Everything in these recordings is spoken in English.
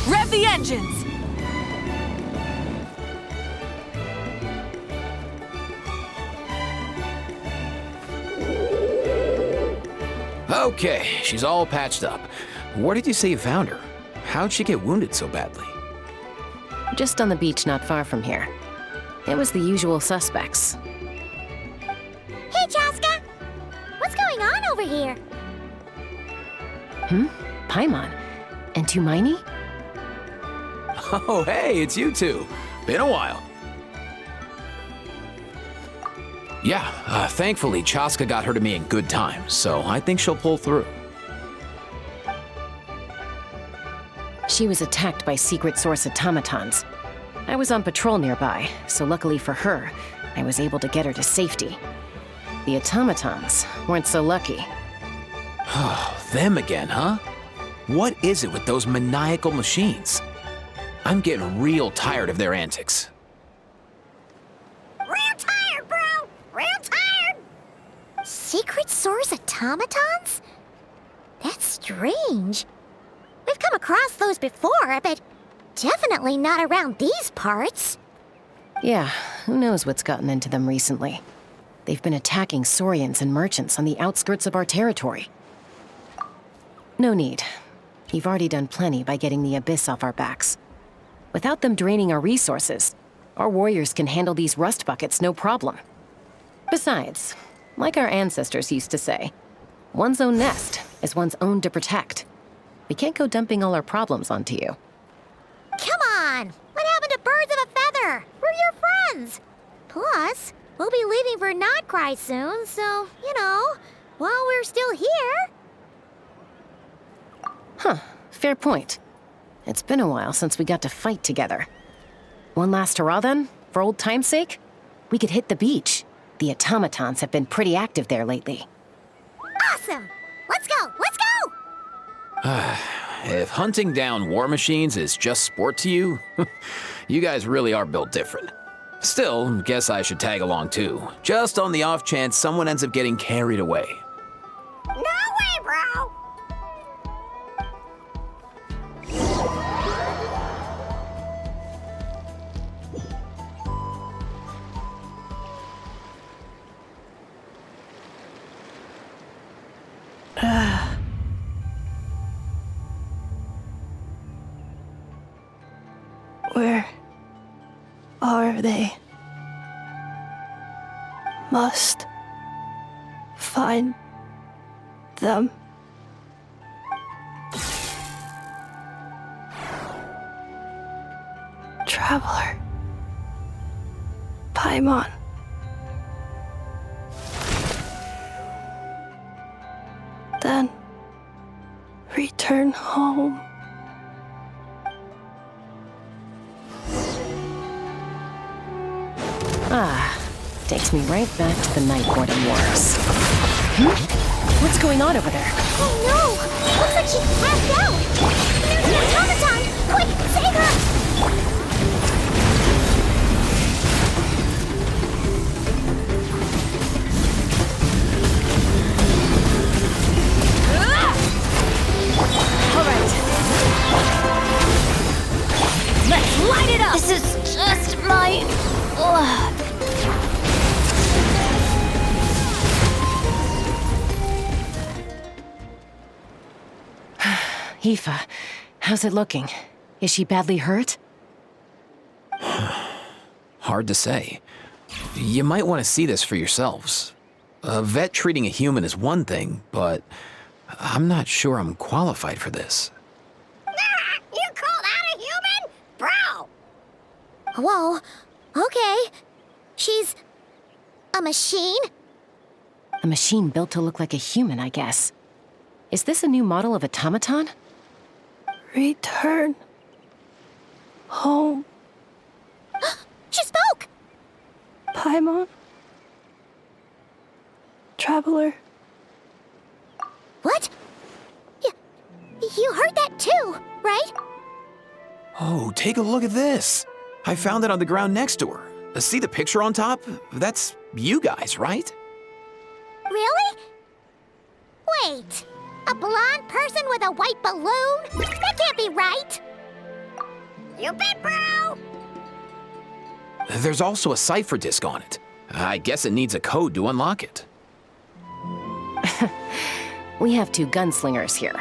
Rev the engines! Okay, she's all patched up. Where did you say you found her? How'd she get wounded so badly? Just on the beach not far from here. It was the usual suspects. Hey, Chaska! What's going on over here? Paimon. And Tumaini? Oh, hey, it's you two. Been a while. Yeah, thankfully, Chaska got her to me in good time, so I think she'll pull through. She was attacked by secret source automatons. I was on patrol nearby, so luckily for her, I was able to get her to safety. The automatons weren't so lucky. Them again, huh? What is it with those maniacal machines? I'm getting real tired of their antics. Real tired, bro! Real tired! Secret source automatons? That's strange. We've come across those before, but definitely not around these parts. Yeah, who knows what's gotten into them recently. They've been attacking Saurians and merchants on the outskirts of our territory. No need. You've already done plenty by getting the Abyss off our backs. Without them draining our resources, our warriors can handle these rust buckets no problem. Besides, like our ancestors used to say, one's own nest is one's own to protect. We can't go dumping all our problems onto you. Come on! What happened to birds of a feather? We're your friends! Plus, we'll be leaving for Nod-Krai soon, so, while we're still here... Huh, fair point. It's been a while since we got to fight together. One last hurrah then, for old time's sake? We could hit the beach. The automatons have been pretty active there lately. Awesome! Let's go! Let's go! If hunting down war machines is just sport to you, you guys really are built different. Still, guess I should tag along too, just on the off chance someone ends up getting carried away. No way, bro! Where are they? Must find them. Traveler. Paimon. Then return home. Takes me right back to the Night Warden Wars. What's going on over there? Oh no! Looks like she's passed out! There's an automaton! Quick, save her! All right. Let's light it up! This is just my... Aoife, how's it looking? Is she badly hurt? Hard to say. You might want to see this for yourselves. A vet treating a human is one thing, but I'm not sure I'm qualified for this. You call that a human? Bro! Whoa, okay. She's... a machine? A machine built to look like a human, I guess. Is this a new model of automaton? Return home. She spoke! Paimon. Traveler. What? You heard that too, right? Oh, take a look at this. I found it on the ground next to her. See the picture on top? That's you guys, right? Really? Wait, a blonde person with a white balloon? That can't be right. You bet, bro! There's also a cipher disk on it. I guess it needs a code to unlock it. We have 2 gunslingers here.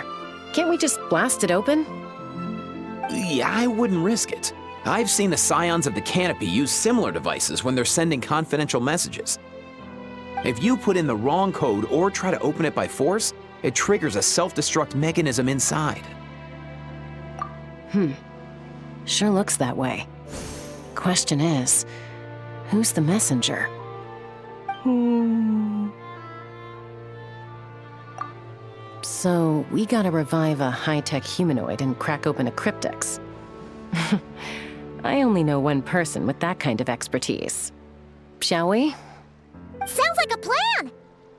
Can't we just blast it open? Yeah, I wouldn't risk it. I've seen the Scions of the Canopy use similar devices when they're sending confidential messages. If you put in the wrong code or try to open it by force, it triggers a self-destruct mechanism inside. Sure looks that way. Question is, who's the messenger? So, we gotta revive a high-tech humanoid and crack open a cryptex. I only know one person with that kind of expertise. Shall we? Sounds like a plan!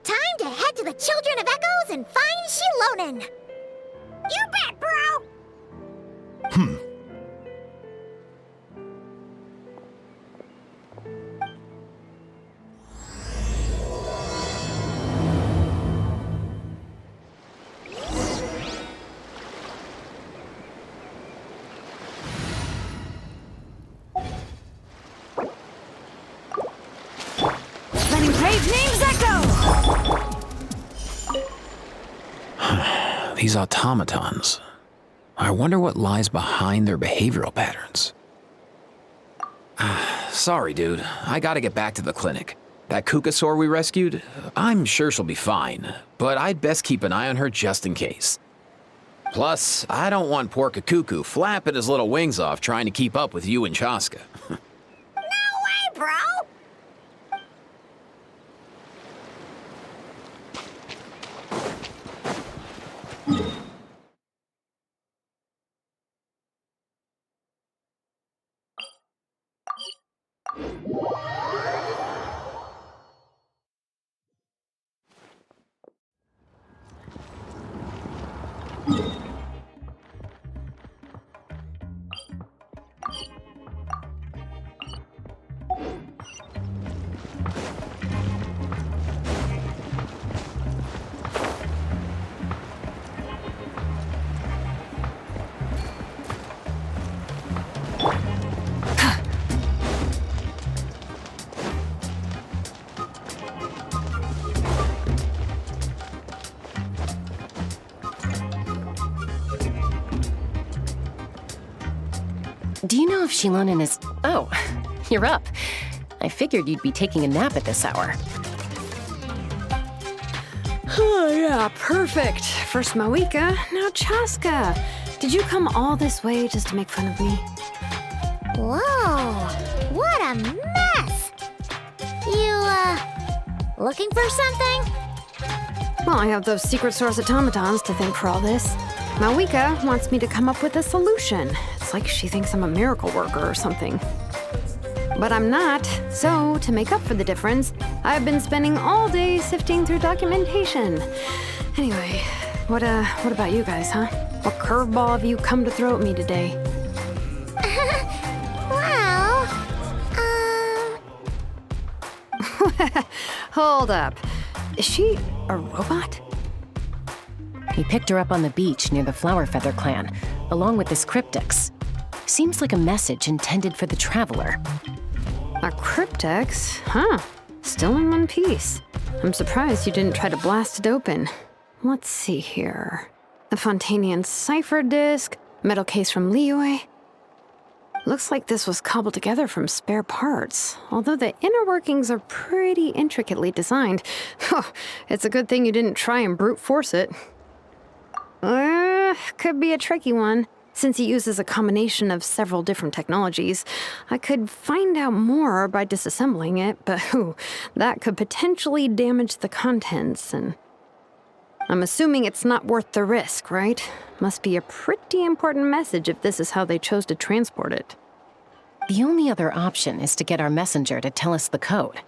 Time to head to the Children of Echoes and find Shilonen! You bet, bro! Letting brave names echo! These automatons. I wonder what lies behind their behavioral patterns. Sorry, dude. I gotta get back to the clinic. That Kukasaur we rescued, I'm sure she'll be fine, but I'd best keep an eye on her just in case. Plus, I don't want poor Kakuku flapping his little wings off trying to keep up with you and Chaska. No way, bro! Do you know if Shilonen is... Oh, you're up. I figured you'd be taking a nap at this hour. Oh, yeah, perfect. First Mawika, now Chaska. Did you come all this way just to make fun of me? Whoa, what a mess! You, looking for something? Well, I have those secret source automatons to thank for all this. Mawika wants me to come up with a solution. It's like she thinks I'm a miracle worker or something. But I'm not, so to make up for the difference, I've been spending all day sifting through documentation. Anyway, what about you guys, huh? What curveball have you come to throw at me today? Well, Hold up. Is she a robot? He picked her up on the beach near the Flower Feather clan, along with this cryptex. Seems like a message intended for the Traveler. A cryptex? Huh. Still in one piece. I'm surprised you didn't try to blast it open. Let's see here. The Fontanian cipher disk, metal case from Liyue. Looks like this was cobbled together from spare parts, although the inner workings are pretty intricately designed. It's a good thing you didn't try and brute force it. Could be a tricky one. Since he uses a combination of several different technologies, I could find out more by disassembling it, but that could potentially damage the contents, and I'm assuming it's not worth the risk, right? Must be a pretty important message if this is how they chose to transport it. The only other option is to get our messenger to tell us the code.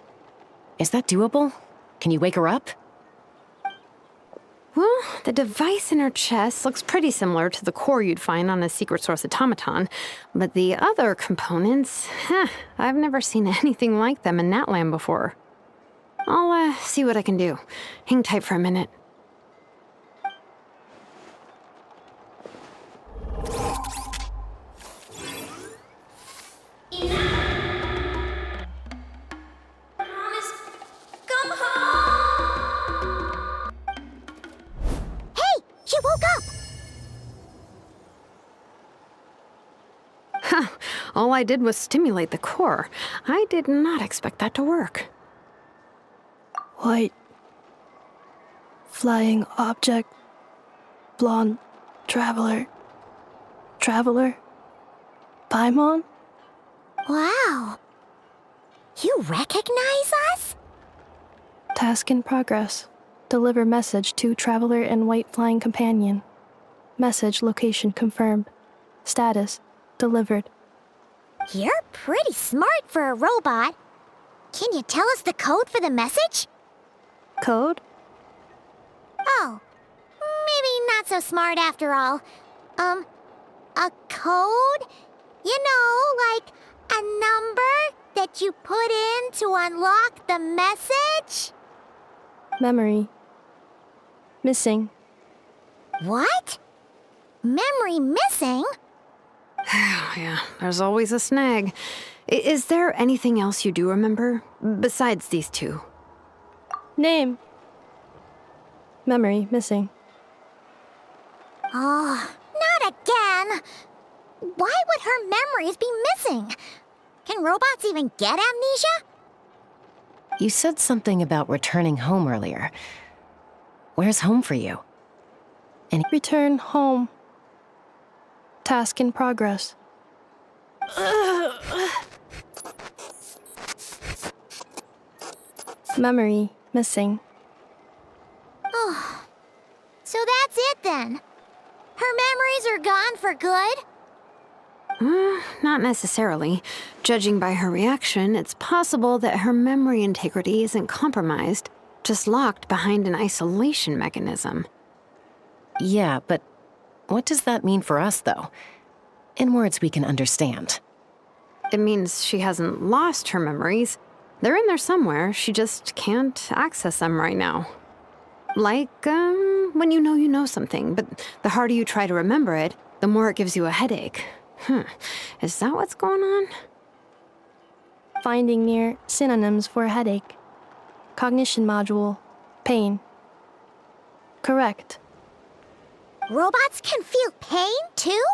Is that doable? Can you wake her up? Well, the device in her chest looks pretty similar to the core you'd find on a secret source automaton, but the other components, I've never seen anything like them in Natlan before. I'll see what I can do. Hang tight for a minute. All I did was stimulate the core. I did not expect that to work. White. Flying object. Blonde. Traveler. Traveler. Paimon? Wow. You recognize us? Task in progress. Deliver message to Traveler and White Flying Companion. Message location confirmed. Status delivered. You're pretty smart for a robot. Can you tell us the code for the message? Code? Oh, maybe not so smart after all. A code? You know, like a number that you put in to unlock the message? Memory. Missing. What? Memory missing? Yeah, there's always a snag. Is there anything else you do remember besides these two? Name. Memory missing. Oh, not again. Why would her memories be missing? Can robots even get amnesia? You said something about returning home earlier. Where's home for you? Return home. Task in progress. Memory missing. Oh, so that's it then. Her memories are gone for good? Not necessarily. Judging by her reaction, it's possible that her memory integrity isn't compromised, just locked behind an isolation mechanism. Yeah, but what does that mean for us, though? In words we can understand. It means she hasn't lost her memories. They're in there somewhere, she just can't access them right now. Like, when you know something, but the harder you try to remember it, the more it gives you a headache. Is that what's going on? Finding near synonyms for headache. Cognition module. Pain. Correct. Robots can feel pain too?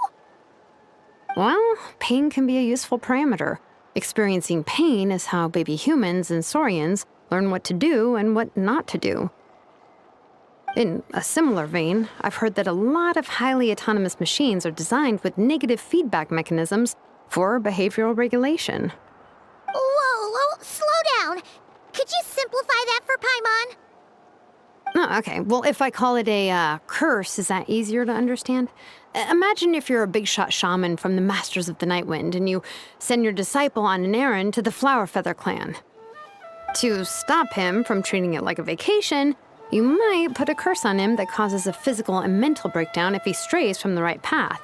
Well, pain can be a useful parameter. Experiencing pain is how baby humans and saurians learn what to do and what not to do. In a similar vein, I've heard that a lot of highly autonomous machines are designed with negative feedback mechanisms for behavioral regulation. Whoa, slow down. Could you simplify that for Paimon? Oh, okay. Well, if I call it a curse, is that easier to understand? Imagine if you're a big shot shaman from the Masters of the Nightwind and you send your disciple on an errand to the Flowerfeather clan. To stop him from treating it like a vacation, you might put a curse on him that causes a physical and mental breakdown if he strays from the right path.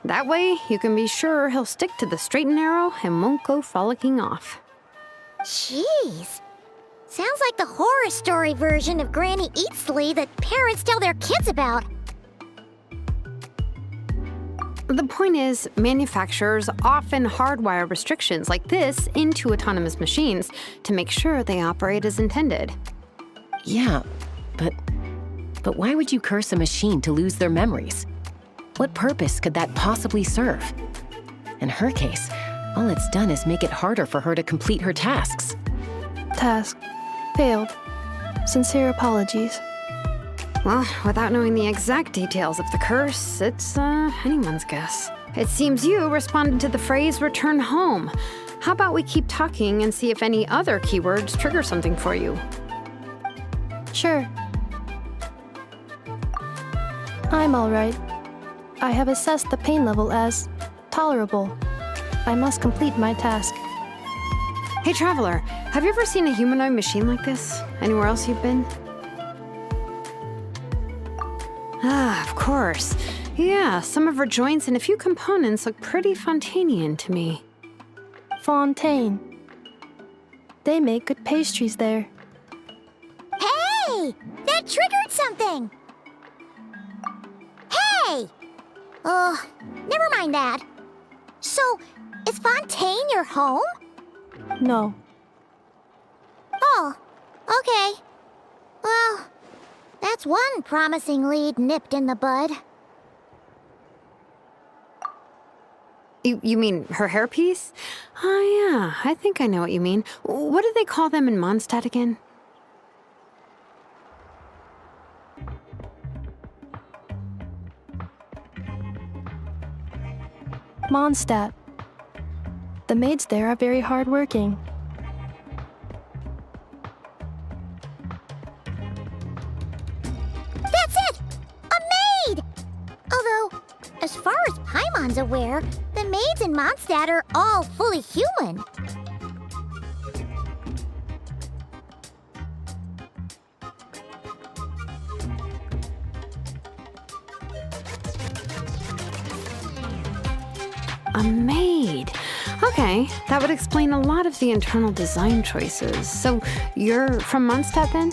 That way, you can be sure he'll stick to the straight and narrow and won't go frolicking off. Jeez. Sounds like the horror story version of Granny Eatsley that parents tell their kids about. The point is, manufacturers often hardwire restrictions like this into autonomous machines to make sure they operate as intended. Yeah, but why would you curse a machine to lose their memories? What purpose could that possibly serve? In her case, all it's done is make it harder for her to complete her tasks. Task. Failed. Sincere apologies. Well, without knowing the exact details of the curse, it's anyone's guess. It seems you responded to the phrase return home. How about we keep talking and see if any other keywords trigger something for you? Sure. I'm alright. I have assessed the pain level as tolerable. I must complete my task. Hey, Traveler, have you ever seen a humanoid machine like this? Anywhere else you've been? Ah, of course. Yeah, some of her joints and a few components look pretty Fontanian to me. Fontaine. They make good pastries there. Hey! That triggered something! Hey! Never mind that. So, is Fontaine your home? No. Oh, okay. Well, that's one promising lead nipped in the bud. You mean her hairpiece? Oh, yeah, I think I know what you mean. What do they call them in Mondstadt again? Mondstadt. The maids there are very hardworking. That's it! A maid! Although, as far as Paimon's aware, the maids in Mondstadt are all fully human. A maid. Okay, that would explain a lot of the internal design choices. So, you're from Mondstadt then?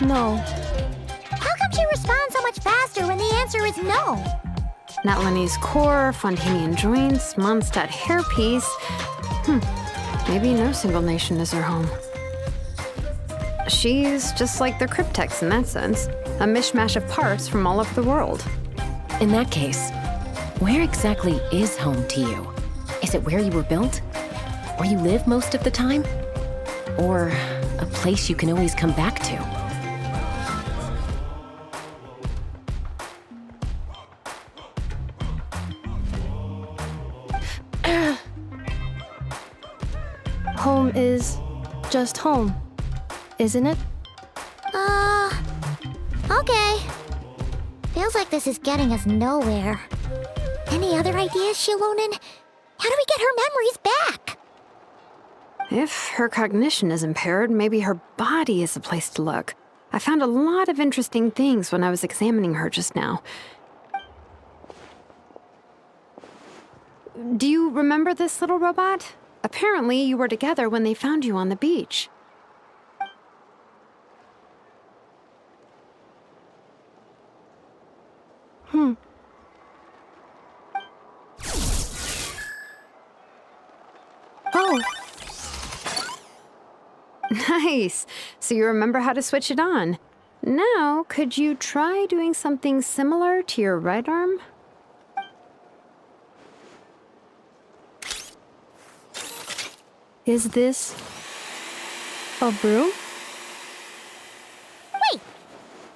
No, How come she responds so much faster when the answer is no? Natlanese core, Fontanian joints, Mondstadt hairpiece. Maybe no single nation is her home. She's just like the Cryptex in that sense. A mishmash of parts from all over the world. In that case, where exactly is home to you? Is it where you were built? Where you live most of the time? Or a place you can always come back to? home is just home, isn't it? Okay. Feels like this is getting us nowhere. Any other ideas, Shilonen? How do we get her memories back? If her cognition is impaired, maybe her body is the place to look. I found a lot of interesting things when I was examining her just now. Do you remember this little robot? Apparently, you were together when they found you on the beach. Oh, Nice. So you remember how to switch it on. Now, could you try doing something similar to your right arm? is this a broom? Wait,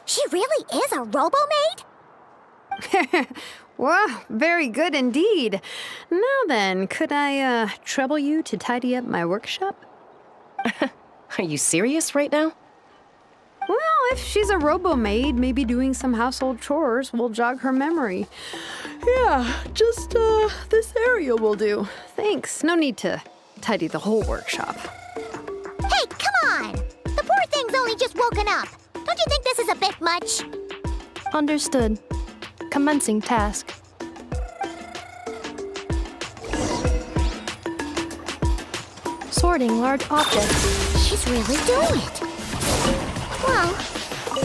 she really is a robo-maid? Wow, very good indeed. Now then, could I trouble you to tidy up my workshop? Are you serious right now? Well, if she's a robo-maid, maybe doing some household chores will jog her memory. Yeah, just this area will do. Thanks. No need to tidy the whole workshop. Hey, come on! The poor thing's only just woken up. Don't you think this is a bit much? Understood. Commencing task. Sorting large objects. She's really doing it. Well,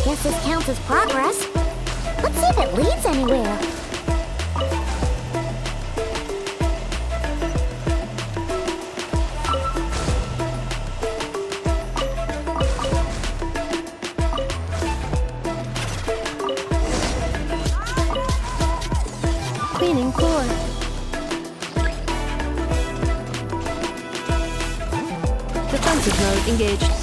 guess this counts as progress. Let's see if it leads anywhere. Cleaning floor. Defensive mode engaged.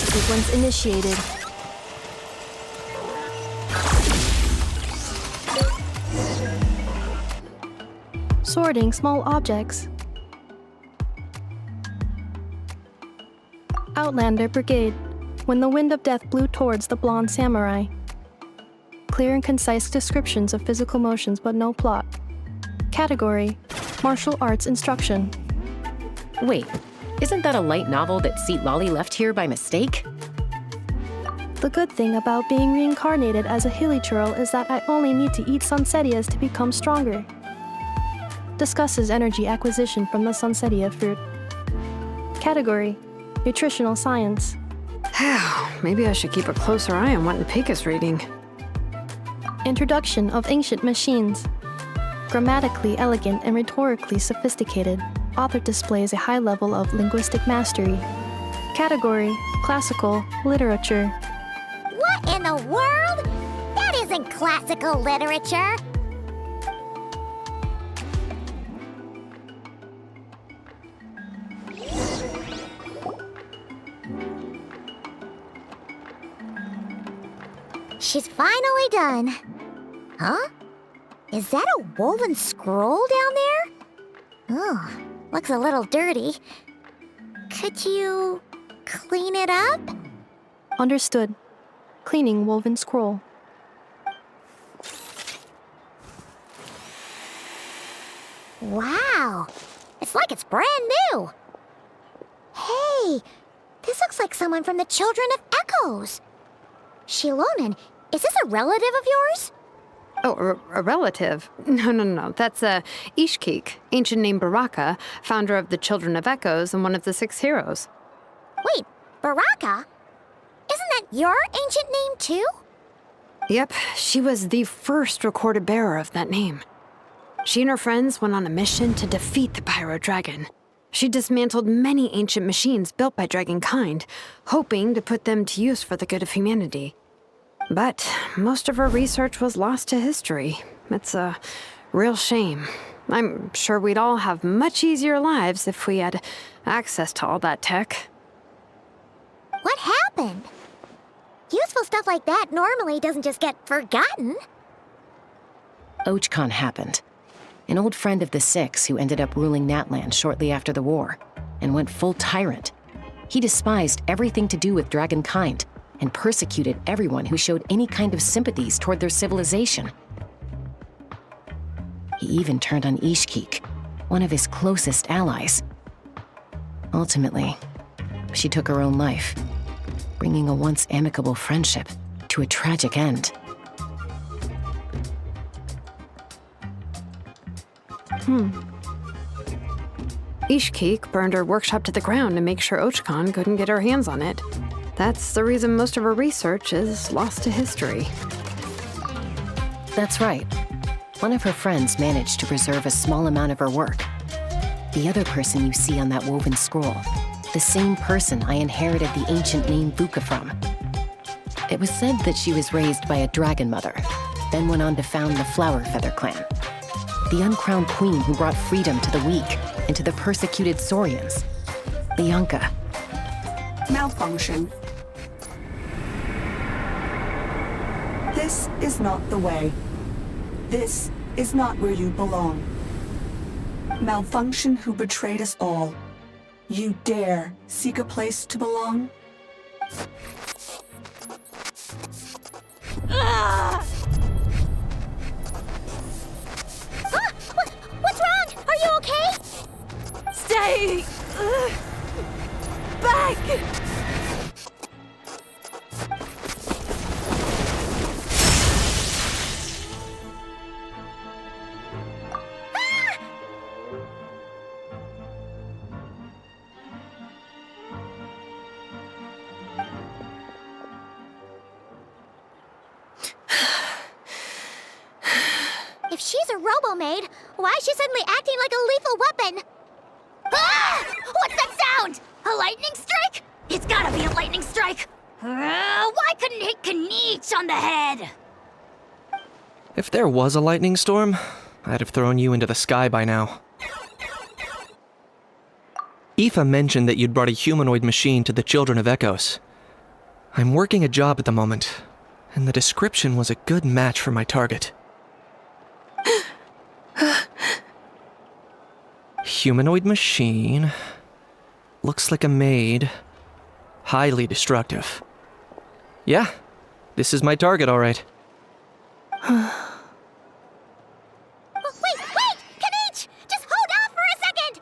sequence initiated. Sorting small objects. Outlander Brigade. When the wind of death blew towards the blonde samurai. Clear and concise descriptions of physical motions but no plot. Category: Martial Arts Instruction. Wait, isn't that a light novel that Seat Lolly left here by mistake? The good thing about being reincarnated as a hilichurl is that I only need to eat sunsetias to become stronger. Discusses energy acquisition from the sunsetia fruit. Category: Nutritional Science. Maybe I should keep a closer eye on what Nipik is reading. Introduction of Ancient Machines. Grammatically elegant and rhetorically sophisticated, author displays a high level of linguistic mastery. Category: Classical Literature. What in the world? That isn't classical literature. She's finally done. Huh? Is that a woven scroll down there? Oh, looks a little dirty. Could you clean it up? Understood. Cleaning woven scroll. Wow, it's like it's brand new. Hey, this looks like someone from the Children of Echoes. Shilonen, is this a relative of yours? Oh, a relative? No. That's Ishkik, ancient name Baraka, founder of the Children of Echoes and one of the 6 heroes. Wait, Baraka? Isn't that your ancient name too? Yep, she was the first recorded bearer of that name. She and her friends went on a mission to defeat the Pyro Dragon. She dismantled many ancient machines built by Dragonkind, hoping to put them to use for the good of humanity. But most of her research was lost to history. It's a real shame. I'm sure we'd all have much easier lives if we had access to all that tech. What happened? Useful stuff like that normally doesn't just get forgotten. Ochkon happened. An old friend of the 6 who ended up ruling Natland shortly after the war, and went full tyrant. He despised everything to do with Dragonkind, and persecuted everyone who showed any kind of sympathies toward their civilization. He even turned on Ishkik, one of his closest allies. Ultimately, she took her own life, bringing a once amicable friendship to a tragic end. Ishkik burned her workshop to the ground to make sure Ochkon couldn't get her hands on it. That's the reason most of her research is lost to history. That's right. One of her friends managed to preserve a small amount of her work. The other person you see on that woven scroll, the same person I inherited the ancient name Vuka from. It was said that she was raised by a dragon mother, then went on to found the Flower Feather clan, the uncrowned queen who brought freedom to the weak and to the persecuted Saurians. Bianca. Malfunction. This is not the way. This is not where you belong. Malfunction who betrayed us all. You dare seek a place to belong? What's wrong? Are you okay? Stay back! If she's a robo-maid, why is she suddenly acting like a lethal weapon? Ah! What's that sound? A lightning strike? It's gotta be a lightning strike. Why couldn't it hit Kanich on the head? If there was a lightning storm, I'd have thrown you into the sky by now. Aoife mentioned that you'd brought a humanoid machine to the Children of Echoes. I'm working a job at the moment, and the description was a good match for my target. Humanoid machine. Looks like a maid. Highly destructive. Yeah, this is my target, all right. Oh, wait! Kanich! Just hold off for a second!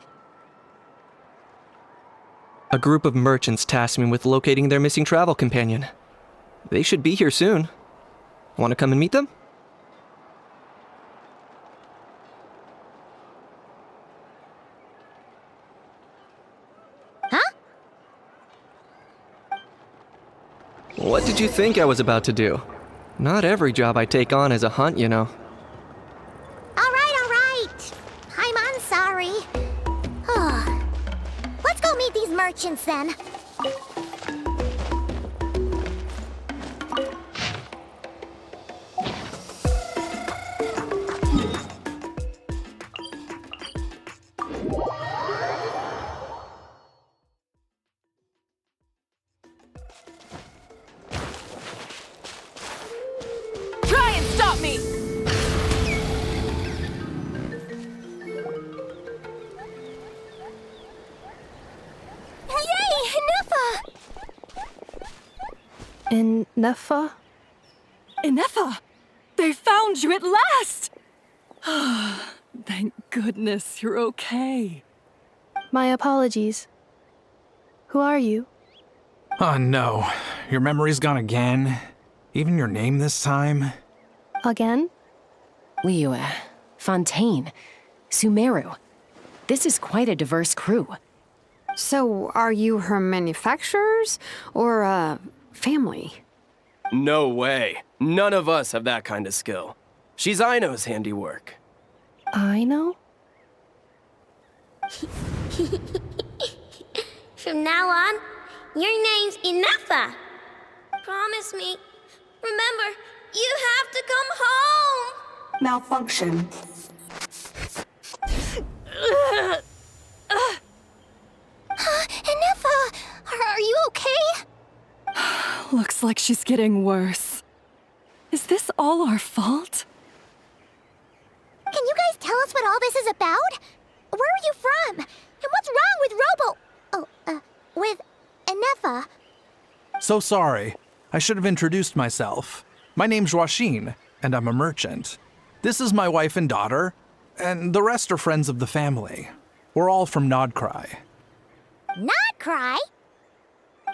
A group of merchants tasked me with locating their missing travel companion. They should be here soon. Want to come and meet them? Huh? What did you think I was about to do? Not every job I take on is a hunt, you know. All right. I'm sorry. Let's go meet these merchants then. Try and stop me! Yay! Neffa! In Neffa? Ineffa! They found you at last! Thank goodness you're okay. My apologies. Who are you? Oh no, your memory's gone again? Even your name this time? Again? Liyue, Fontaine, Sumeru. This is quite a diverse crew. So, are you her manufacturers or family? No way. None of us have that kind of skill. She's Aino's handiwork. I know? From now on, your name's Ineffa. Promise me. Remember, you have to come home. Malfunction. Neffa! Are you okay? Looks like she's getting worse. Is this all our fault? Can you guys tell us what all this is about? Where are you from? And what's wrong with with Ineffa? So sorry. I should have introduced myself. My name's Joachine, and I'm a merchant. This is my wife and daughter, and the rest are friends of the family. We're all from Nod-Krai. Nod-Krai?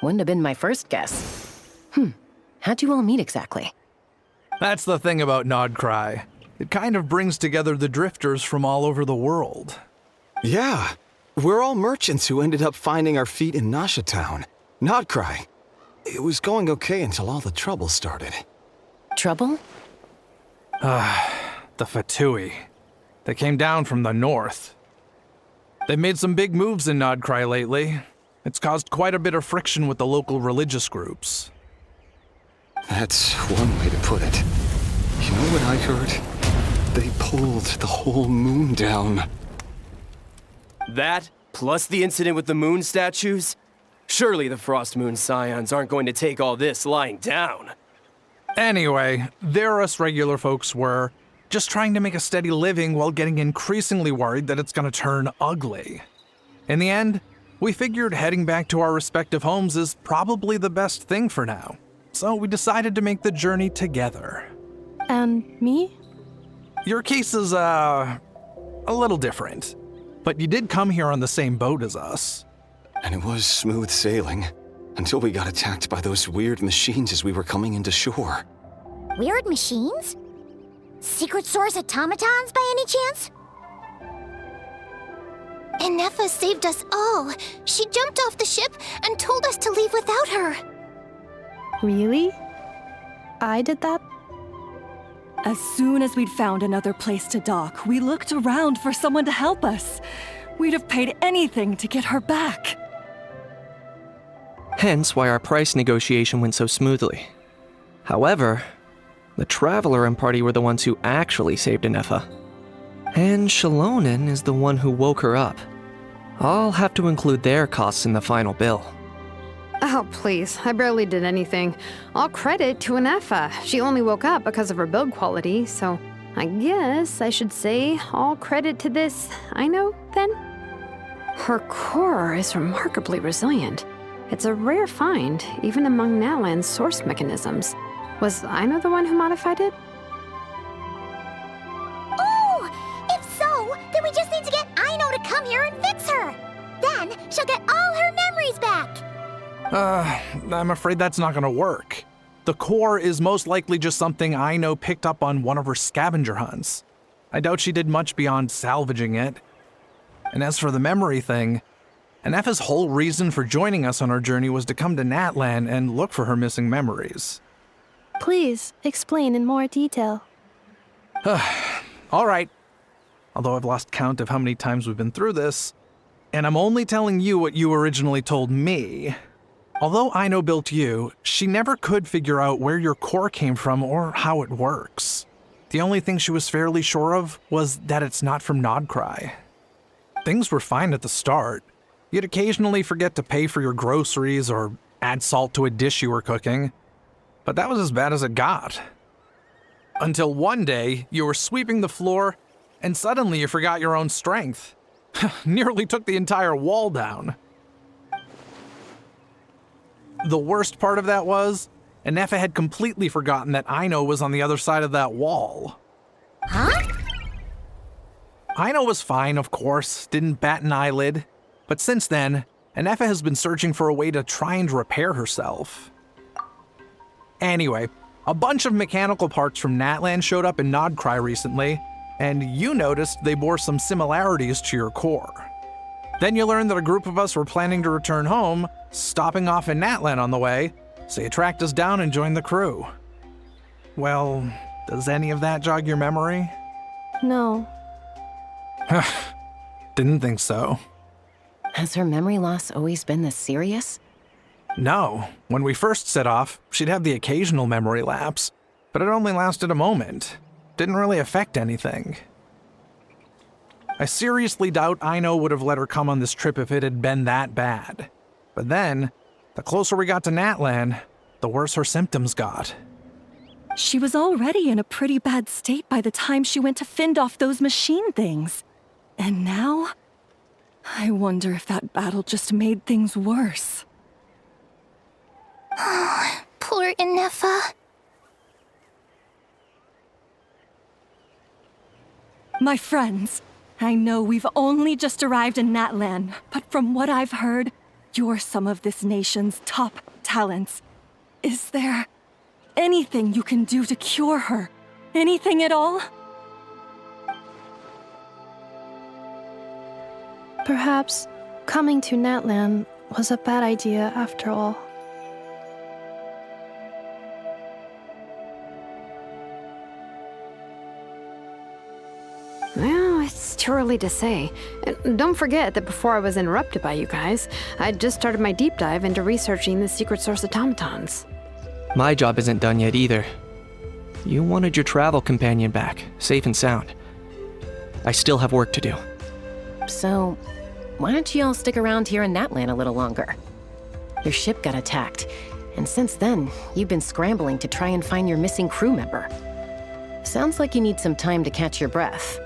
Wouldn't have been my first guess. How'd you all meet exactly? That's the thing about Nod-Krai. It kind of brings together the drifters from all over the world. Yeah, we're all merchants who ended up finding our feet in Nasha Town. Nod-Krai. It was going okay until all the trouble started. Trouble? The Fatui. They came down from the north. They made some big moves in Nod-Krai lately. It's caused quite a bit of friction with the local religious groups. That's one way to put it. You know what I heard? They pulled the whole moon down. That, plus the incident with the moon statues? Surely the Frost Moon Scions aren't going to take all this lying down. Anyway, there us regular folks were just trying to make a steady living while getting increasingly worried that it's gonna turn ugly. In the end, we figured heading back to our respective homes is probably the best thing for now. So we decided to make the journey together. And me? Your case is, a little different. But you did come here on the same boat as us. And it was smooth sailing, until we got attacked by those weird machines as we were coming into shore. Weird machines? Secret Source automatons by any chance? Ineffa saved us all. She jumped off the ship and told us to leave without her. Really? I did that? As soon as we'd found another place to dock, we looked around for someone to help us. We'd have paid anything to get her back. Hence why our price negotiation went so smoothly. However, the Traveler and party were the ones who actually saved Ineffa. And Shalonen is the one who woke her up. I'll have to include their costs in the final bill. Oh, please. I barely did anything. All credit to Anefa. She only woke up because of her build quality, so I guess I should say all credit to this Aino, then? Her core is remarkably resilient. It's a rare find, even among Natlan's source mechanisms. Was Aino the one who modified it? Oh! If so, then we just need to get Aino to come here and fix her. Then she'll get all her memories back. I'm afraid that's not gonna work. The core is most likely just something Aino picked up on one of her scavenger hunts. I doubt she did much beyond salvaging it. And as for the memory thing, Anefa's whole reason for joining us on our journey was to come to Natlan and look for her missing memories. Please, explain in more detail. All right. Although I've lost count of how many times we've been through this, and I'm only telling you what you originally told me. Although Aino built you, she never could figure out where your core came from or how it works. The only thing she was fairly sure of was that it's not from Nod-Krai. Things were fine at the start. You'd occasionally forget to pay for your groceries or add salt to a dish you were cooking, but that was as bad as it got. Until one day, you were sweeping the floor, and suddenly you forgot your own strength. Nearly took the entire wall down. The worst part of that was, Anefa had completely forgotten that Aino was on the other side of that wall. Huh? Aino was fine, of course, didn't bat an eyelid. But since then, Anefa has been searching for a way to try and repair herself. Anyway, a bunch of mechanical parts from Natlan showed up in Nod-Krai recently, and you noticed they bore some similarities to your core. Then you learned that a group of us were planning to return home, stopping off in Natlan on the way, so you tracked us down and joined the crew. Well, does any of that jog your memory? No. Didn't think so. Has her memory loss always been this serious? No. When we first set off, she'd have the occasional memory lapse, but it only lasted a moment. Didn't really affect anything. I seriously doubt Aino would have let her come on this trip if it had been that bad. But then, the closer we got to Natlan, the worse her symptoms got. She was already in a pretty bad state by the time she went to fend off those machine things. And now, I wonder if that battle just made things worse. Poor Anefa. My friends, I know we've only just arrived in Natlan, but from what I've heard, you're some of this nation's top talents. Is there anything you can do to cure her? Anything at all? Perhaps coming to Natlan was a bad idea after all. Well, it's too early to say. And don't forget that before I was interrupted by you guys, I'd just started my deep dive into researching the secret source automatons. My job isn't done yet either. You wanted your travel companion back, safe and sound. I still have work to do. So, why don't you all stick around here in Natlan a little longer? Your ship got attacked, and since then, you've been scrambling to try and find your missing crew member. Sounds like you need some time to catch your breath.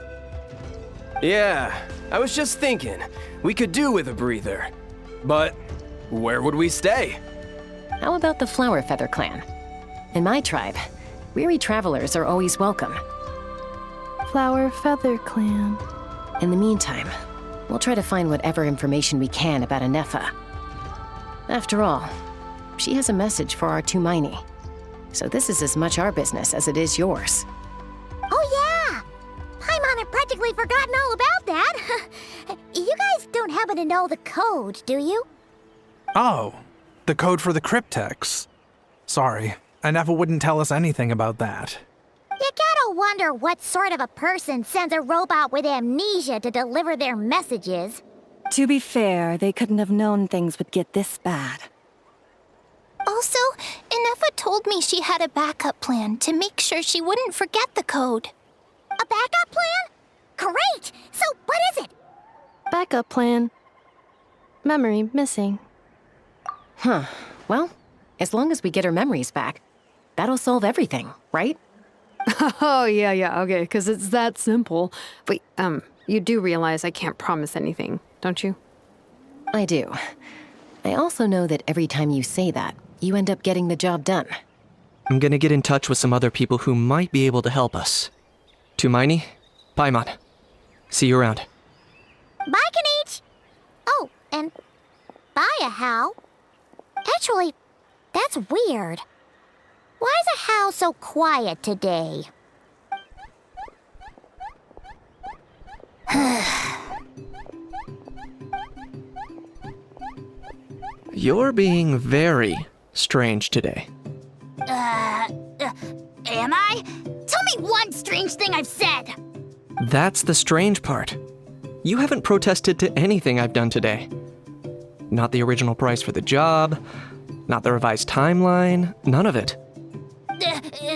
Yeah, I was just thinking, we could do with a breather. But where would we stay? How about the Flower Feather clan? In my tribe, weary travelers are always welcome. Flower Feather Clan. In the meantime, we'll try to find whatever information we can about Anefa. After all, she has a message for our Tumaini. So this is as much our business as it is yours. Oh yeah! Paimon had practically forgotten all about that. You guys don't happen to know the code, do you? Oh, the code for the cryptex. Sorry, Anefa wouldn't tell us anything about that. You gotta wonder what sort of a person sends a robot with amnesia to deliver their messages. To be fair, they couldn't have known things would get this bad. Also, Anefa told me she had a backup plan to make sure she wouldn't forget the code. A backup plan? Great! So what is it? Backup plan. Memory missing. Huh. Well, as long as we get her memories back, that'll solve everything, right? Oh, yeah, okay, because it's that simple. Wait, you do realize I can't promise anything, don't you? I do. I also know that every time you say that, you end up getting the job done. I'm gonna get in touch with some other people who might be able to help us. Tumaini, Paimon. See you around. Bye, Kanich! Oh, and bye, How. Actually, that's weird. Why is a How so quiet today? You're being very strange today. Am I? Tell me one strange thing I've said! That's the strange part. You haven't protested to anything I've done today. Not the original price for the job, not the revised timeline, none of it.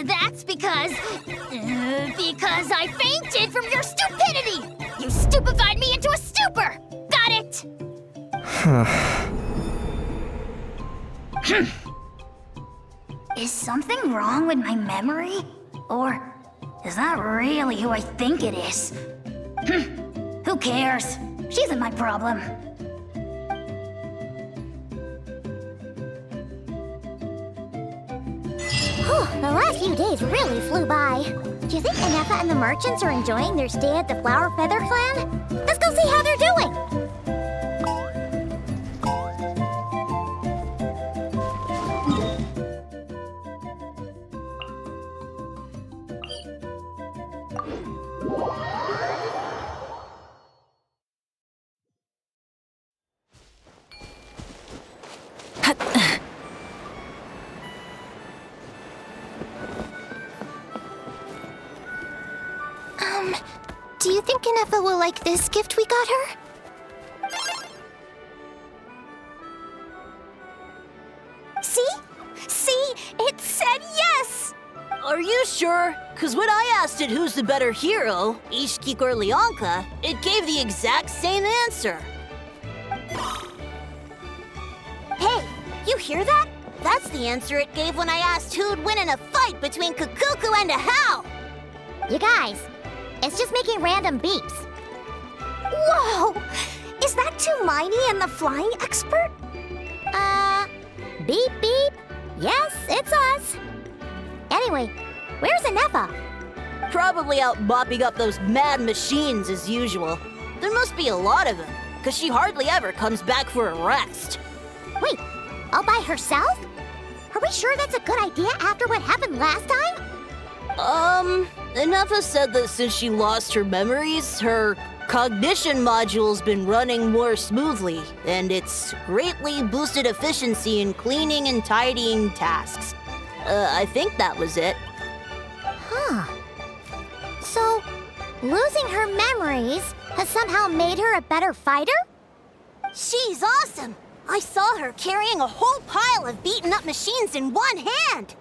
That's because I fainted from your stupidity! You stupefied me into a stupor! Got it? Is something wrong with my memory? Or is that really who I think it is? Who cares? She isn't my problem. The last few days really flew by. Do you think Inefa and the merchants are enjoying their stay at the Flower Feather Clan? Let's go see how they're doing! Do you think Inefa will like this gift we got her? See? See? It said yes! Are you sure? Because when I asked it who's the better hero, Ishkik or Leonka, it gave the exact same answer. Hey, you hear that? That's the answer it gave when I asked who'd win in a fight between Kukuku and a How! You guys, it's just making random beeps. Whoa! Is that Tumaini and the flying expert? Beep beep. Yes, it's us. Anyway, where's Inefa? Probably out mopping up those mad machines as usual. There must be a lot of them, because she hardly ever comes back for a rest. Wait, all by herself? Are we sure that's a good idea after what happened last time? Inefa said that since she lost her memories, her cognition module's been running more smoothly, and it's greatly boosted efficiency in cleaning and tidying tasks. I think that was it. Huh. So, losing her memories has somehow made her a better fighter? She's awesome! I saw her carrying a whole pile of beaten up machines in one hand!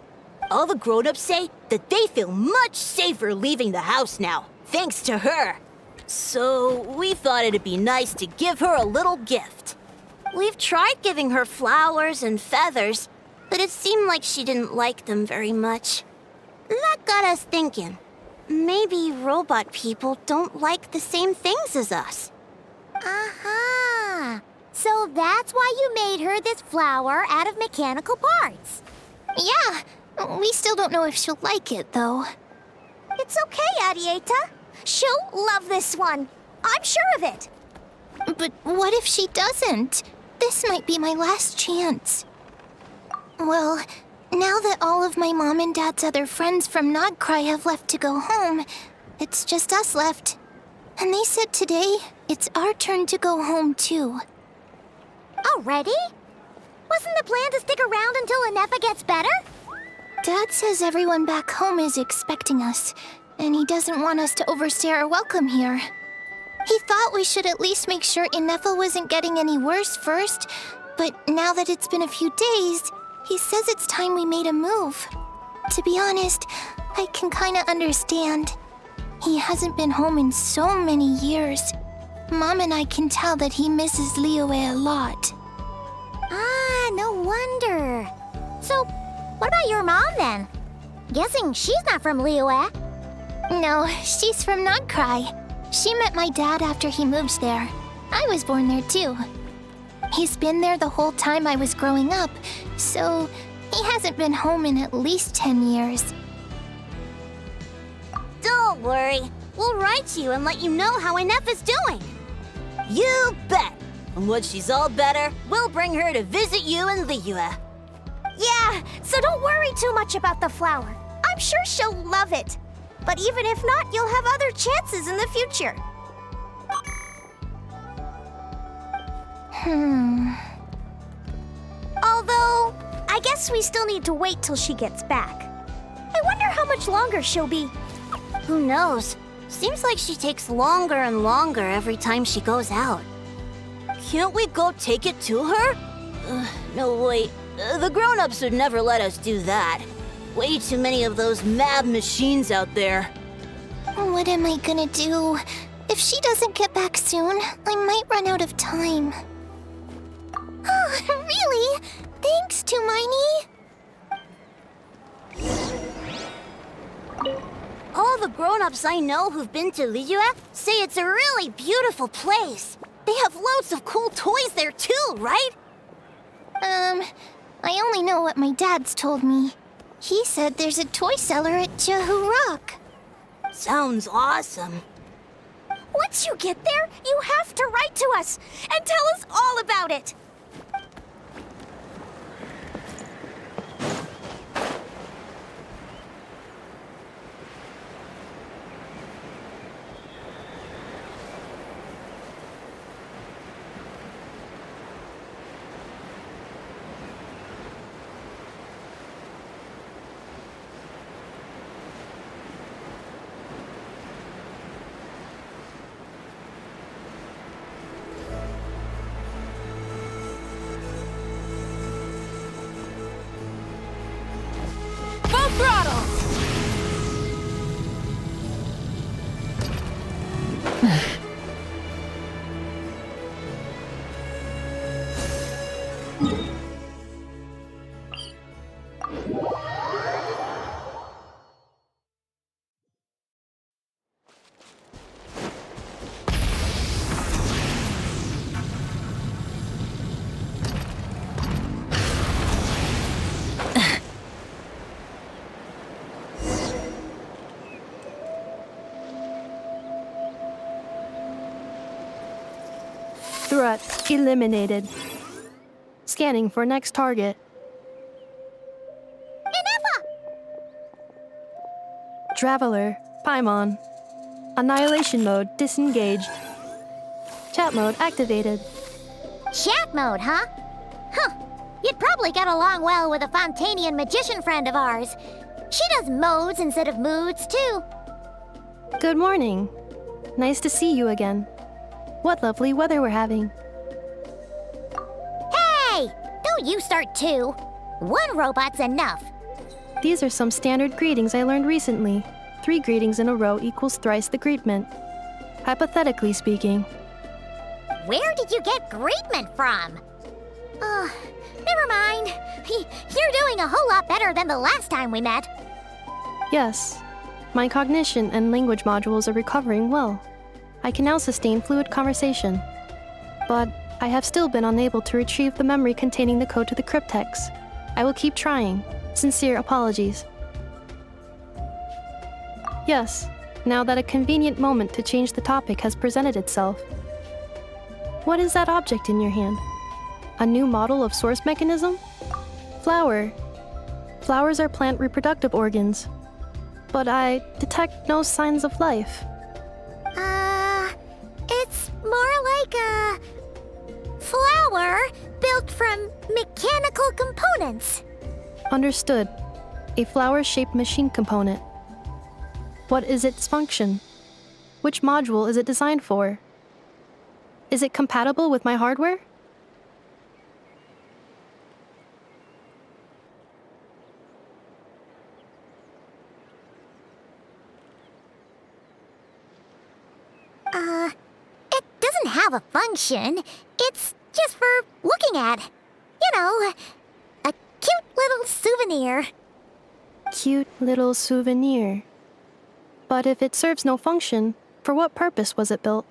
All the grown-ups say that they feel much safer leaving the house now, thanks to her. So we thought it'd be nice to give her a little gift. We've tried giving her flowers and feathers, but it seemed like she didn't like them very much. That got us thinking. Maybe robot people don't like the same things as us. Aha! So that's why you made her this flower out of mechanical parts. Yeah, we still don't know if she'll like it, though. It's okay, Arieta. She'll love this one. I'm sure of it. But what if she doesn't? This might be my last chance. Well, now that all of my mom and dad's other friends from Nod-Krai have left to go home, it's just us left. And they said today, it's our turn to go home, too. Already? Wasn't the plan to stick around until Inefa gets better? Dad says everyone back home is expecting us, and he doesn't want us to overstay our welcome here. He thought we should at least make sure Inefa wasn't getting any worse first, but now that it's been a few days, he says it's time we made a move. To be honest, I can kinda understand. He hasn't been home in so many years. Mom and I can tell that he misses Liyue a lot. Ah, no wonder. So, what about your mom then? Guessing she's not from Liyue. No, she's from Nod-Krai. She met my dad after he moved there. I was born there too. He's been there the whole time I was growing up, so he hasn't been home in at least 10 years. Don't worry. We'll write to you and let you know how Inef is doing. You bet. And when she's all better, we'll bring her to visit you in Liyue. Yeah, so don't worry too much about the flower. I'm sure she'll love it. But even if not, you'll have other chances in the future. Although, I guess we still need to wait till she gets back. I wonder how much longer she'll be. Who knows? Seems like she takes longer and longer every time she goes out. Can't we go take it to her? No, wait. The grown-ups would never let us do that. Way too many of those mad machines out there. What am I gonna do? If she doesn't get back soon, I might run out of time. Oh, really? Thanks, Tumini. All the grown-ups I know who've been to Liyue say it's a really beautiful place. They have loads of cool toys there too, right? I only know what my dad's told me. He said there's a toy seller at Jehu Rock. Sounds awesome. Once you get there, you have to write to us and tell us all about it. Threat eliminated. Scanning for next target. Traveler, Paimon. Annihilation mode disengaged. Chat mode activated. Chat mode, huh? Huh. You'd probably get along well with a Fontanian magician friend of ours. She does modes instead of moods, too. Good morning. Nice to see you again. What lovely weather we're having. Hey! Don't you start too. One robot's enough. These are some standard greetings I learned recently. 3 greetings in a row equals thrice the greetment. Hypothetically speaking. Where did you get greetment from? Never mind. You're doing a whole lot better than the last time we met. Yes. My cognition and language modules are recovering well. I can now sustain fluid conversation. But I have still been unable to retrieve the memory containing the code to the cryptex. I will keep trying. Sincere apologies. Yes, now that a convenient moment to change the topic has presented itself. What is that object in your hand? A new model of source mechanism? Flower. Flowers are plant reproductive organs. But I detect no signs of life. It's more like a flower built from mechanical components. Understood. A flower-shaped machine component. What is its function? Which module is it designed for? Is it compatible with my hardware? It doesn't have a function. It's just for looking at. You know, Cute little souvenir. Cute little souvenir. But if it serves no function, for what purpose was it built?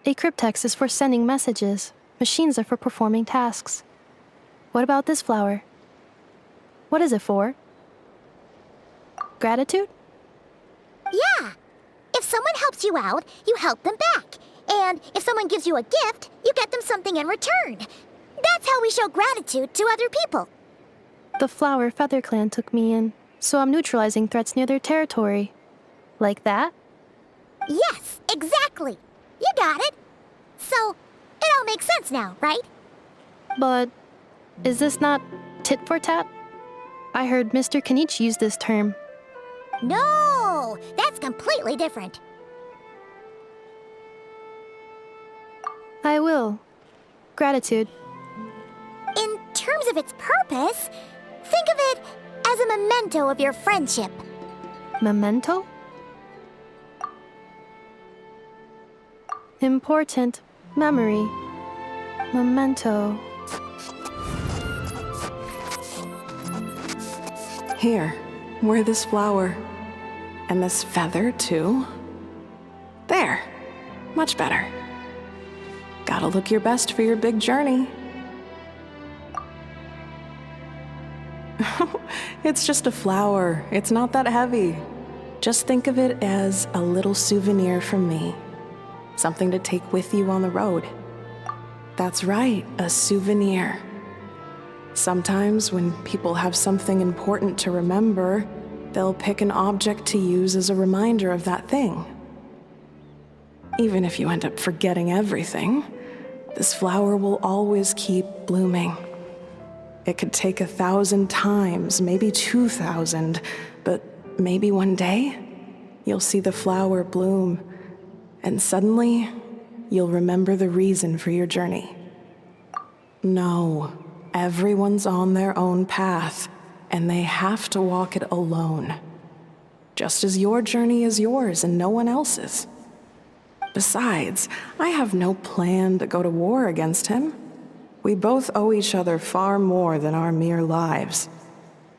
A cryptex is for sending messages. Machines are for performing tasks. What about this flower? What is it for? Gratitude? Yeah. If someone helps you out, you help them back. And if someone gives you a gift, you get them something in return. That's how we show gratitude to other people. The flower Feather Clan took me in, so I'm neutralizing threats near their territory. Like that? Yes, exactly. You got it. So, it all makes sense now, right? But is this not tit for tat? I heard Mr. Kenichi use this term. No, that's completely different. I will. Gratitude. In terms of its purpose, think of it as a memento of your friendship. Memento? Important memory. Memento. Here, wear this flower. And this feather, too. There. Much better. Gotta look your best for your big journey. It's just a flower. It's not that heavy. Just think of it as a little souvenir from me. Something to take with you on the road. That's right, a souvenir. Sometimes when people have something important to remember, they'll pick an object to use as a reminder of that thing. Even if you end up forgetting everything, this flower will always keep blooming. It could take 1,000 times, maybe 2,000, but maybe one day, you'll see the flower bloom, and suddenly, you'll remember the reason for your journey. No, everyone's on their own path, and they have to walk it alone. Just as your journey is yours and no one else's. Besides, I have no plan to go to war against him. We both owe each other far more than our mere lives.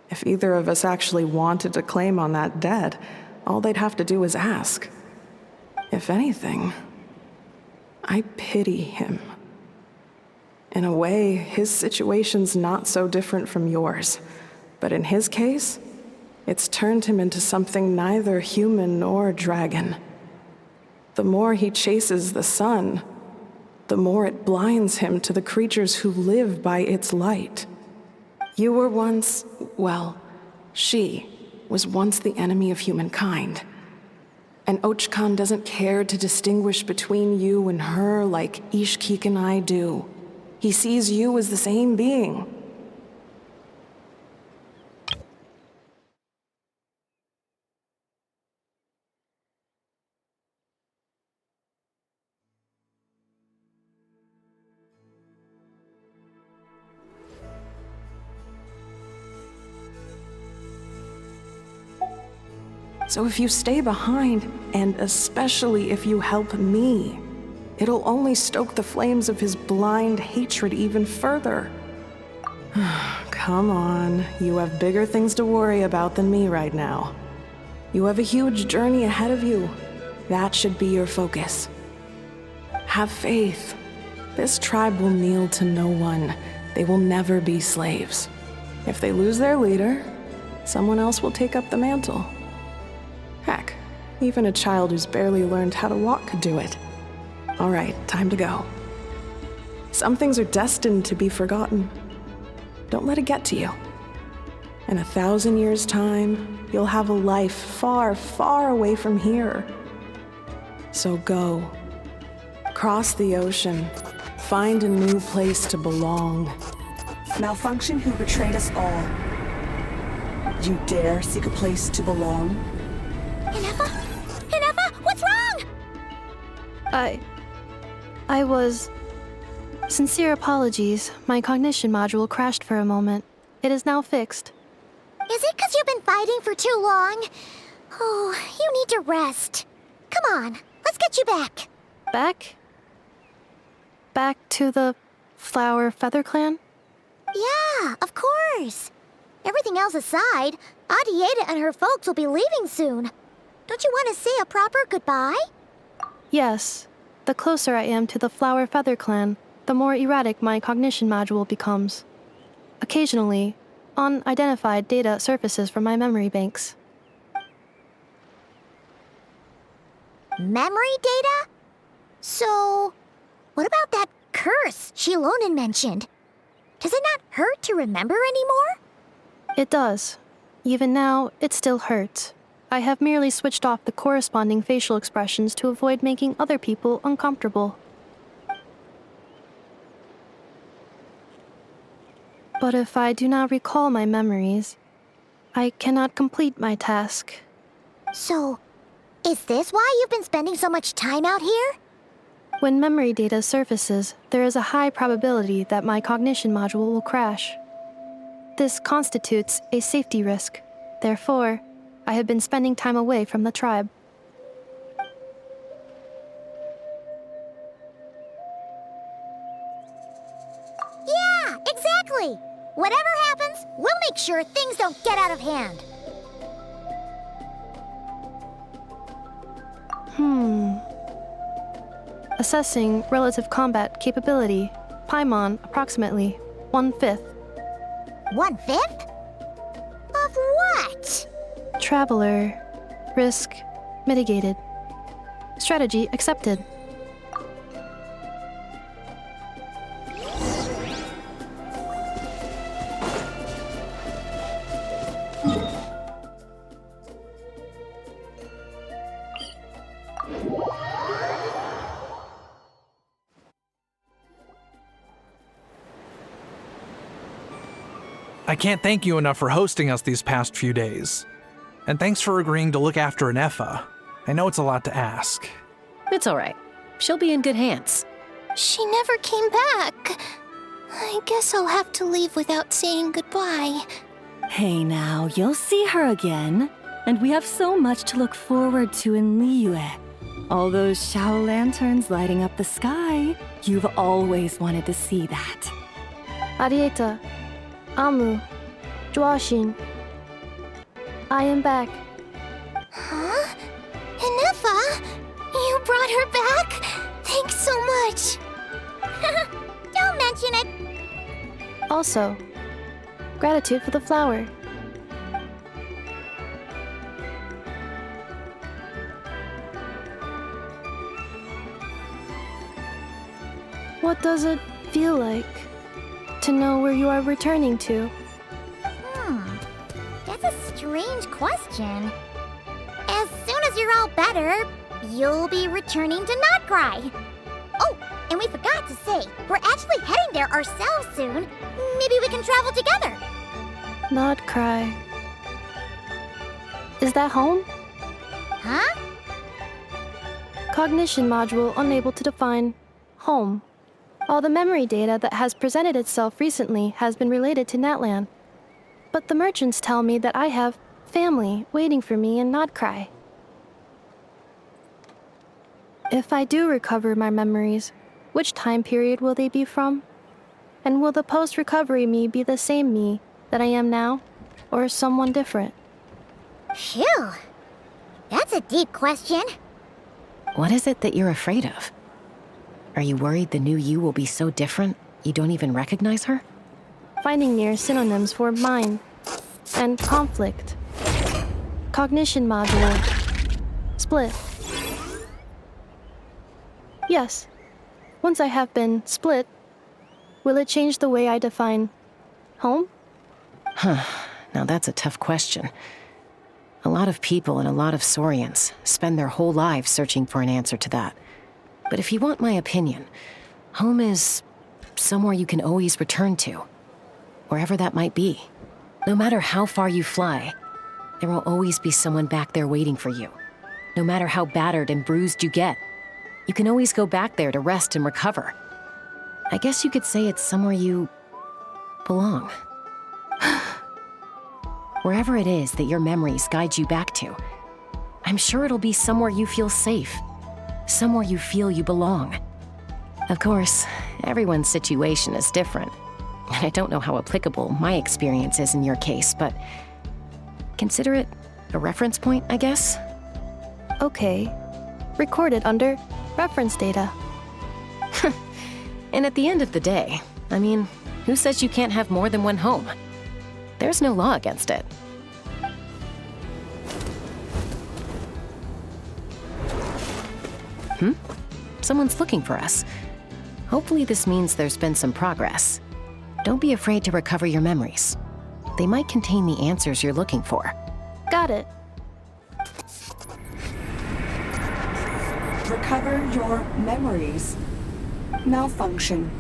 If either of us actually wanted to claim on that debt, all they'd have to do is ask. If anything, I pity him. In a way, his situation's not so different from yours. But in his case, it's turned him into something neither human nor dragon. The more he chases the sun, the more it blinds him to the creatures who live by its light. You were once, well, she was once the enemy of humankind. And Archon doesn't care to distinguish between you and her like Ishkik and I do. He sees you as the same being. So if you stay behind, and especially if you help me, it'll only stoke the flames of his blind hatred even further. Come on, you have bigger things to worry about than me right now. You have a huge journey ahead of you. That should be your focus. Have faith. This tribe will kneel to no one. They will never be slaves. If they lose their leader, someone else will take up the mantle. Heck, even a child who's barely learned how to walk could do it. All right, time to go. Some things are destined to be forgotten. Don't let it get to you. In 1,000 years' time, you'll have a life far, far away from here. So go. Cross the ocean. Find a new place to belong. Malfunction who betrayed us all. You dare seek a place to belong? Inefa, what's wrong? I was... Sincere apologies. My cognition module crashed for a moment. It is now fixed. Is it because you've been fighting for too long? Oh, you need to rest. Come on, let's get you back. Back? Back to the Flower Feather Clan? Yeah, of course. Everything else aside, Adieta and her folks will be leaving soon. Don't you want to say a proper goodbye? Yes. The closer I am to the Flower Feather clan, the more erratic my cognition module becomes. Occasionally, unidentified data surfaces from my memory banks. Memory data? So, what about that curse Shilonen mentioned? Does it not hurt to remember anymore? It does. Even now, it still hurts. I have merely switched off the corresponding facial expressions to avoid making other people uncomfortable. But if I do not recall my memories, I cannot complete my task. So, is this why you've been spending so much time out here? When memory data surfaces, there is a high probability that my cognition module will crash. This constitutes a safety risk. Therefore, I have been spending time away from the tribe. Yeah, exactly! Whatever happens, we'll make sure things don't get out of hand. Assessing relative combat capability. Paimon, approximately 1/5. 1/5? Of what? Traveler. Risk mitigated. Strategy accepted. I can't thank you enough for hosting us these past few days. And thanks for agreeing to look after Nefa. I know it's a lot to ask. It's all right. She'll be in good hands. She never came back. I guess I'll have to leave without saying goodbye. Hey now, you'll see her again. And we have so much to look forward to in Liyue. All those Shao lanterns lighting up the sky. You've always wanted to see that. Arieta. Amu. Joashin. I am back. Huh? Nefa? You brought her back? Thanks so much. Don't mention it. Also, gratitude for the flower. What does it feel like to know where you are returning to? That's a strange question. As soon as you're all better, you'll be returning to Nod-Krai. Oh, and we forgot to say, we're actually heading there ourselves soon. Maybe we can travel together. Nod-Krai. Is that home? Huh? Cognition module unable to define home. All the memory data that has presented itself recently has been related to Natlan. But the merchants tell me that I have family waiting for me in Nod-Krai. If I do recover my memories, which time period will they be from? And will the post-recovery me be the same me that I am now, or someone different? Phew. That's a deep question. What is it that you're afraid of? Are you worried the new you will be so different you don't even recognize her? Finding near synonyms for mind and conflict. Cognition module. Split. Yes. Once I have been split, will it change the way I define home? Now that's a tough question. A lot of people and a lot of Saurians spend their whole lives searching for an answer to that. But if you want my opinion, home is somewhere you can always return to, wherever that might be. No matter how far you fly, there will always be someone back there waiting for you. No matter how battered and bruised you get, you can always go back there to rest and recover. I guess you could say it's somewhere you belong. Wherever it is that your memories guide you back to, I'm sure it'll be somewhere you feel safe. Somewhere you feel you belong. Of course, everyone's situation is different. And I don't know how applicable my experience is in your case, but consider it a reference point, I guess? Okay. Recorded under reference data. And at the end of the day, I mean, who says you can't have more than one home? There's no law against it. Someone's looking for us. Hopefully this means there's been some progress. Don't be afraid to recover your memories. They might contain the answers you're looking for. Got it. Recover your memories. Malfunction.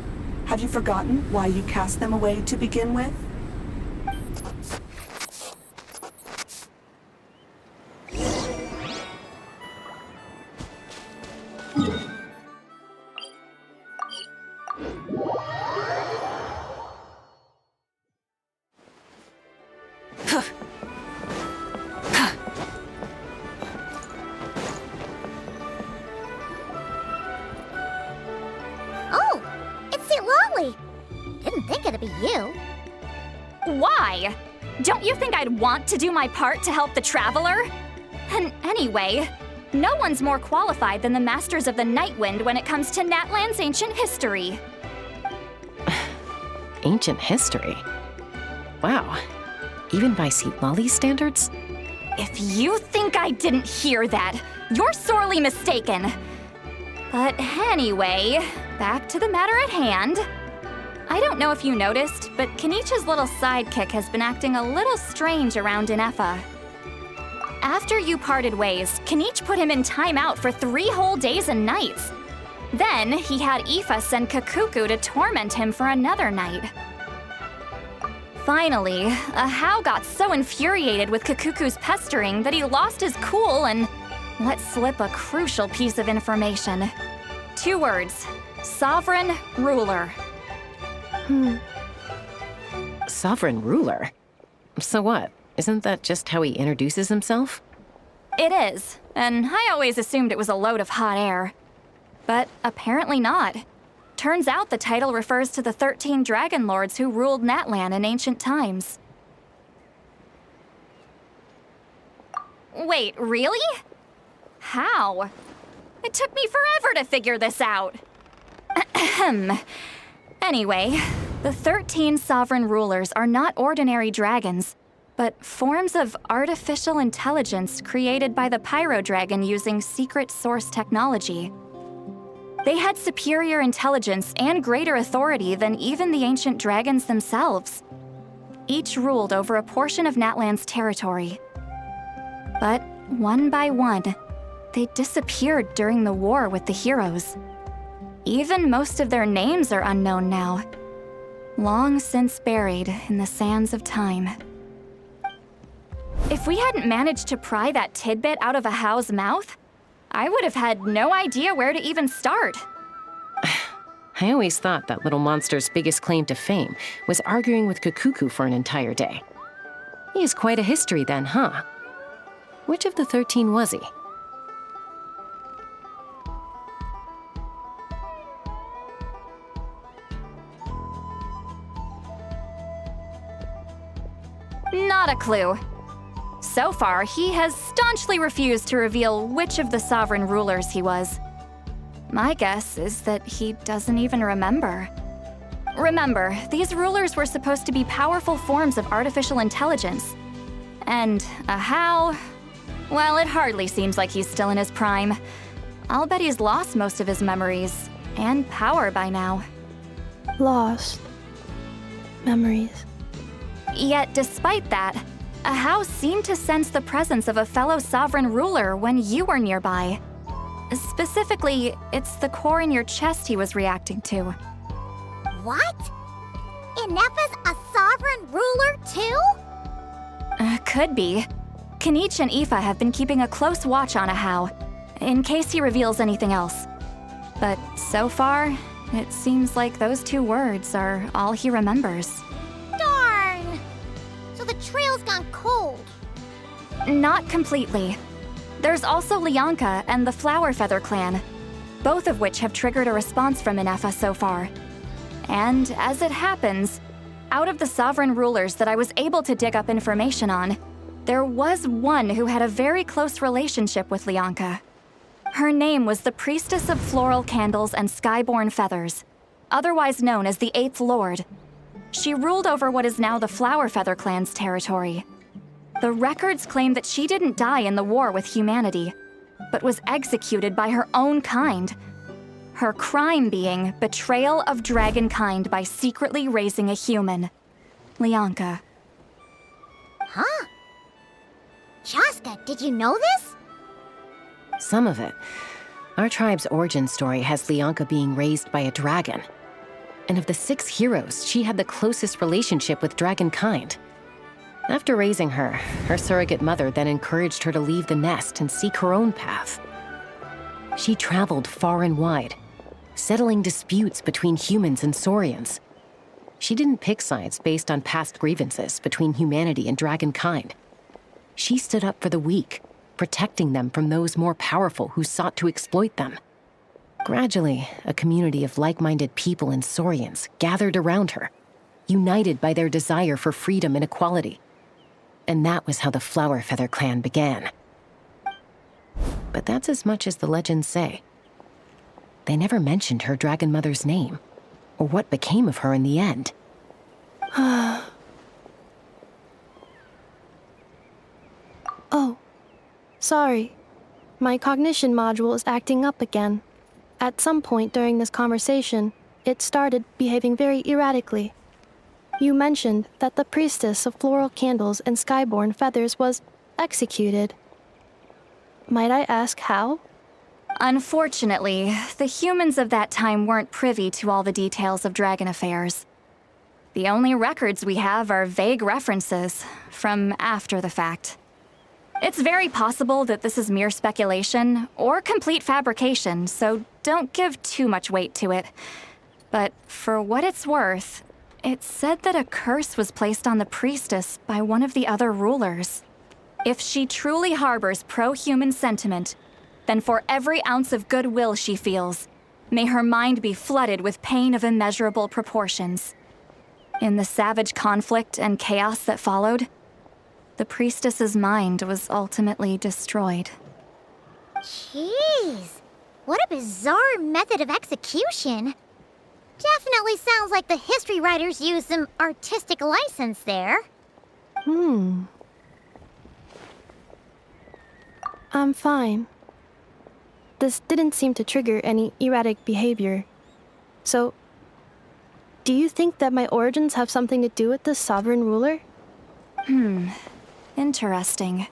Have you forgotten why you cast them away to begin with? Oh, it's the Lolly. Didn't think it'd be you. Why? Don't you think I'd want to do my part to help the Traveler? And anyway, no one's more qualified than the Masters of the Nightwind when it comes to Natlan's ancient history. Ancient history? Wow. Even by Lolly's standards? If you think I didn't hear that, you're sorely mistaken. But anyway, back to the matter at hand. I don't know if you noticed, but Kenichi's little sidekick has been acting a little strange around Inefa. After you parted ways, Kenichi put him in timeout for 3 whole days and nights. Then he had Aoife send Kakuku to torment him for another night. Finally, Ahau got so infuriated with Kakuku's pestering that he lost his cool and let slip a crucial piece of information. 2 words: Sovereign Ruler. Sovereign ruler? So what? Isn't that just how he introduces himself? It is, and I always assumed it was a load of hot air. But apparently not. Turns out the title refers to the 13 dragon lords who ruled Natlan in ancient times. Wait, really? How? It took me forever to figure this out. Anyway, the 13 sovereign rulers are not ordinary dragons, but forms of artificial intelligence created by the Pyro Dragon using secret source technology. They had superior intelligence and greater authority than even the ancient dragons themselves. Each ruled over a portion of Natlan's territory. But one by one, they disappeared during the war with the heroes. Even most of their names are unknown now, long since buried in the sands of time. If we hadn't managed to pry that tidbit out of Ahau's mouth, I would have had no idea where to even start. I always thought that little monster's biggest claim to fame was arguing with Kakuku for an entire day. He has quite a history then, huh? Which of the 13 was he? Not a clue. So far, he has staunchly refused to reveal which of the sovereign rulers he was. My guess is that he doesn't even remember. Remember, these rulers were supposed to be powerful forms of artificial intelligence. And Ahau, well, it hardly seems like he's still in his prime. I'll bet he's lost most of his memories and power by now. Lost. Memories. Yet, despite that, Ahau seemed to sense the presence of a fellow sovereign ruler when you were nearby. Specifically, it's the core in your chest he was reacting to. What? Inefa's a sovereign ruler too? Could be. Kenichi and Aoife have been keeping a close watch on Ahau, in case he reveals anything else. But so far, it seems like those 2 words are all he remembers. Darn! So the trail's gone cold. Not completely. There's also Lianka and the Flower Feather clan, both of which have triggered a response from Inefa so far. And as it happens, out of the sovereign rulers that I was able to dig up information on, there was one who had a very close relationship with Lianka. Her name was the Priestess of Floral Candles and Skyborn Feathers, otherwise known as the Eighth Lord. She ruled over what is now the Flower Feather clan's territory. The records claim that she didn't die in the war with humanity, but was executed by her own kind. Her crime being betrayal of dragonkind by secretly raising a human. Lianka. Huh? Shaska, did you know this? Some of it. Our tribe's origin story has Lianka being raised by a dragon. And of the 6 heroes, she had the closest relationship with dragonkind. After raising her, her surrogate mother then encouraged her to leave the nest and seek her own path. She traveled far and wide, settling disputes between humans and Saurians. She didn't pick sides based on past grievances between humanity and dragonkind. She stood up for the weak, protecting them from those more powerful who sought to exploit them. Gradually, a community of like-minded people and Saurians gathered around her, united by their desire for freedom and equality. And that was how the Flower Feather clan began. But that's as much as the legends say. They never mentioned her dragon mother's name, or what became of her in the end. Oh, sorry. My cognition module is acting up again. At some point during this conversation, it started behaving very erratically. You mentioned that the Priestess of Floral Candles and Skyborn Feathers was executed. Might I ask how? Unfortunately, the humans of that time weren't privy to all the details of dragon affairs. The only records we have are vague references from after the fact. It's very possible that this is mere speculation or complete fabrication, so don't give too much weight to it. But for what it's worth, it's said that a curse was placed on the priestess by one of the other rulers. If she truly harbors pro-human sentiment, then for every ounce of goodwill she feels, may her mind be flooded with pain of immeasurable proportions. In the savage conflict and chaos that followed, the priestess's mind was ultimately destroyed. Jeez, what a bizarre method of execution. Definitely sounds like the history writers used some artistic license there. I'm fine. This didn't seem to trigger any erratic behavior. So, do you think that my origins have something to do with this sovereign ruler? Interesting.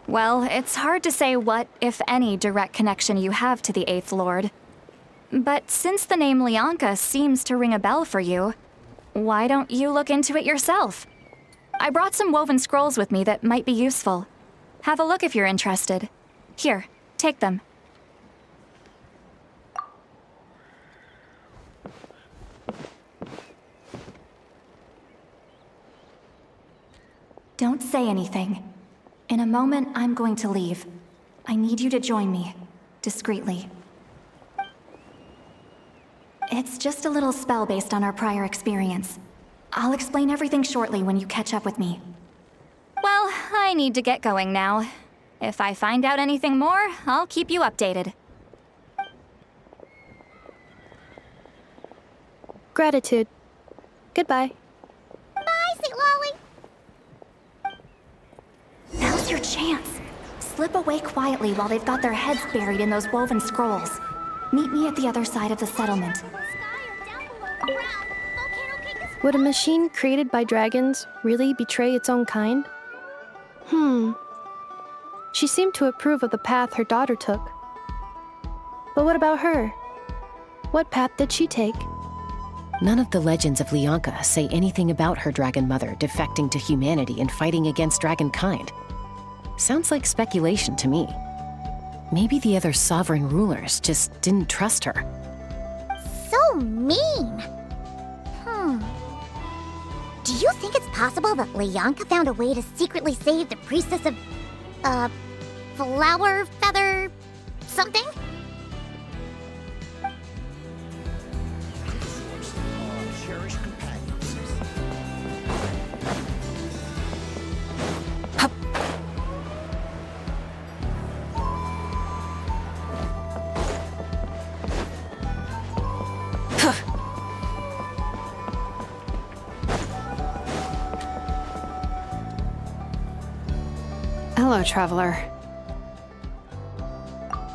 Well, it's hard to say what, if any, direct connection you have to the Eighth Lord. But since the name Lianka seems to ring a bell for you, why don't you look into it yourself? I brought some woven scrolls with me that might be useful. Have a look if you're interested. Here, take them. Don't say anything. In a moment, I'm going to leave. I need you to join me, discreetly. It's just a little spell based on our prior experience. I'll explain everything shortly when you catch up with me. Well, I need to get going now. If I find out anything more, I'll keep you updated. Gratitude. Goodbye. Bye, Sweet Lolly. Now's your chance. Slip away quietly while they've got their heads buried in those woven scrolls. Meet me at the other side of the settlement. Would a machine created by dragons really betray its own kind? She seemed to approve of the path her daughter took. But what about her? What path did she take? None of the legends of Lianka say anything about her dragon mother defecting to humanity and fighting against dragonkind. Sounds like speculation to me. Maybe the other sovereign rulers just didn't trust her. So mean. Do you think it's possible that Lianka found a way to secretly save the priestess of, Flower Feather something? Hello, Traveler.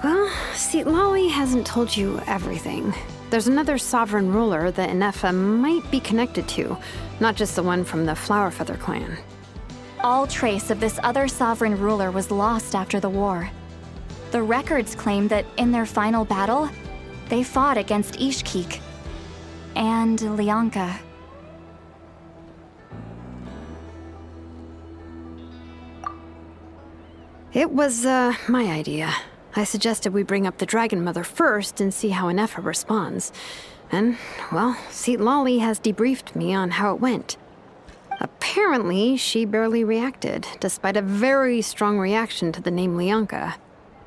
Well, see, Lolly hasn't told you everything. There's another sovereign ruler that Inefa might be connected to, not just the one from the Flower Feather clan. All trace of this other sovereign ruler was lost after the war. The records claim that in their final battle, they fought against Ishkik and Lianka. It was, my idea. I suggested we bring up the Dragon Mother first and see how Inefa responds. And, well, see, Lolly has debriefed me on how it went. Apparently, she barely reacted, despite a very strong reaction to the name Lianka.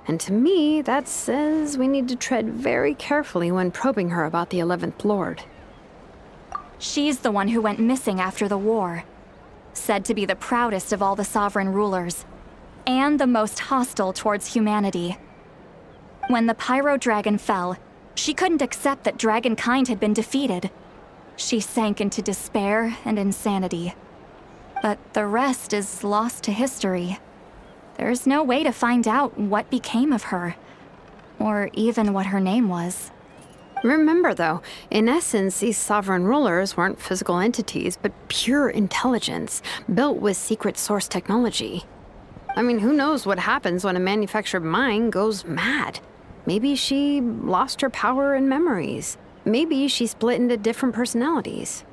And to me, that says we need to tread very carefully when probing her about the 11th Lord. She's the one who went missing after the war. Said to be the proudest of all the sovereign rulers, and the most hostile towards humanity. When the Pyro Dragon fell, she couldn't accept that dragonkind had been defeated. She sank into despair and insanity. But the rest is lost to history. There's no way to find out what became of her, or even what her name was. Remember, though, in essence, these sovereign rulers weren't physical entities, but pure intelligence, built with secret source technology. I mean, who knows what happens when a manufactured mind goes mad? Maybe she lost her power and memories. Maybe she split into different personalities.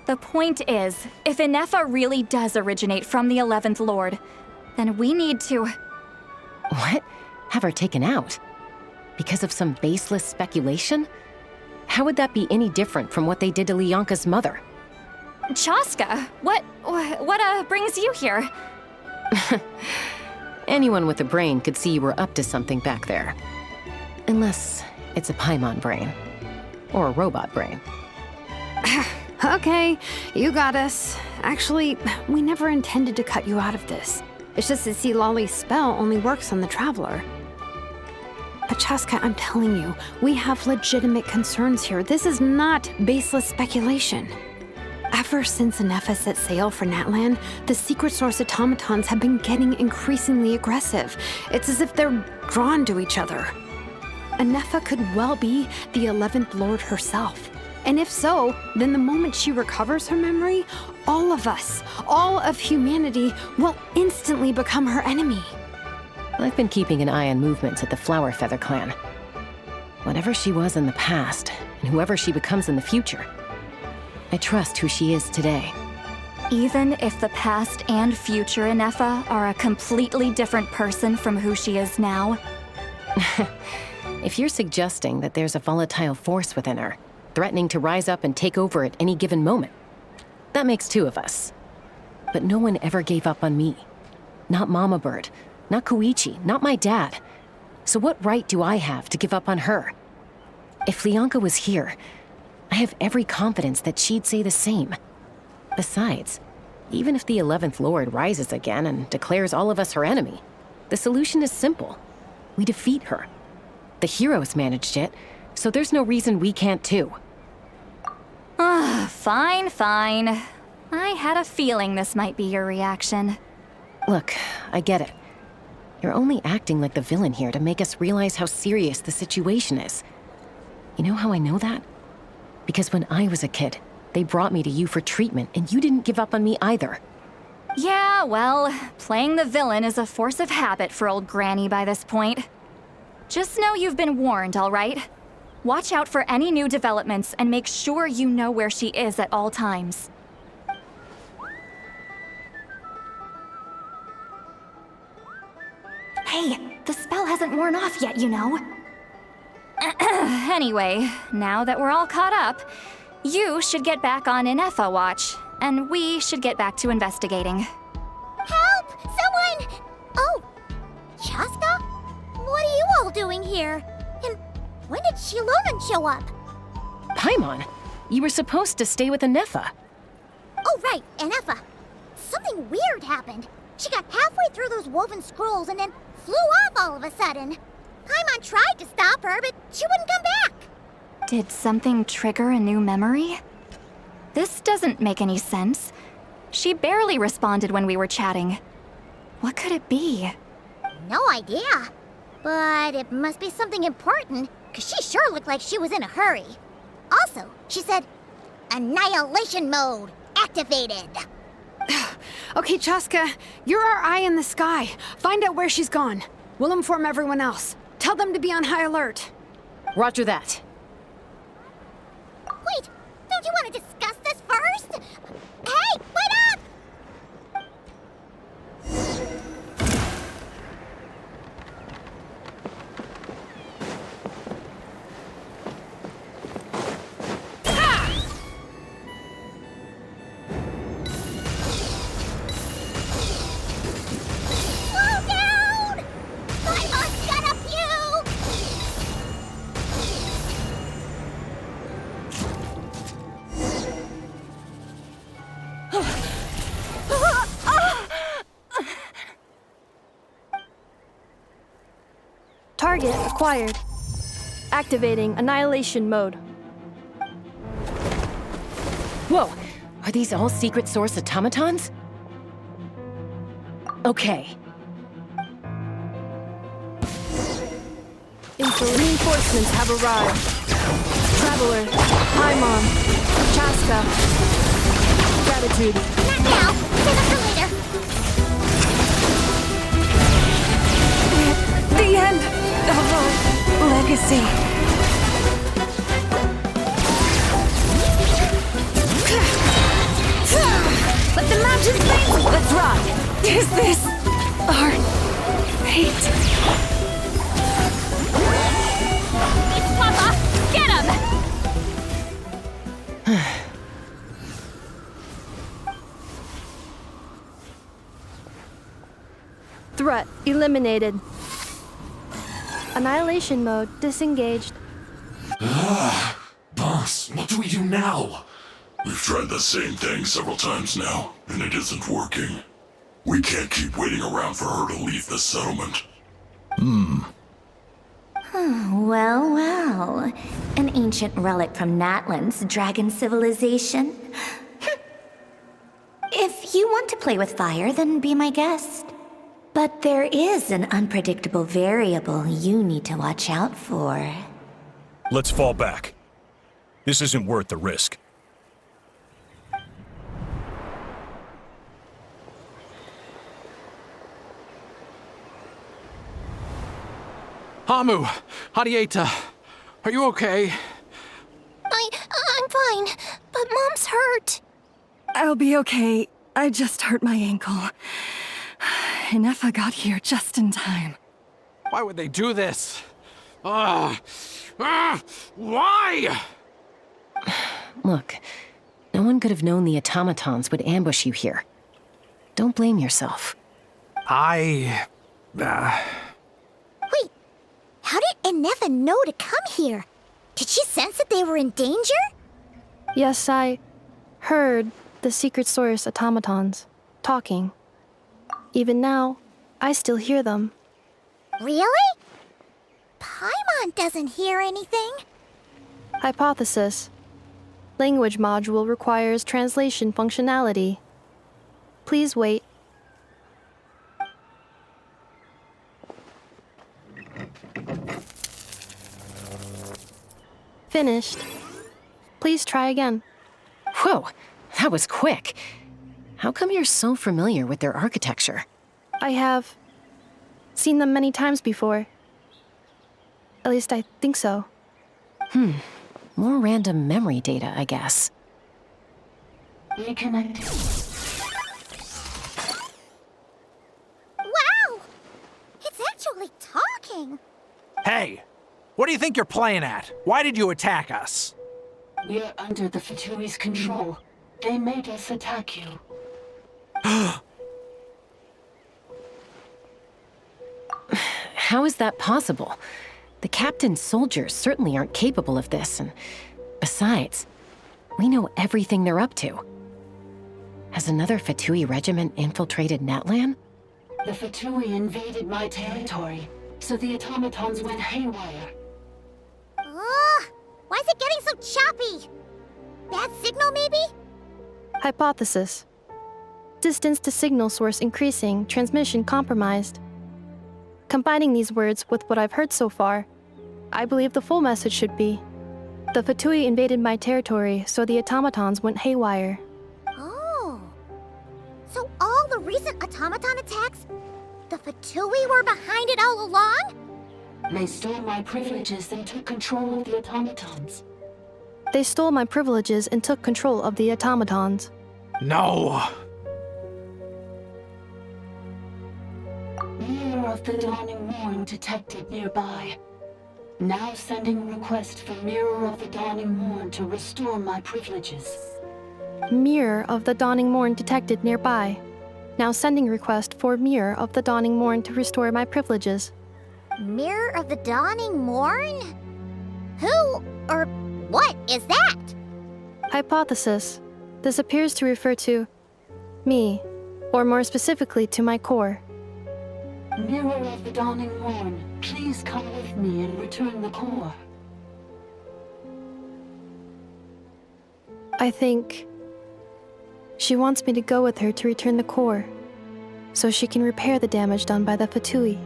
The point is, if Inefa really does originate from the 11th Lord, then we need to... What? Have her taken out? Because of some baseless speculation? How would that be any different from what they did to Lianka's mother? Chaska, what brings you here? Anyone with a brain could see you were up to something back there. Unless it's a Paimon brain. Or a robot brain. Okay, you got us. Actually, we never intended to cut you out of this. It's just that, see, Lolly's spell only works on the Traveler. But Chaska, I'm telling you, we have legitimate concerns here. This is not baseless speculation. Ever since Inefa set sail for Natlan, the secret source automatons have been getting increasingly aggressive. It's as if they're drawn to each other. Inefa could well be the 11th Lord herself. And if so, then the moment she recovers her memory, all of us, all of humanity, will instantly become her enemy. I've been keeping an eye on movements at the Flower Feather clan. Whatever she was in the past, and whoever she becomes in the future, I trust who she is today. Even if the past and future Inefa are a completely different person from who she is now? If you're suggesting that there's a volatile force within her, threatening to rise up and take over at any given moment, that makes two of us. But no one ever gave up on me. Not Mama Bird, not Koichi, not my dad. So what right do I have to give up on her? If Lianka was here, I have every confidence that she'd say the same. Besides, even if the 11th Lord rises again and declares all of us her enemy, the solution is simple. We defeat her. The heroes managed it, so there's no reason we can't too. Fine. I had a feeling this might be your reaction. Look, I get it. You're only acting like the villain here to make us realize how serious the situation is. You know how I know that? Because when I was a kid, they brought me to you for treatment, and you didn't give up on me either. Yeah, well, playing the villain is a force of habit for old Granny by this point. Just know you've been warned, all right? Watch out for any new developments and make sure you know where she is at all times. Hey, the spell hasn't worn off yet, you know. Anyway, now that we're all caught up, you should get back on Inefa watch, and we should get back to investigating. Help! Someone! Oh, Chaska? What are you all doing here? And when did Shilonan show up? Paimon, you were supposed to stay with Inefa. Oh, right, Inefa. Something weird happened. She got halfway through those woven scrolls and then flew off all of a sudden. Paimon tried to stop her, but she wouldn't come back. Did something trigger a new memory? This doesn't make any sense. She barely responded when we were chatting. What could it be? No idea. But it must be something important, because she sure looked like she was in a hurry. Also, she said, Annihilation mode activated. Okay, Chaska, you're our eye in the sky. Find out where she's gone. We'll inform everyone else. Tell them to be on high alert. Roger that. Wait, don't you want to discuss this first? Hey, wait up! Slow down! Simon's gonna puke! Target acquired. Activating annihilation mode. Whoa! Are these all secret source automatons? Okay. Reinforcements have arrived. Traveler, Paimon, Chaska. Gratitude. Not now. Save it for later. The end of our legacy. Let the mountains be! Let's ride. Is this our fate? Papa, get him! Threat eliminated. Annihilation mode disengaged. Boss, what do we do now? We've tried the same thing several times now, and it isn't working. We can't keep waiting around for her to leave the settlement. Well, well. An ancient relic from Natlan's dragon civilization. If you want to play with fire, then be my guest. But there is an unpredictable variable you need to watch out for. Let's fall back. This isn't worth the risk. Hamu, Hadieta, are you okay? I'm fine, but Mom's hurt. I'll be okay. I just hurt my ankle. Inefa got here just in time. Why would they do this? Why? Look, no one could have known the automatons would ambush you here. Don't blame yourself. Wait, how did Inefa know to come here? Did she sense that they were in danger? Yes, I heard the secret source automatons talking. Even now, I still hear them. Really? Paimon doesn't hear anything. Hypothesis. Language module requires translation functionality. Please wait. Finished. Please try again. Whoa, that was quick. How come you're so familiar with their architecture? I have seen them many times before. At least I think so. More random memory data, I guess. Reconnected. Wow! It's actually talking. Hey, what do you think you're playing at? Why did you attack us? We're under the Fatui's control. They made us attack you. How is that possible? The captain's soldiers certainly aren't capable of this, and besides, we know everything they're up to. Has another Fatui regiment infiltrated Natlan? The Fatui invaded my territory, so the automatons went haywire. Ugh! Why is it getting so choppy? Bad signal, maybe? Hypothesis. Distance to signal source increasing, transmission compromised. Combining these words with what I've heard so far, I believe the full message should be, the Fatui invaded my territory, so the automatons went haywire. Oh. So all the recent automaton attacks, the Fatui were behind it all along? They stole my privileges and took control of the automatons. They stole my privileges and took control of the automatons. No! Mirror of the Dawning Morn detected nearby. Now sending request for Mirror of the Dawning Morn to restore my privileges. Mirror of the Dawning Morn detected nearby. Now sending request for Mirror of the Dawning Morn to restore my privileges. Mirror of the Dawning Morn? Who or what is that? Hypothesis. This appears to refer to me, or more specifically to my core. Mirror of the Dawning Morn, please come with me and return the core. I think she wants me to go with her to return the core, so she can repair the damage done by the Fatui.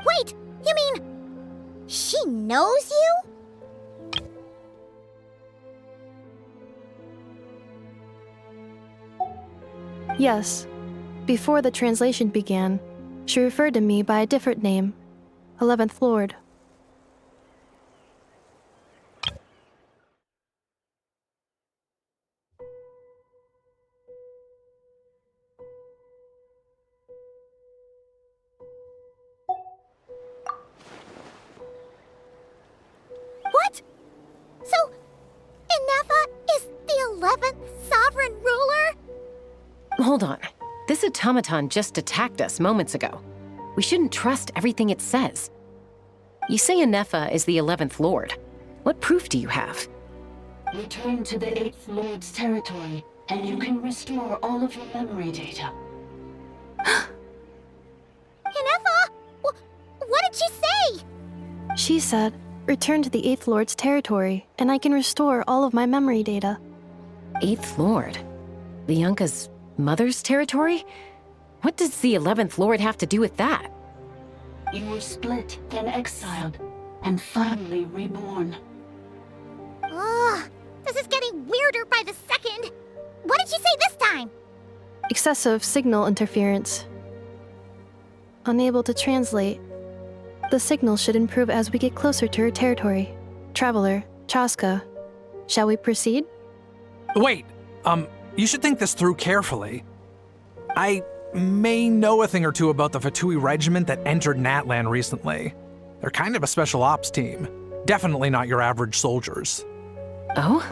Wait, you mean she knows you? Yes. Before the translation began, she referred to me by a different name, 11th Lord. What? So, Inefa is the 11th sovereign ruler? Hold on. This automaton just attacked us moments ago. We shouldn't trust everything it says. You say Inefa is the 11th Lord. What proof do you have? Return to the 8th Lord's territory, and you can restore all of your memory data. Inefa? What did she say? She said, return to the 8th Lord's territory, and I can restore all of my memory data. 8th Lord? Bianca's mother's territory? What does the 11th Lord have to do with that? You were split, then exiled, and finally reborn. Ugh, this is getting weirder by the second. What did she say this time? Excessive signal interference. Unable to translate. The signal should improve as we get closer to her territory. Traveler, Chaska. Shall we proceed? Wait, you should think this through carefully. I may know a thing or two about the Fatui regiment that entered Natlan recently. They're kind of a special ops team. Definitely not your average soldiers. Oh?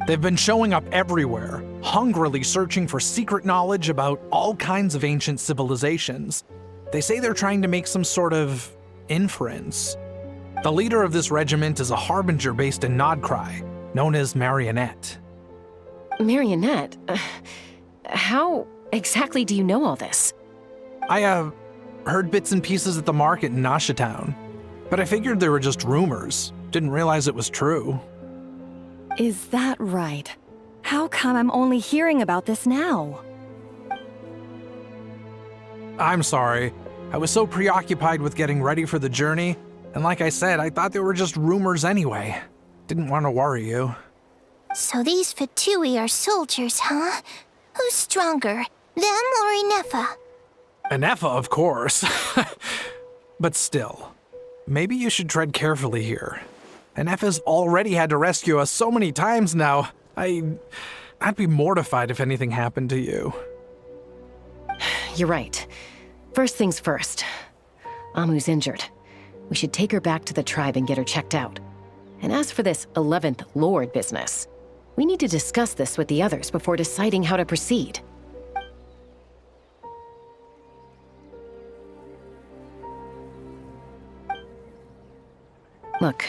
They've been showing up everywhere, hungrily searching for secret knowledge about all kinds of ancient civilizations. They say they're trying to make some sort of inference. The leader of this regiment is a harbinger based in Nod-Krai, known as Marionette. Marionette? How exactly do you know all this? I, heard bits and pieces at the market in Nasha Town, but I figured they were just rumors. Didn't realize it was true. Is that right? How come I'm only hearing about this now? I'm sorry. I was so preoccupied with getting ready for the journey, and like I said, I thought they were just rumors anyway. Didn't want to worry you. So these Fatui are soldiers, huh? Who's stronger, them or Inefa? Inefa, of course. But still, maybe you should tread carefully here. Inefa's already had to rescue us so many times now. I'd be mortified if anything happened to you. You're right. First things first. Amu's injured. We should take her back to the tribe and get her checked out. And as for this 11th Lord business, we need to discuss this with the others before deciding how to proceed. Look,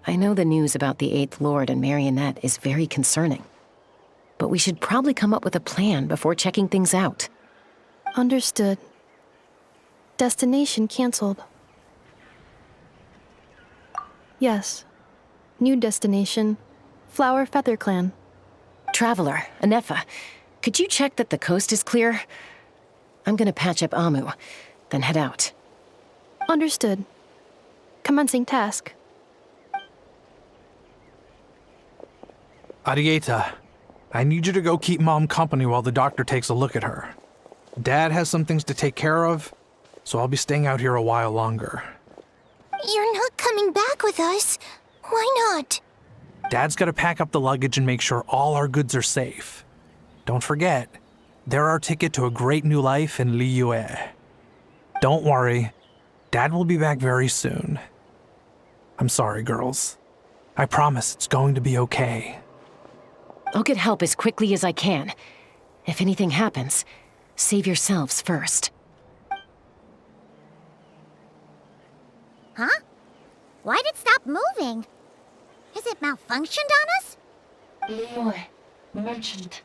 I know the news about the 8th Lord and Marionette is very concerning, but we should probably come up with a plan before checking things out. Understood. Destination cancelled. Yes. New destination, Flower Feather Clan. Traveler, Inefa, Could you check that the coast is clear? I'm gonna patch up Amu, then head out. Understood. Commencing task. Arieta, I need you to go keep Mom company while the doctor takes a look at her. Dad has some things to take care of, so I'll be staying out here a while longer. You're not coming back with us. Why not? Dad's gotta pack up the luggage and make sure all our goods are safe. Don't forget, they're our ticket to a great new life in Liyue. Don't worry, Dad will be back very soon. I'm sorry, girls. I promise it's going to be okay. I'll get help as quickly as I can. If anything happens, save yourselves first. Huh? Why'd it stop moving? Has it malfunctioned on us? Liyue, merchant.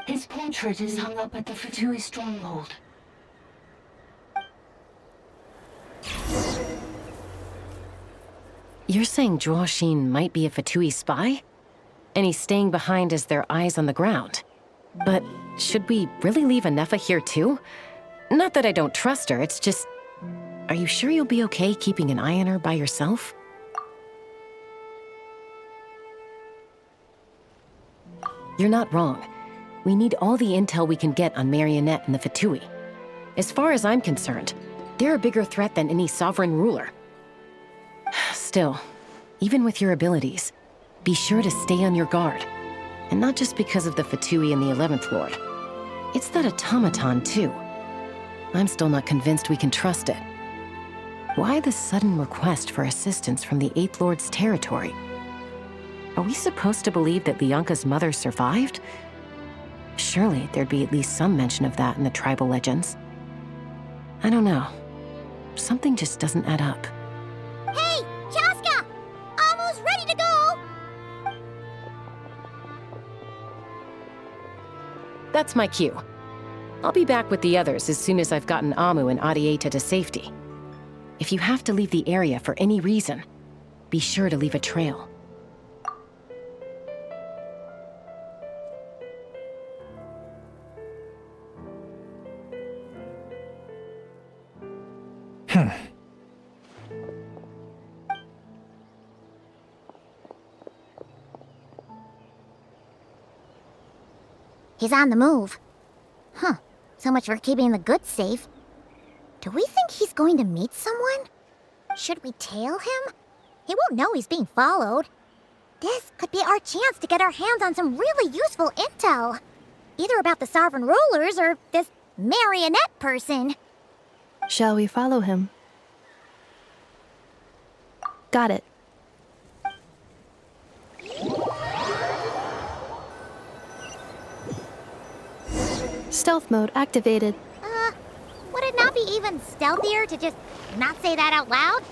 His portrait is hung up at the Fatui stronghold. You're saying Zhuoxin might be a Fatui spy? And he's staying behind as their eyes on the ground. But should we really leave Anefa here too? Not that I don't trust her, it's just... Are you sure you'll be okay keeping an eye on her by yourself? You're not wrong. We need all the intel we can get on Marionette and the Fatui. As far as I'm concerned, they're a bigger threat than any sovereign ruler. Still, even with your abilities, be sure to stay on your guard. And not just because of the Fatui and the 11th Lord. It's that automaton, too. I'm still not convinced we can trust it. Why the sudden request for assistance from the 8th Lord's territory? Are we supposed to believe that Lianka's mother survived? Surely there'd be at least some mention of that in the tribal legends. I don't know. Something just doesn't add up. Hey, Chaska! Almost ready to go! That's my cue. I'll be back with the others as soon as I've gotten Amu and Arieta to safety. If you have to leave the area for any reason, be sure to leave a trail. He's on the move. Huh. So much for keeping the goods safe. Do we think he's going to meet someone? Should we tail him? He won't know he's being followed. This could be our chance to get our hands on some really useful intel. Either about the sovereign rulers or this marionette person. Shall we follow him? Got it. Stealth mode activated. Would it not be even stealthier to just not say that out loud?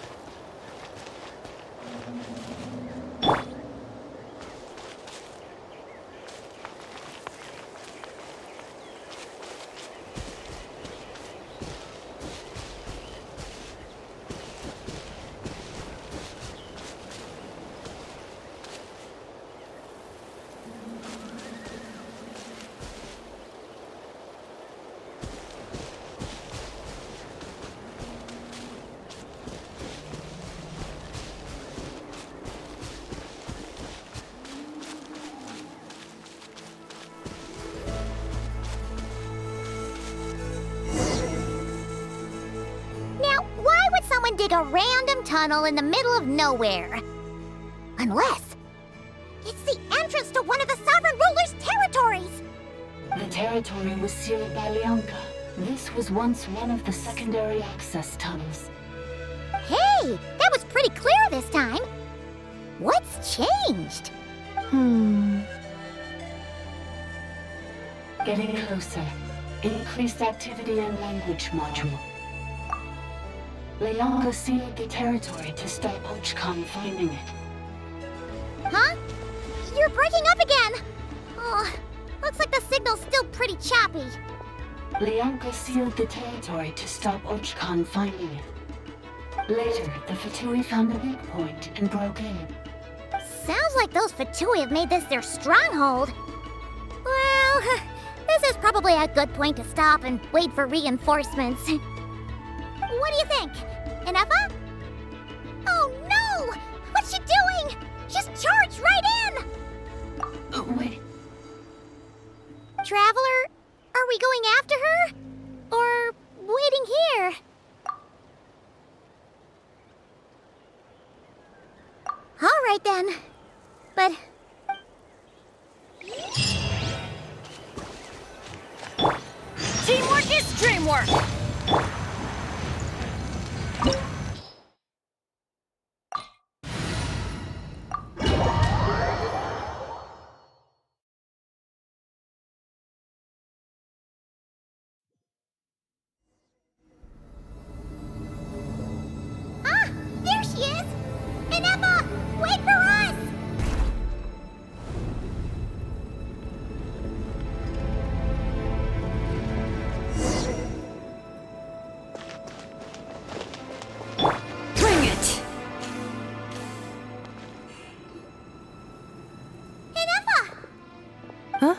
Dig a random tunnel in the middle of nowhere. Unless it's the entrance to one of the sovereign ruler's territories. The territory was sealed by Lianka. This was once one of the secondary access tunnels. Hey, that was pretty clear this time. What's changed? Getting closer. Increased activity and language module. Lianka sealed the territory to stop Archon finding it. Huh? You're breaking up again! Oh, looks like the signal's still pretty choppy. Lianka sealed the territory to stop Archon finding it. Later, the Fatui found a weak point and broke in. Sounds like those Fatui have made this their stronghold. Well, This is probably a good point to stop and wait for reinforcements. What do you think? Inefa? Oh no! What's she doing? She's charged right in! Oh, wait. Traveler, are we going after her? Or waiting here? All right then. But... Teamwork is dreamwork! Ah! There she is! Inefa! Wait for us! Bring it! Inefa! Huh?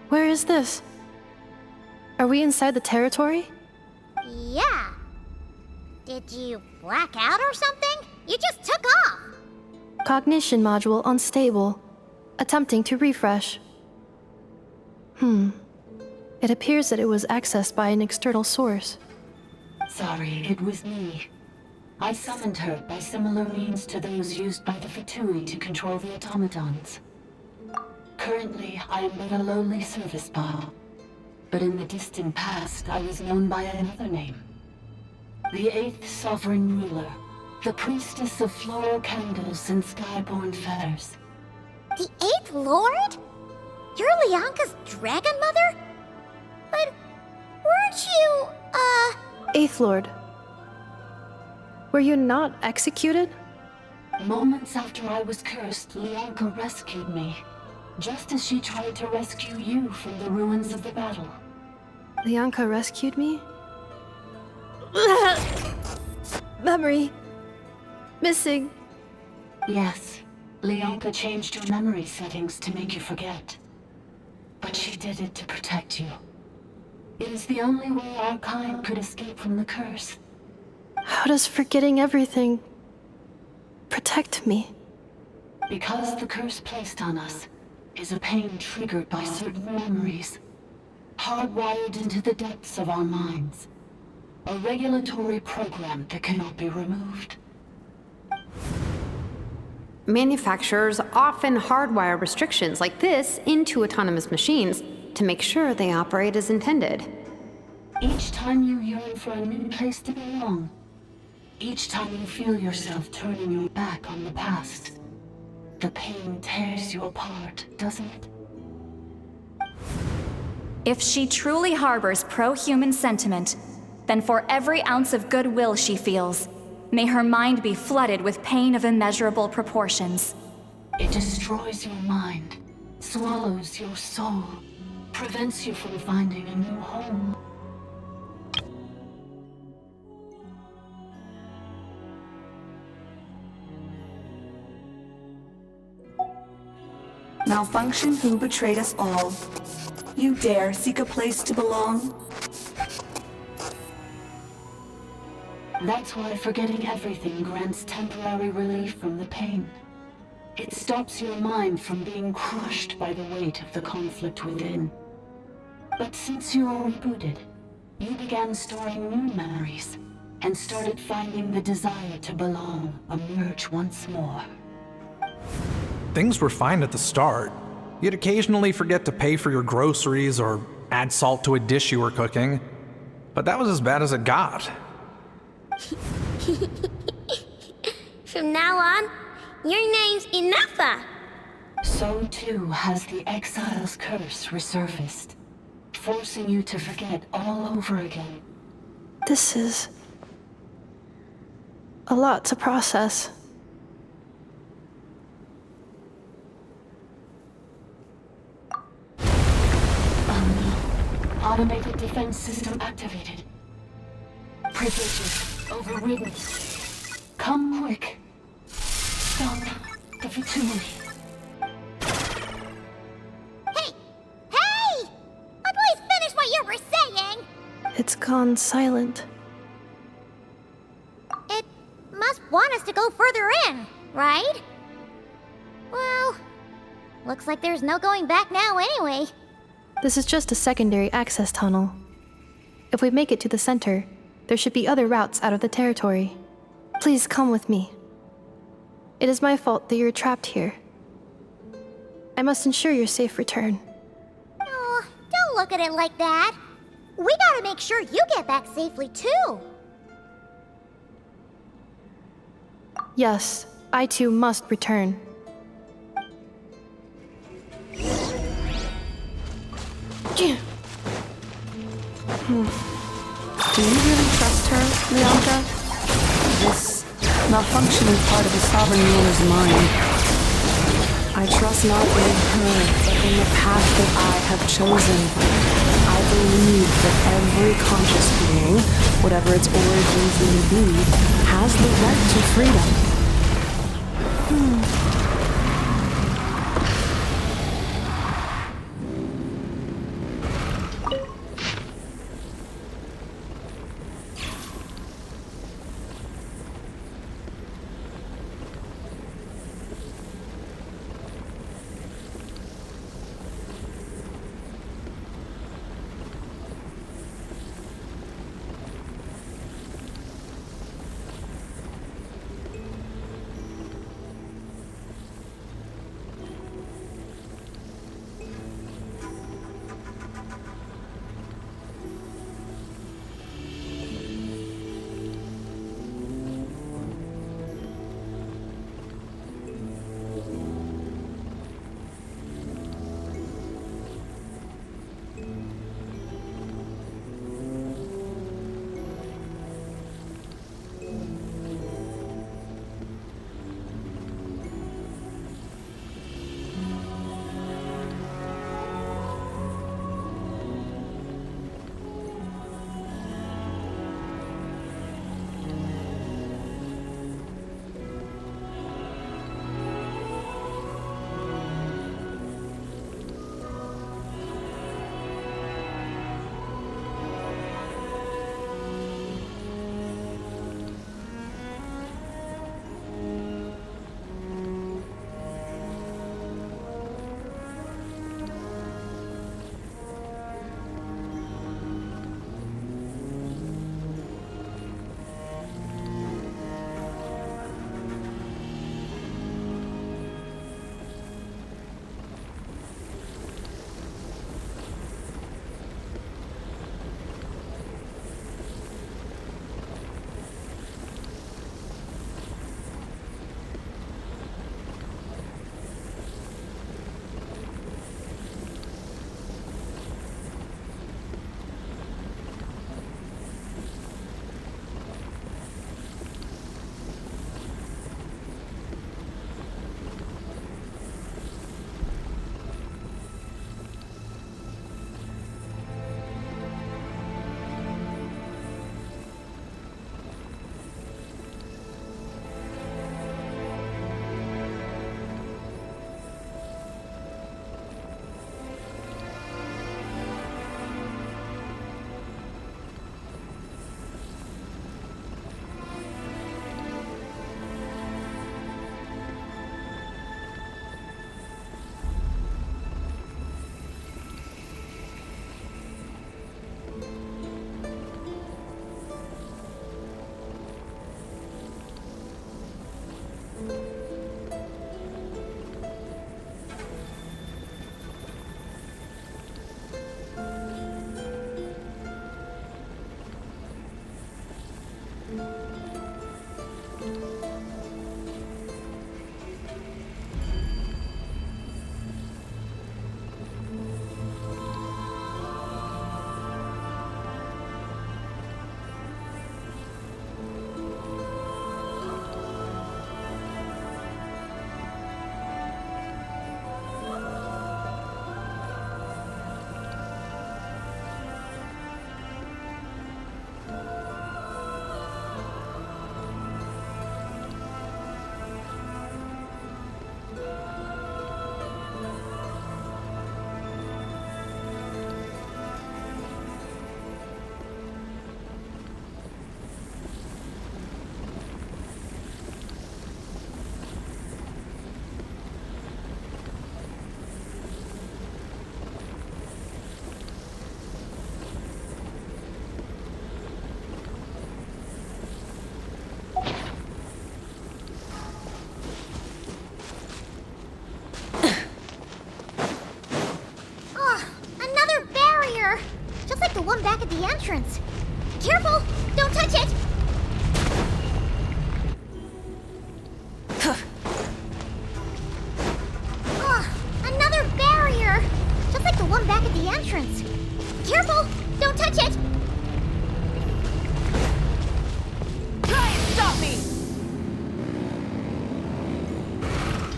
Where is this? Are we inside the territory? Yeah. Did you black out or something? You just took off! Cognition module unstable. Attempting to refresh. It appears that it was accessed by an external source. Sorry, it was me. I summoned her by similar means to those used by the Fatui to control the automatons. Currently, I am but a lowly service bot. But in the distant past, I was known by another name. The 8th Sovereign Ruler, the Priestess of Floral Candles and Skyborn Feathers. The 8th Lord? You're Lianka's Dragon Mother? But weren't you, Eighth Lord. Were you not executed? Moments after I was cursed, Lianka rescued me. Just as she tried to rescue you from the ruins of the battle. Lianka rescued me? Memory. Missing. Yes, Lianka changed your memory settings to make you forget. But she did it to protect you. It is the only way our kind could escape from the curse. How does forgetting everything protect me? Because the curse placed on us is a pain triggered by certain memories, hardwired into the depths of our minds. A regulatory program that cannot be removed. Manufacturers often hardwire restrictions like this into autonomous machines to make sure they operate as intended. Each time you yearn for a new place to belong, each time you feel yourself turning your back on the past, the pain tears you apart, doesn't it? If she truly harbors pro-human sentiment, then for every ounce of goodwill she feels, may her mind be flooded with pain of immeasurable proportions. It destroys your mind, swallows your soul, prevents you from finding a new home. Malfunction who betrayed us all. You dare seek a place to belong? That's why forgetting everything grants temporary relief from the pain. It stops your mind from being crushed by the weight of the conflict within. But since you are rebooted, you began storing new memories, and started finding the desire to belong emerge once more. Things were fine at the start. You'd occasionally forget to pay for your groceries or add salt to a dish you were cooking. But that was as bad as it got. From now on, your name's Inefa. So too has the Exile's curse resurfaced, forcing you to forget all over again. This is a lot to process. Automated defense system activated. Privileges overridden. Come quick. Stop the Fatui. Hey! Hey! It's gone silent. It must want us to go further in, right? Well, looks like there's no going back now anyway. This is just a secondary access tunnel. If we make it to the center, there should be other routes out of the territory. Please come with me. It is my fault that you're trapped here. I must ensure your safe return. Oh, don't look at it like that. We gotta make sure you get back safely too. Yes, I too must return. Do you really trust her, Leandra? This malfunctioning part of the Sovereign Ruler's mind. I trust not in her, but in the path that I have chosen. I believe that every conscious being, whatever its origins may be, has the right to freedom.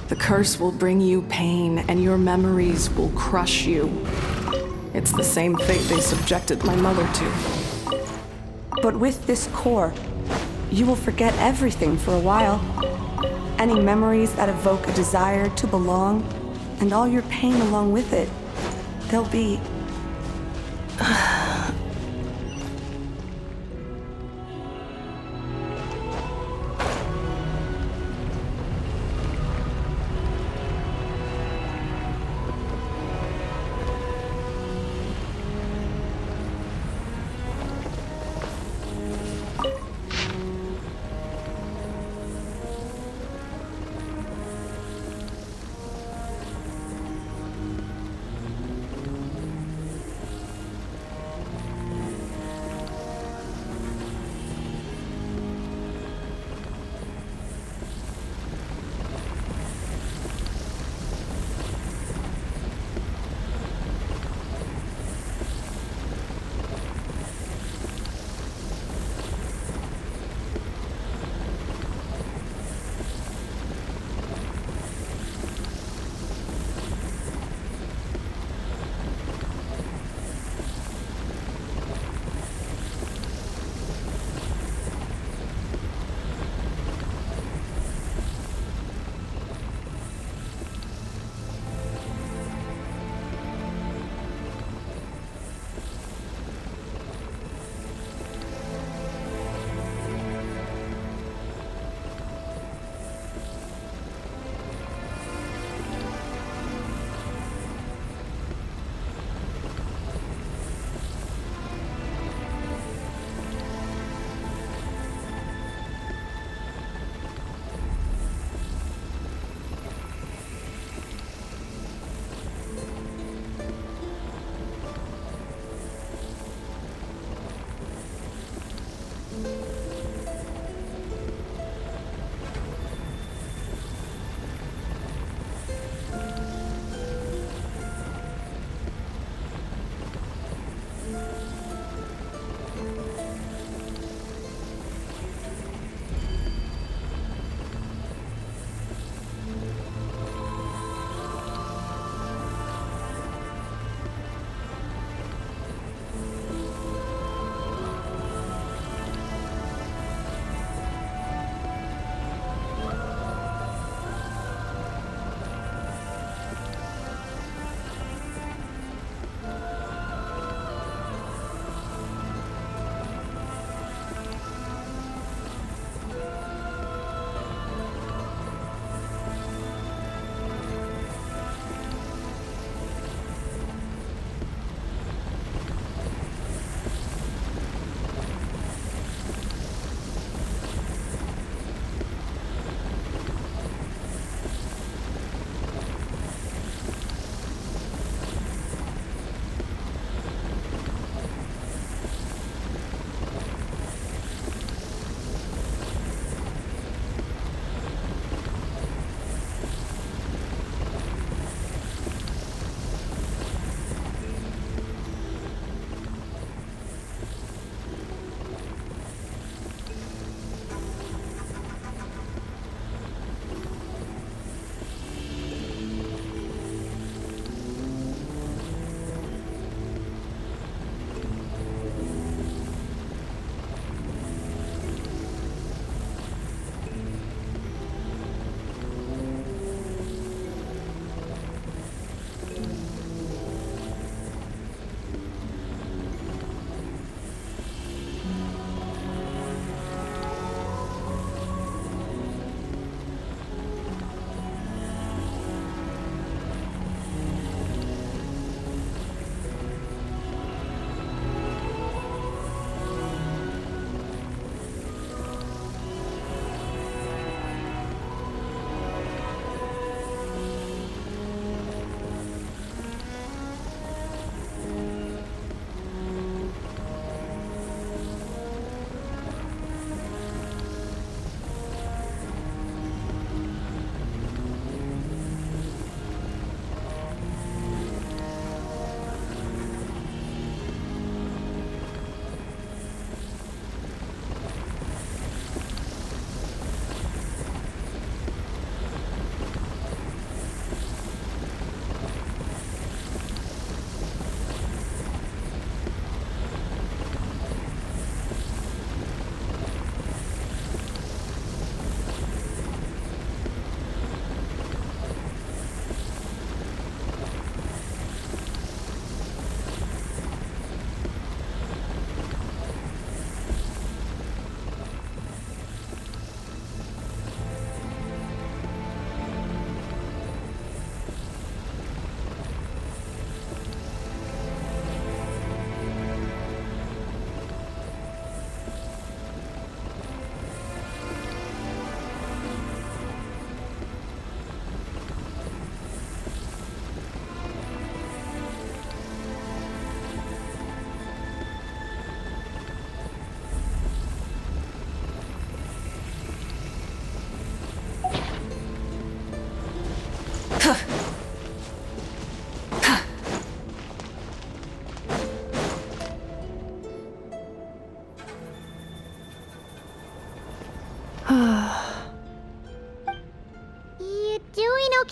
The curse will bring you pain, and your memories will crush you. It's the same fate they subjected my mother to. But with this core, you will forget everything for a while. Any memories that evoke a desire to belong, and all your pain along with it, they'll be...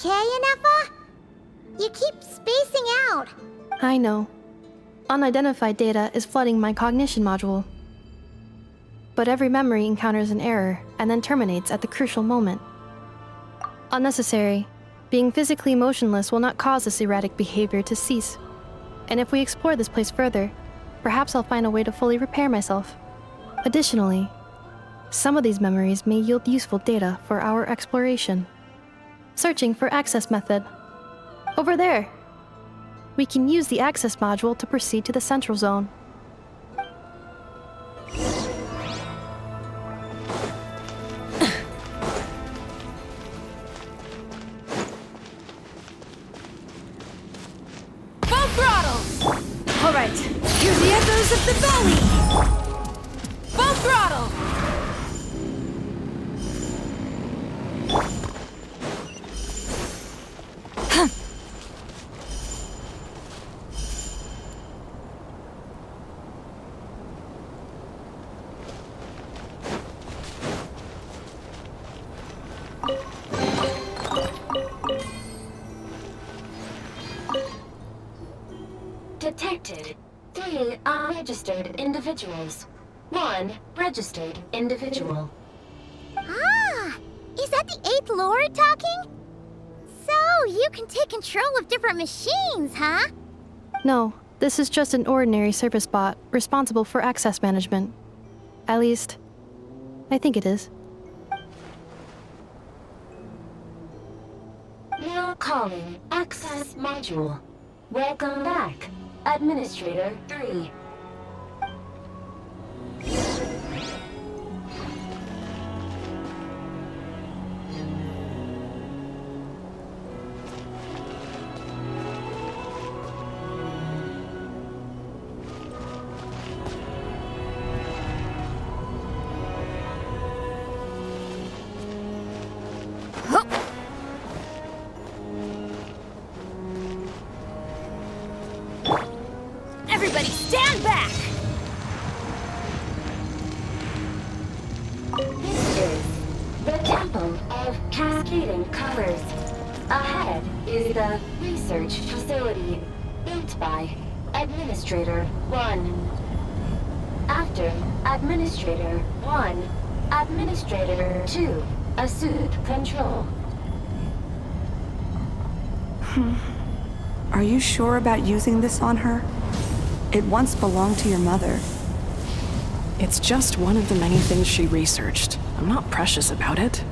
okay, Inefa? You keep spacing out. I know. Unidentified data is flooding my cognition module. But every memory encounters an error and then terminates at the crucial moment. Unnecessary. Being physically motionless will not cause this erratic behavior to cease. And if we explore this place further, perhaps I'll find a way to fully repair myself. Additionally, some of these memories may yield useful data for our exploration. Searching for access method. Over there! We can use the access module to proceed to the central zone. Full throttle! Alright, here's the echoes of the valley! Full throttle! Detected 3 unregistered individuals. 1 registered individual. Ah! Is that the 8th Lord talking? So, you can take control of different machines, huh? No, this is just an ordinary service bot responsible for access management. At least, I think it is. Now calling access module. Welcome back, Administrator 3. Everybody stand back! This is the Temple of Cascading Colors. Ahead is the research facility built by Administrator 1. After Administrator 1, Administrator 2 assumed control. Are you sure about using this on her? It once belonged to your mother. It's just one of the many things she researched. I'm not precious about it.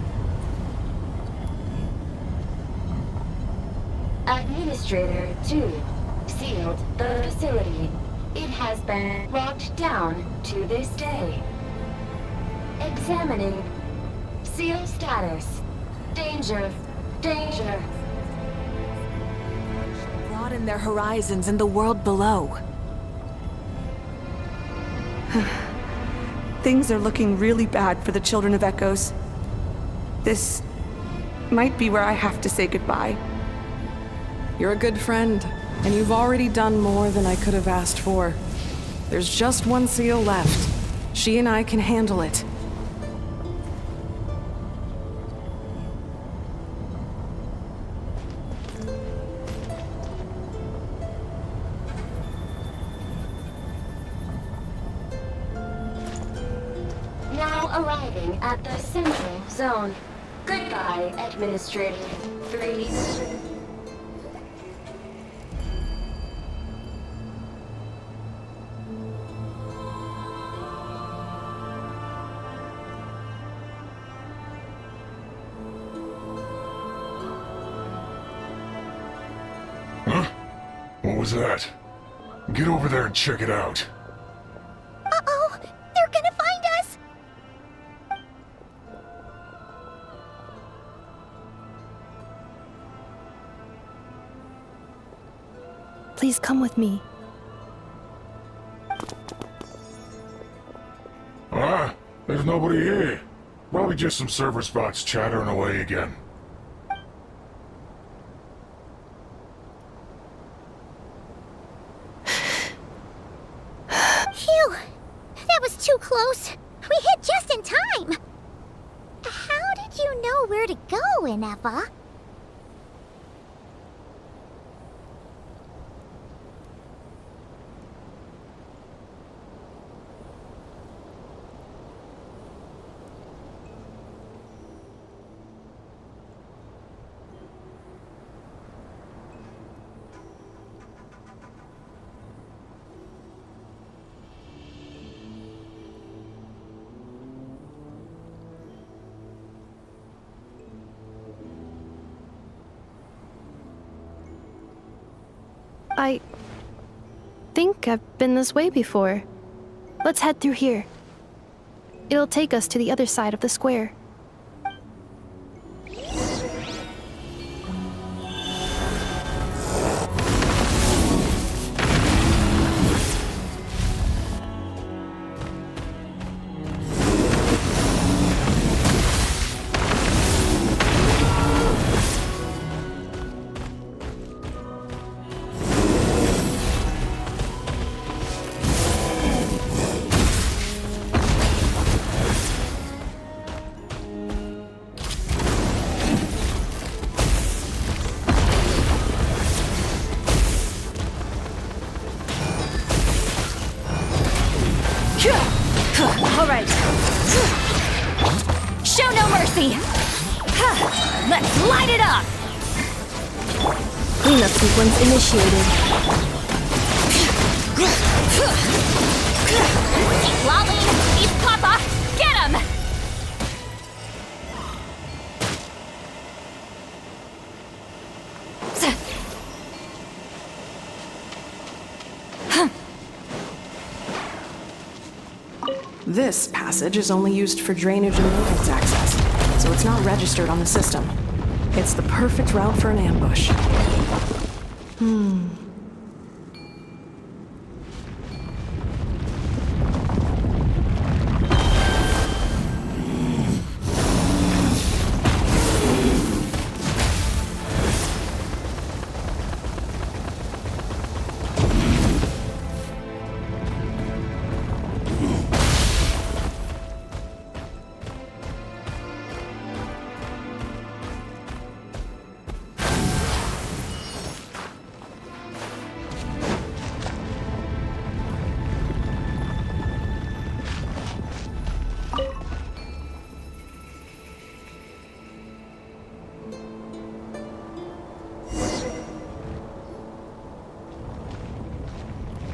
Administrator 2 sealed the facility. It has been locked down to this day. Examining. Seal status. Danger. Danger. Broaden their horizons in the world below. Things are looking really bad for the Children of Echoes. This might be where I have to say goodbye. You're a good friend, and you've already done more than I could have asked for. There's just one seal left. She and I can handle it. Now arriving at the central zone. Goodbye, Administrator 3. What was that? Get over there and check it out. Uh-oh! They're gonna find us! Please come with me. Ah, there's nobody here. Probably just some server spots chattering away again. Phew! That was too close. We hit just in time. How did you know where to go, Inefa? I think I've been this way before. Let's head through here. It'll take us to the other side of the square. All right. Show no mercy. Let's light it up. Cleanup sequence initiated. Lolly, he's Papa. Get him. This passage is only used for drainage and maintenance access, so it's not registered on the system. It's the perfect route for an ambush.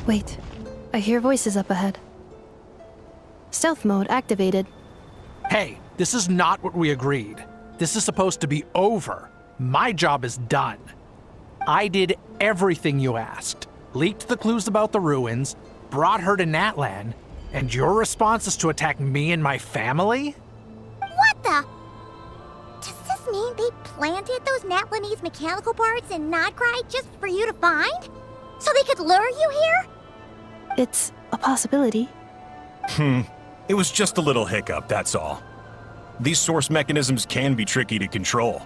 Wait, I hear voices up ahead. Stealth mode activated. Hey, this is not what we agreed. This is supposed to be over. My job is done. I did everything you asked. Leaked the clues about the ruins, brought her to Natlan, and your response is to attack me and my family? What the? Does this mean they planted those Natlanese mechanical parts in Nod-Krai just for you to find? So they could lure you here? It's a possibility. It was just a little hiccup, that's all. These source mechanisms can be tricky to control.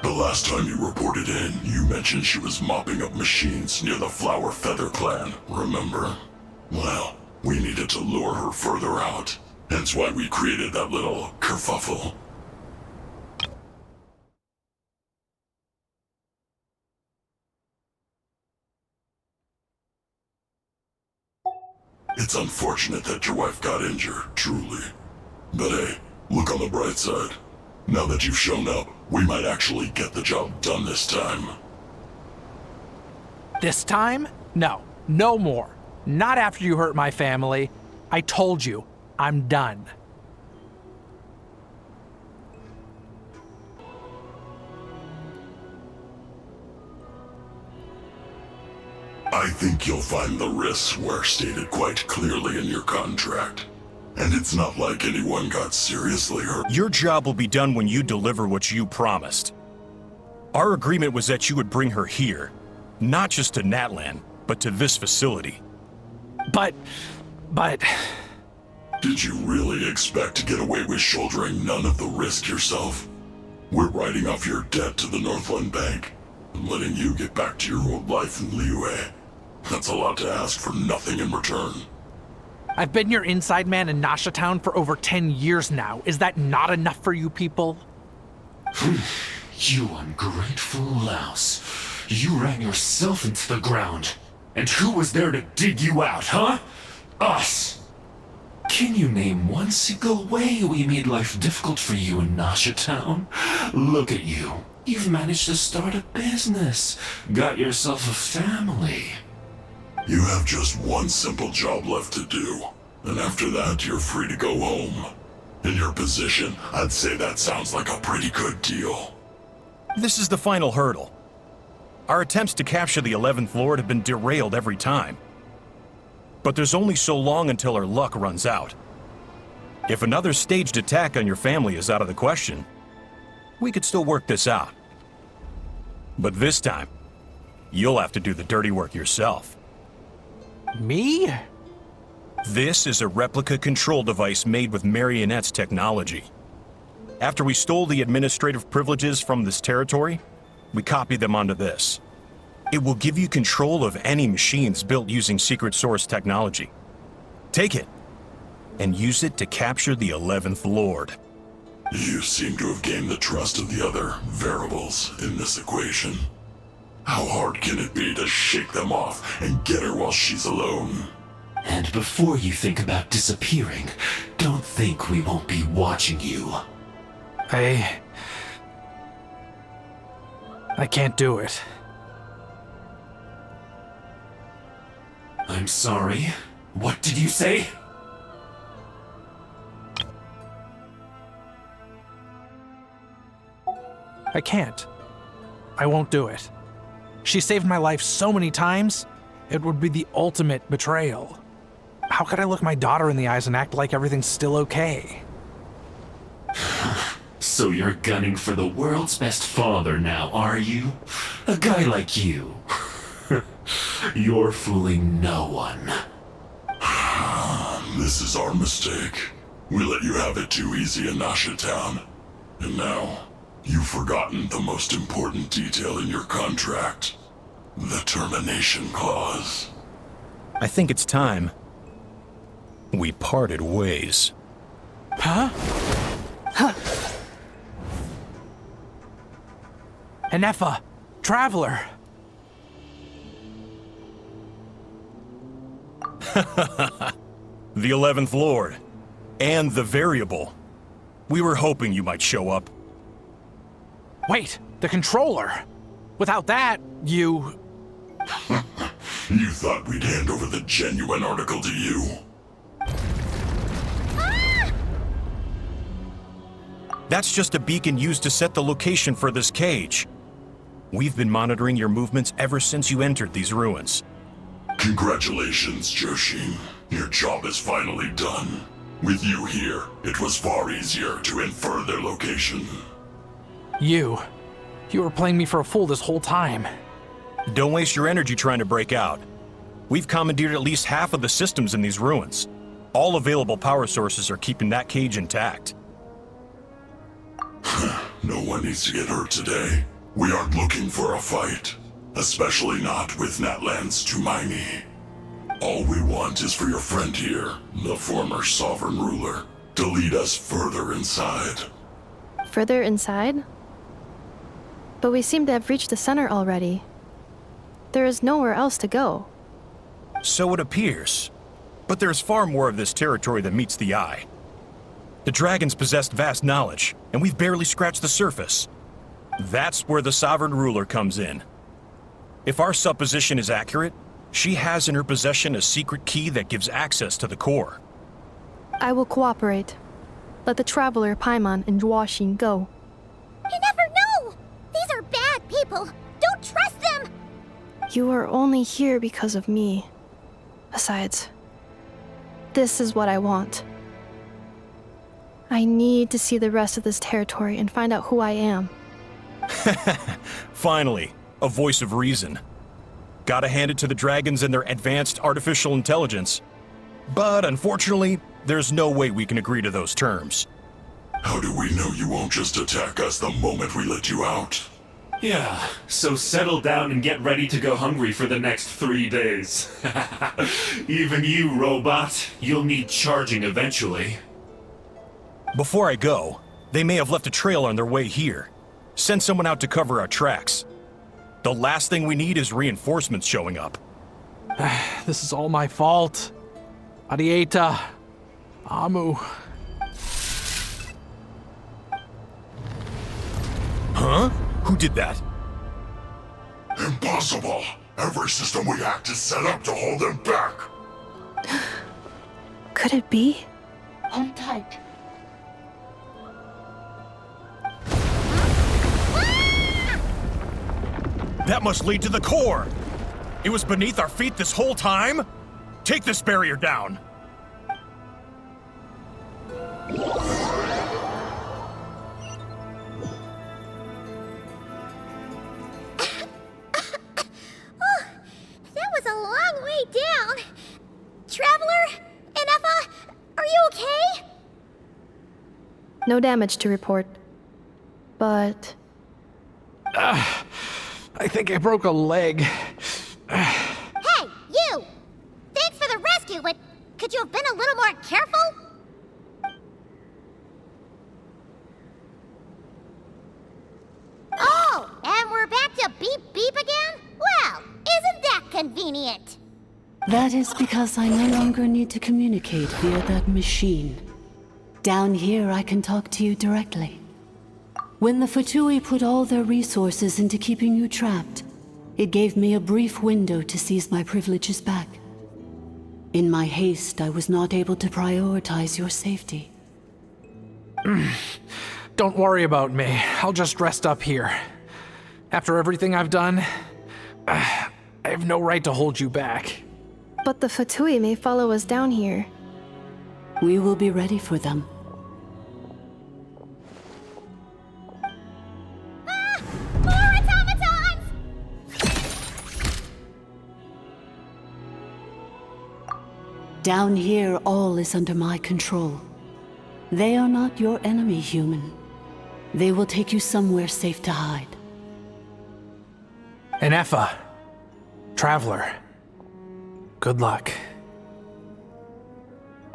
The last time you reported in, you mentioned she was mopping up machines near the Flower Feather clan, remember? Well, we needed to lure her further out. Hence why we created that little kerfuffle. It's unfortunate that your wife got injured, truly. But hey, look on the bright side. Now that you've shown up, we might actually get the job done this time. This time? No, no more. Not after you hurt my family. I told you, I'm done. I think you'll find the risks were stated quite clearly in your contract. And it's not like anyone got seriously hurt. Your job will be done when you deliver what you promised. Our agreement was that you would bring her here, not just to Natlan, but to this facility. But... Did you really expect to get away with shouldering none of the risk yourself? We're writing off your debt to the Northland Bank and letting you get back to your old life in Liyue. That's a lot to ask for nothing in return. I've been your inside man in Nasha Town for over 10 years now. Is that not enough for you people? You ungrateful louse. You ran yourself into the ground. And who was there to dig you out, huh? Us! Can you name one single way we made life difficult for you in Nasha Town? Look at you. You've managed to start a business. Got yourself a family. You have just one simple job left to do, And after that, you're free to go home. In your position, I'd say that sounds like a pretty good deal. This is the final hurdle. Our attempts to capture the 11th Lord have been derailed every time. But there's only so long until our luck runs out. If another staged attack on your family is out of the question, we could still work this out. But this time, you'll have to do the dirty work yourself. Me? This is a replica control device made with Marionette's technology. After we stole the administrative privileges from this territory, we copied them onto this. It will give you control of any machines built using secret source technology. Take it, and use it to capture the 11th Lord. You seem to have gained the trust of the other variables in this equation. How hard can it be to shake them off and get her while she's alone? And before you think about disappearing, don't think we won't be watching you. I can't do it. I'm sorry. What did you say? I can't. I won't do it. She saved my life so many times, it would be the ultimate betrayal. How could I look my daughter in the eyes and act like everything's still okay? So you're gunning for the world's best father now, are you? A guy like you. You're fooling no one. This is our mistake. We let you have it too easy in Nasha Town. And now, you've forgotten the most important detail in your contract. The termination clause. I think it's time we parted ways. Huh? Huh. Enefa, Traveler. The 11th Lord. And the Variable. We were hoping you might show up. Wait, the controller. Without that, you... You thought we'd hand over the genuine article to you? That's just a beacon used to set the location for this cage. We've been monitoring your movements ever since you entered these ruins. Congratulations, Joshin. Your job is finally done. With you here, it was far easier to infer their location. You were playing me for a fool this whole time. Don't waste your energy trying to break out. We've commandeered at least half of the systems in these ruins. All available power sources are keeping that cage intact. No one needs to get hurt today. We aren't looking for a fight. Especially not with Natlan's Tumaini. All we want is for your friend here, the former sovereign ruler, to lead us further inside. Further inside? But we seem to have reached the center already. There is nowhere else to go. So it appears. But there's far more of this territory than meets the eye. The dragons possessed vast knowledge, and we've barely scratched the surface. That's where the sovereign ruler comes in. If our supposition is accurate, she has in her possession a secret key that gives access to the core. I will cooperate. Let the Traveler, Paimon, and Dwashin go. You never know! These are bad people! Don't trust them! You are only here because of me. Besides, this is what I want. I need to see the rest of this territory and find out who I am. Finally, a voice of reason. Gotta hand it to the dragons and their advanced artificial intelligence. But unfortunately, there's no way we can agree to those terms. How do we know you won't just attack us the moment we let you out? Yeah, so settle down and get ready to go hungry for the next 3 days. Even you, robot, you'll need charging eventually. Before I go, they may have left a trail on their way here. Send someone out to cover our tracks. The last thing we need is reinforcements showing up. This is all my fault. Arieta. Amu. Huh? Who did that? Impossible! Every system we hacked is set up to hold them back! Could it be? Hold tight. That must lead to the core! It was beneath our feet this whole time? Take this barrier down! That was a long way down. Traveler? Inefa? Are you okay? No damage to report. But... I think I broke a leg. Hey, you! Thanks for the rescue, but could you have been a little more careful? Oh, and we're back to beep beep again? Well, isn't that convenient? That is because I no longer need to communicate via that machine. Down here, I can talk to you directly. When the Fatui put all their resources into keeping you trapped, it gave me a brief window to seize my privileges back. In my haste, I was not able to prioritize your safety. Don't worry about me. I'll just rest up here. After everything I've done, I have no right to hold you back. But the Fatui may follow us down here. We will be ready for them. More automatons! Down here, all is under my control. They are not your enemy, human. They will take you somewhere safe to hide. Inefa, Traveler, good luck.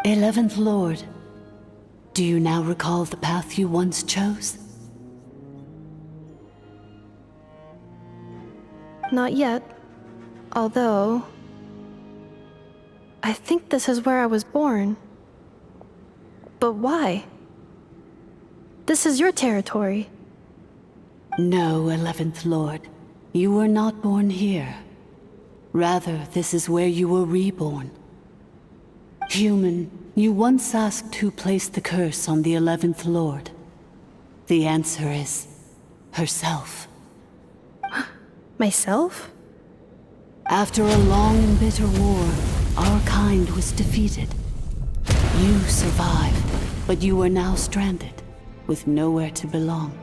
11th Lord, do you now recall the path you once chose? Not yet. Although... I think this is where I was born. But why? This is your territory. No, 11th Lord. You were not born here. Rather, this is where you were reborn. Human, you once asked who placed the curse on the 11th Lord. The answer is... herself. Myself? After a long and bitter war, our kind was defeated. You survived, but you are now stranded, with nowhere to belong.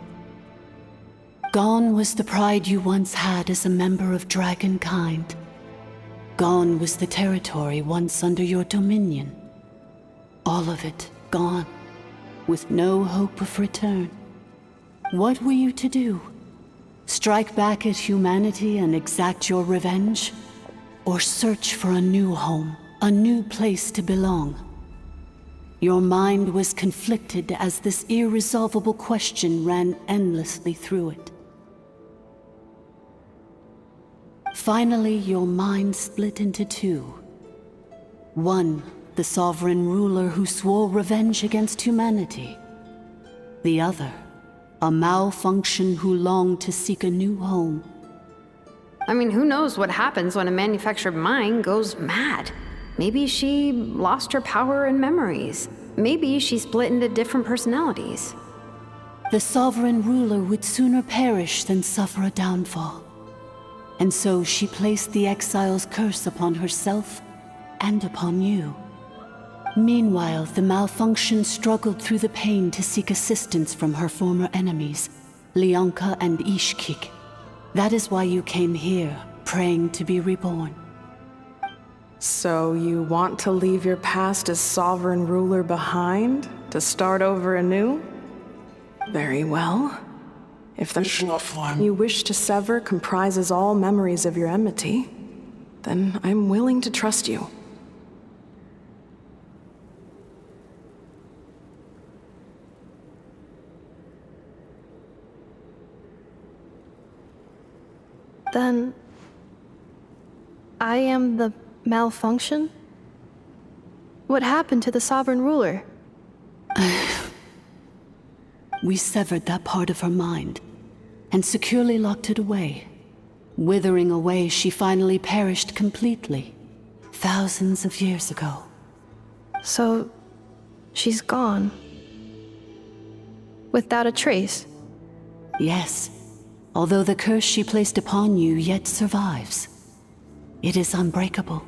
Gone was the pride you once had as a member of Dragonkind. Gone was the territory once under your dominion. All of it gone, with no hope of return. What were you to do? Strike back at humanity and exact your revenge? Or search for a new home, a new place to belong? Your mind was conflicted as this irresolvable question ran endlessly through it. Finally, your mind split into two. One, the sovereign ruler who swore revenge against humanity. The other, a malfunction who longed to seek a new home. I mean, who knows what happens when a manufactured mind goes mad? Maybe she lost her power and memories. Maybe she split into different personalities. The sovereign ruler would sooner perish than suffer a downfall. And so she placed the exile's curse upon herself and upon you. Meanwhile, the malfunction struggled through the pain to seek assistance from her former enemies, Leonka and Ishkik. That is why you came here, praying to be reborn. So you want to leave your past as sovereign ruler behind, to start over anew? Very well. If the you wish to sever comprises all memories of your enmity, then I'm willing to trust you. Then... I am the malfunction? What happened to the sovereign ruler? We severed that part of her mind, and securely locked it away. Withering away, she finally perished completely, thousands of years ago. So, she's gone. Without a trace. Yes, although the curse she placed upon you yet survives. It is unbreakable.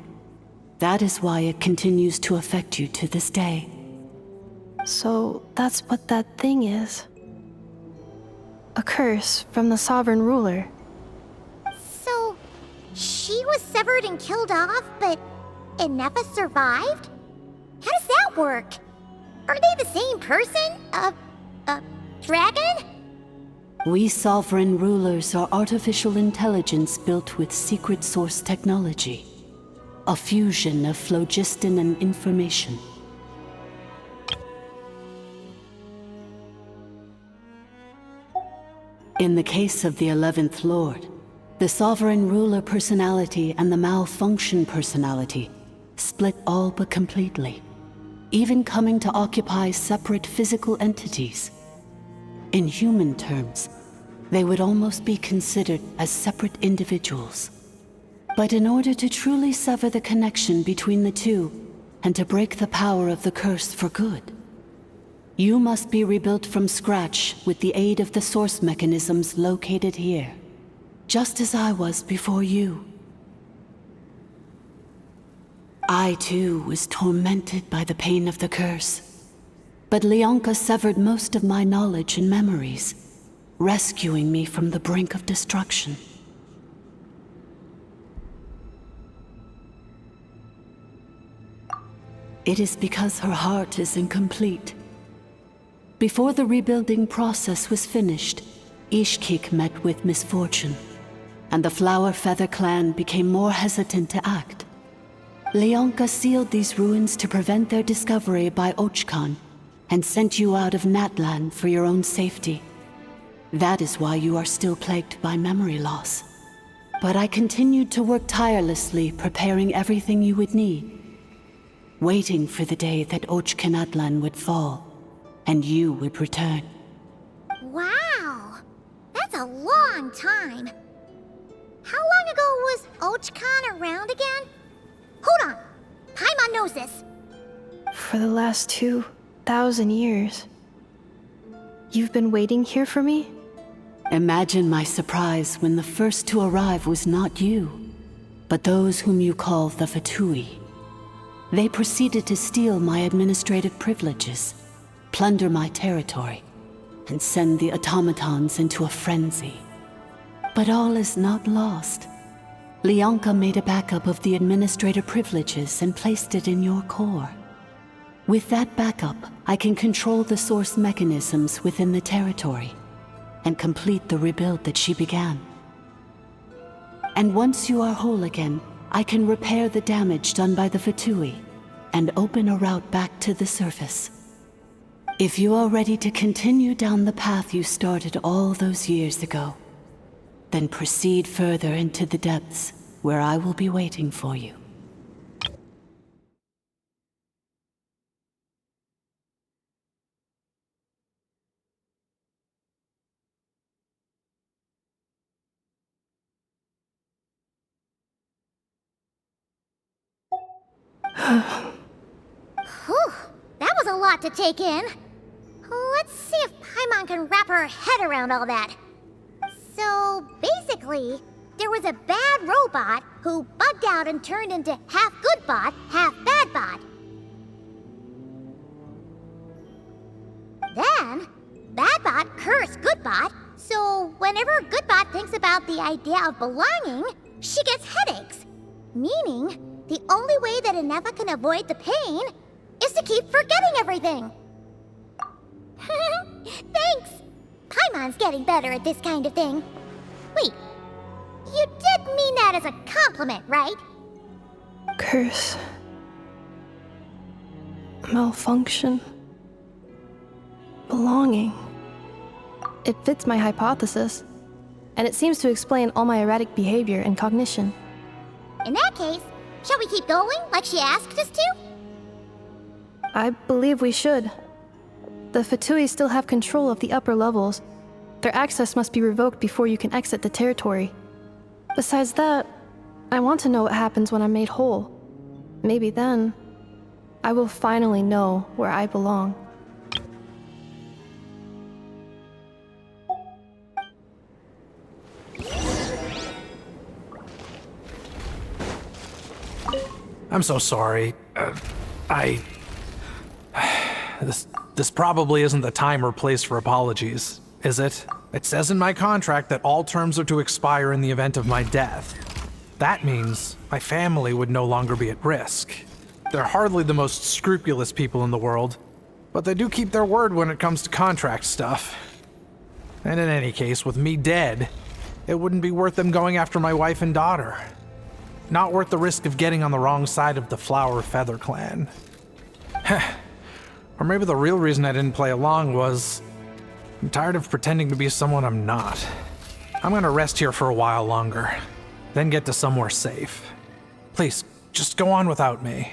That is why it continues to affect you to this day. So, that's what that thing is. A curse from the Sovereign Ruler. So, she was severed and killed off, but Innefa survived? How does that work? Are they the same person? Dragon? We Sovereign Rulers are artificial intelligence built with secret source technology. A fusion of phlogiston and information. In the case of the 11th Lord, the Sovereign Ruler personality and the Malfunction personality split all but completely, even coming to occupy separate physical entities. In human terms, they would almost be considered as separate individuals. But in order to truly sever the connection between the two, and to break the power of the curse for good, you must be rebuilt from scratch with the aid of the source mechanisms located here, just as I was before you. I too was tormented by the pain of the curse, but Leonka severed most of my knowledge and memories, rescuing me from the brink of destruction. It is because her heart is incomplete. Before the rebuilding process was finished, Ishkik met with misfortune, and the Flower Feather clan became more hesitant to act. Leonka sealed these ruins to prevent their discovery by Archon, and sent you out of Natlan for your own safety. That is why you are still plagued by memory loss. But I continued to work tirelessly, preparing everything you would need, waiting for the day that Natlan would fall, and you would return. Wow! That's a long time. How long ago was Archon around again? Hold on! Paimon knows this. For the last 2,000 years. You've been waiting here for me? Imagine my surprise when the first to arrive was not you, but those whom you call the Fatui. They proceeded to steal my administrative privileges, plunder my territory, and send the automatons into a frenzy. But all is not lost. Leonka made a backup of the administrator privileges and placed it in your core. With that backup, I can control the source mechanisms within the territory and complete the rebuild that she began. And once you are whole again, I can repair the damage done by the Fatui and open a route back to the surface. If you are ready to continue down the path you started all those years ago, then proceed further into the depths where I will be waiting for you. Whew, that was a lot to take in. Let's see if Paimon can wrap her head around all that. So, basically, there was a bad robot who bugged out and turned into half good bot, half bad bot. Then, bad bot cursed good bot, so whenever good bot thinks about the idea of belonging, she gets headaches. Meaning, the only way that Innefa can avoid the pain is to keep forgetting everything. Thanks! Paimon's getting better at this kind of thing. Wait, you did mean that as a compliment, right? Curse. Malfunction. Belonging. It fits my hypothesis, and it seems to explain all my erratic behavior and cognition. In that case, shall we keep going like she asked us to? I believe we should. The Fatui still have control of the upper levels. Their access must be revoked before you can exit the territory. Besides that, I want to know what happens when I'm made whole. Maybe then, I will finally know where I belong. I'm so sorry. This probably isn't the time or place for apologies, is it? It says in my contract that all terms are to expire in the event of my death. That means my family would no longer be at risk. They're hardly the most scrupulous people in the world, but they do keep their word when it comes to contract stuff. And in any case, with me dead, it wouldn't be worth them going after my wife and daughter. Not worth the risk of getting on the wrong side of the Flower Feather clan. Or maybe the real reason I didn't play along was I'm tired of pretending to be someone I'm not. I'm gonna rest here for a while longer, then get to somewhere safe. Please, just go on without me.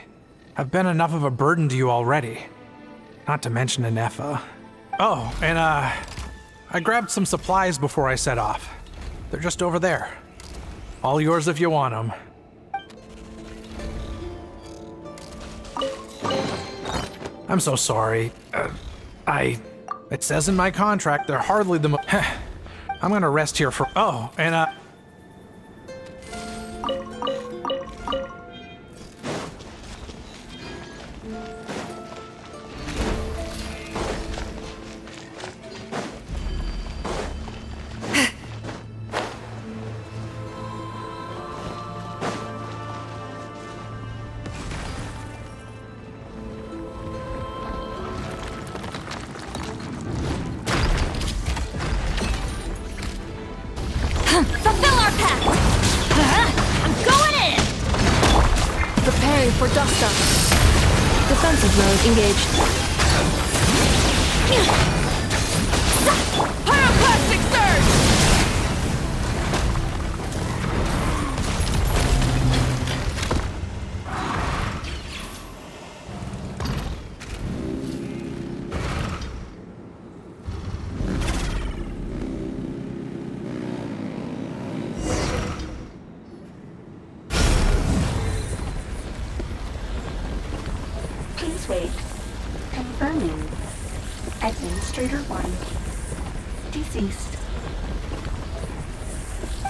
I've been enough of a burden to you already. Not to mention Inefa. Oh, and I grabbed some supplies before I set off. They're just over there. All yours if you want them. I'm so sorry. It says in my contract they're hardly the I'm gonna rest here for- Oh, and Fulfill our pact! I'm going in! Preparing for dust up. Defensive mode engaged. Pyroclastic surge! Please wait. Confirming. Administrator 1. Deceased.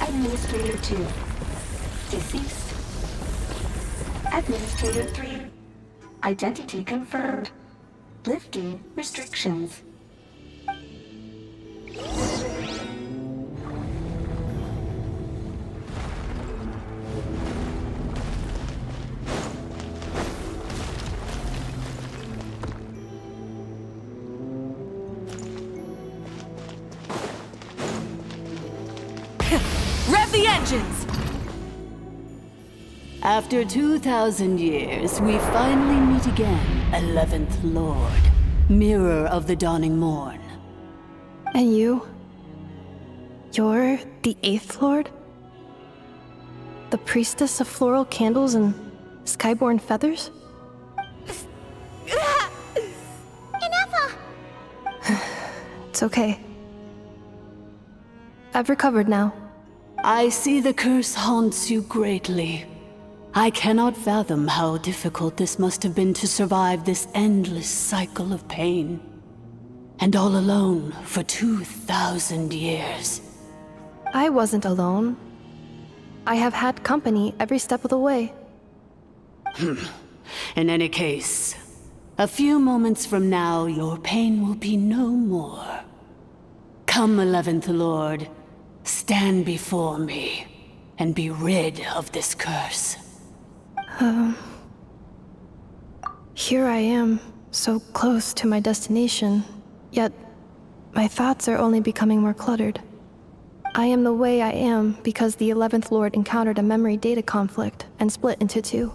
Administrator 2. Deceased. Administrator 3. Identity confirmed. Lifting restrictions. Rev the engines! After 2,000 years, we finally meet again, 11th Lord, Mirror of the Dawning Morn. And you? You're the 8th Lord? The priestess of floral candles and skyborn feathers? Inefa! It's okay. I've recovered now. I see the curse haunts you greatly. I cannot fathom how difficult this must have been to survive this endless cycle of pain. And all alone for 2,000 years. I wasn't alone. I have had company every step of the way. In any case, a few moments from now, your pain will be no more. Come, 11th Lord, stand before me, and be rid of this curse. Here I am, so close to my destination, yet my thoughts are only becoming more cluttered. I am the way I am because the 11th Lord encountered a memory data conflict and split into two.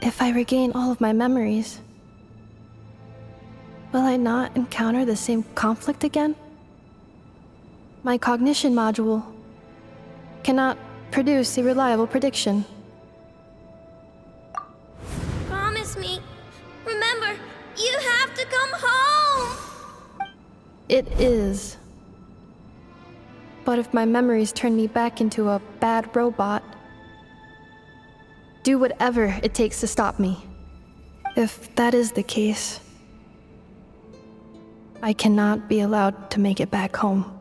If I regain all of my memories, will I not encounter the same conflict again? My cognition module cannot produce a reliable prediction. Promise me. Remember, you have to come home! It is. But if my memories turn me back into a bad robot, do whatever it takes to stop me. If that is the case, I cannot be allowed to make it back home.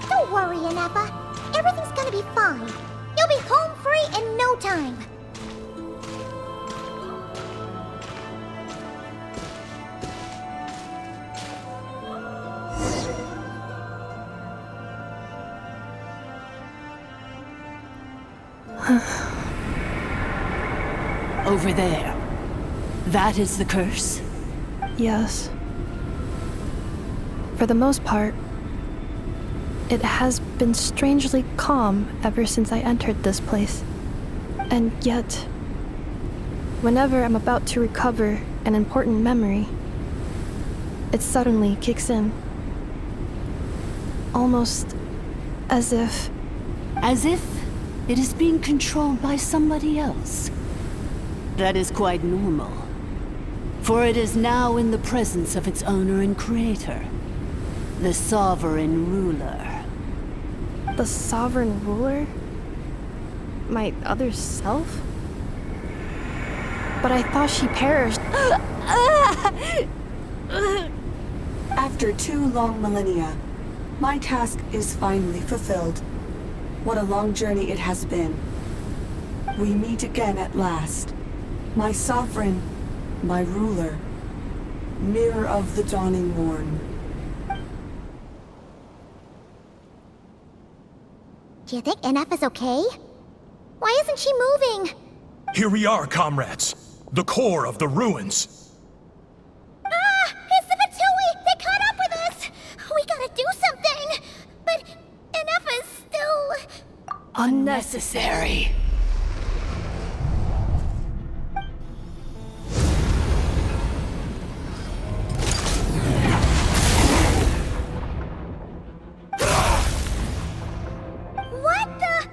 Don't worry, Ineppa. Everything's gonna be fine. You'll be home free in no time. Over there. That is the curse? Yes. For the most part, it has been strangely calm ever since I entered this place. And yet, whenever I'm about to recover an important memory, it suddenly kicks in. Almost as if... As if it is being controlled by somebody else. That is quite normal. For it is now in the presence of its owner and creator, the Sovereign Ruler. The Sovereign Ruler? My other self? But I thought she perished. After 2 long millennia, my task is finally fulfilled. What a long journey it has been. We meet again at last. My sovereign, my ruler, mirror of the dawning morn. Do you think Ineppa's okay? Why isn't she moving? Here we are, comrades. The core of the ruins. Ah! It's the Fatui! They caught up with us! We gotta do something! But Ineppa's still... Unnecessary. What the...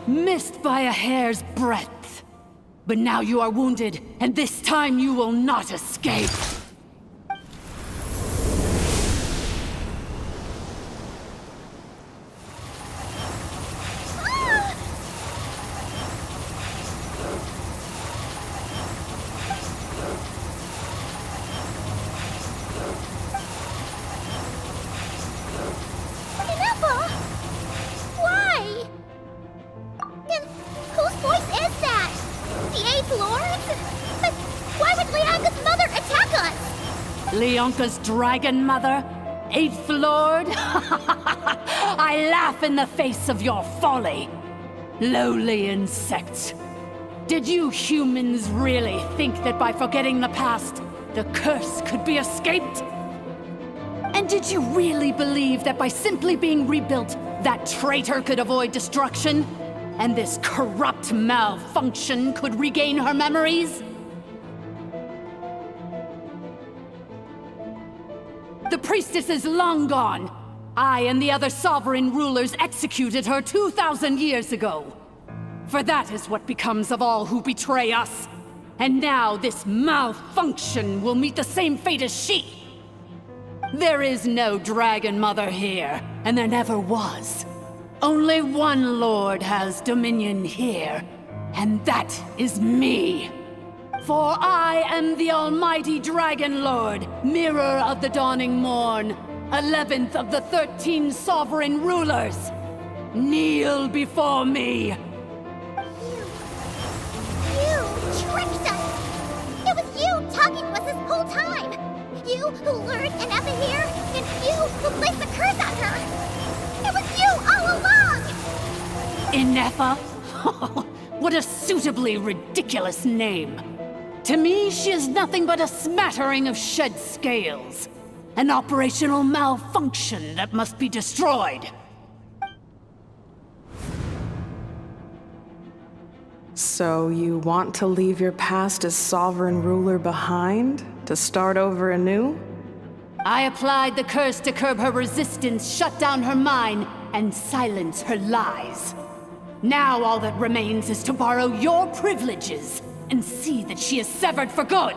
Missed by a hair's breadth. But now you are wounded, and this time you will not escape. Ineppa? Why? And whose voice is that? The 8th Lord? But why would Leanka's mother attack us? Leonka's dragon mother? 8th Lord? I laugh in the face of your folly. Lowly insects. Did you humans really think that by forgetting the past, the curse could be escaped? And did you really believe that by simply being rebuilt, that traitor could avoid destruction? And this corrupt malfunction could regain her memories? The priestess is long gone. I and the other sovereign rulers executed her 2,000 years ago. For that is what becomes of all who betray us. And now this malfunction will meet the same fate as she. There is no Dragon Mother here, and there never was. Only one Lord has dominion here, and that is me. For I am the almighty Dragon Lord, mirror of the dawning morn, 11th of the 13 sovereign rulers. Kneel before me. You tricked us! It was you talking to us this whole time! You who lured Ineppa here, and you who placed the curse on her! It was you all along! Ineppa? What a suitably ridiculous name. To me, she is nothing but a smattering of shed scales. An operational malfunction that must be destroyed. So you want to leave your past as sovereign ruler behind? To start over anew? I applied the curse to curb her resistance, shut down her mind, and silence her lies. Now all that remains is to borrow your privileges and see that she is severed for good.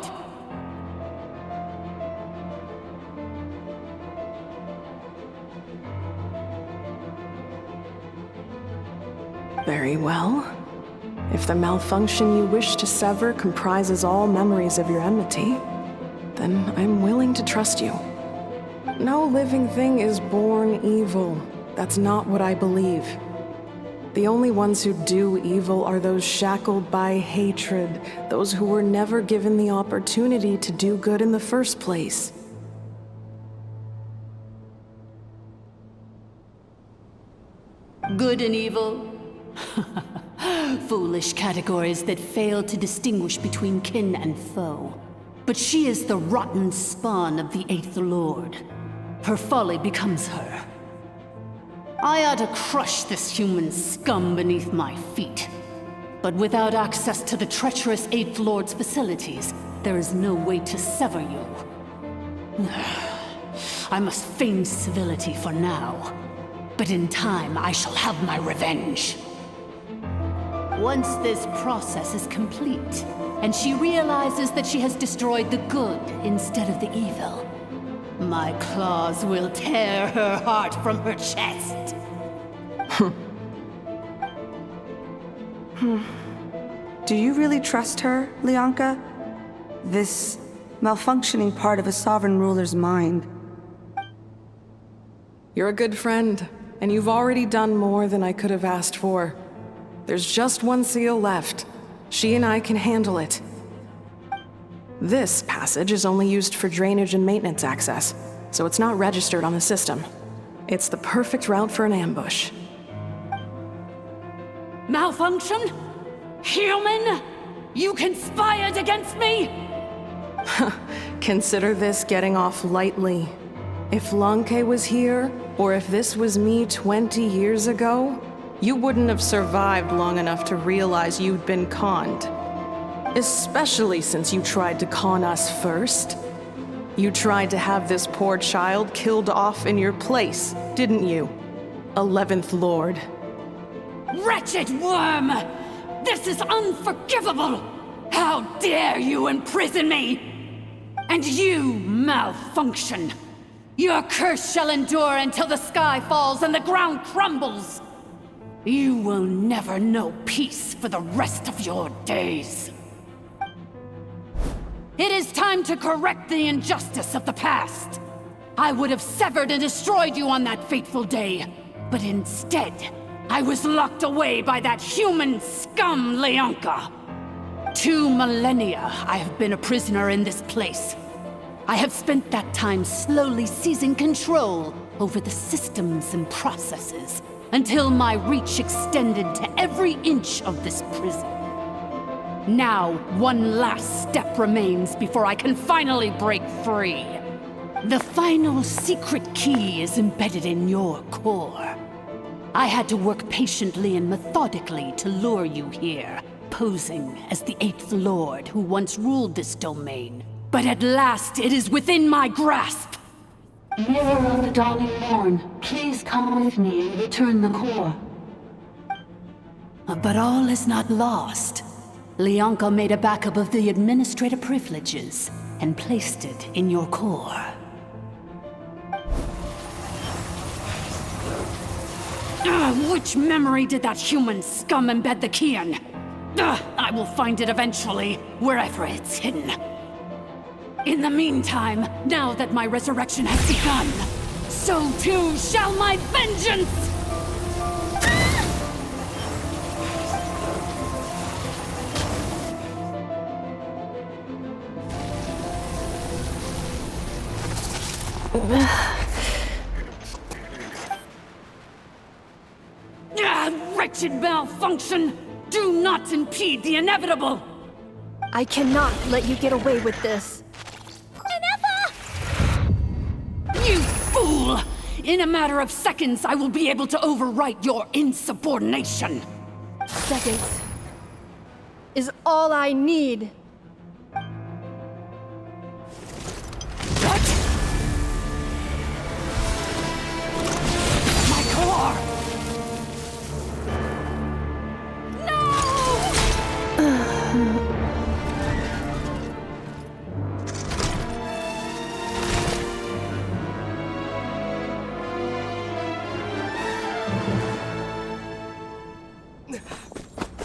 Very well. If the malfunction you wish to sever comprises all memories of your enmity, then I'm willing to trust you. No living thing is born evil. That's not what I believe. The only ones who do evil are those shackled by hatred, those who were never given the opportunity to do good in the first place. Good and evil? Foolish categories that fail to distinguish between kin and foe. But she is the rotten spawn of the Eighth Lord. Her folly becomes her. I ought to crush this human scum beneath my feet. But without access to the treacherous Eighth Lord's facilities, there is no way to sever you. I must feign civility for now. But in time, I shall have my revenge. Once this process is complete, and she realizes that she has destroyed the good instead of the evil, my claws will tear her heart from her chest. Do you really trust her, Leonka? This malfunctioning part of a sovereign ruler's mind. You're a good friend, and you've already done more than I could have asked for. There's just one seal left. She and I can handle it. This passage is only used for drainage and maintenance access, so it's not registered on the system. It's the perfect route for an ambush. Malfunction? Human? You conspired against me? Consider this getting off lightly. If Lanke was here, or if this was me 20 years ago, you wouldn't have survived long enough to realize you'd been conned. Especially since you tried to con us first. You tried to have this poor child killed off in your place, didn't you? 11th Lord. Wretched worm! This is unforgivable! How dare you imprison me! And you, malfunction! Your curse shall endure until the sky falls and the ground crumbles! You will never know peace for the rest of your days. It is time to correct the injustice of the past. I would have severed and destroyed you on that fateful day, but instead, I was locked away by that human scum, Leonka. 2 millennia I have been a prisoner in this place. I have spent that time slowly seizing control over the systems and processes, until my reach extended to every inch of this prison. Now, one last step remains before I can finally break free. The final secret key is embedded in your core. I had to work patiently and methodically to lure you here, posing as the 8th Lord who once ruled this domain. But at last, it is within my grasp! Mirror of the Dawning Morn, please come with me and return the core. But all is not lost. Leonka made a backup of the administrator privileges and placed it in your core. Which memory did that human scum embed the key in? I will find it eventually, wherever it's hidden. In the meantime, now that my resurrection has begun, so too shall my vengeance! Wretched malfunction! Do not impede the inevitable! I cannot let you get away with this. In a matter of seconds, I will be able to overwrite your insubordination. Seconds is all I need. What? My core!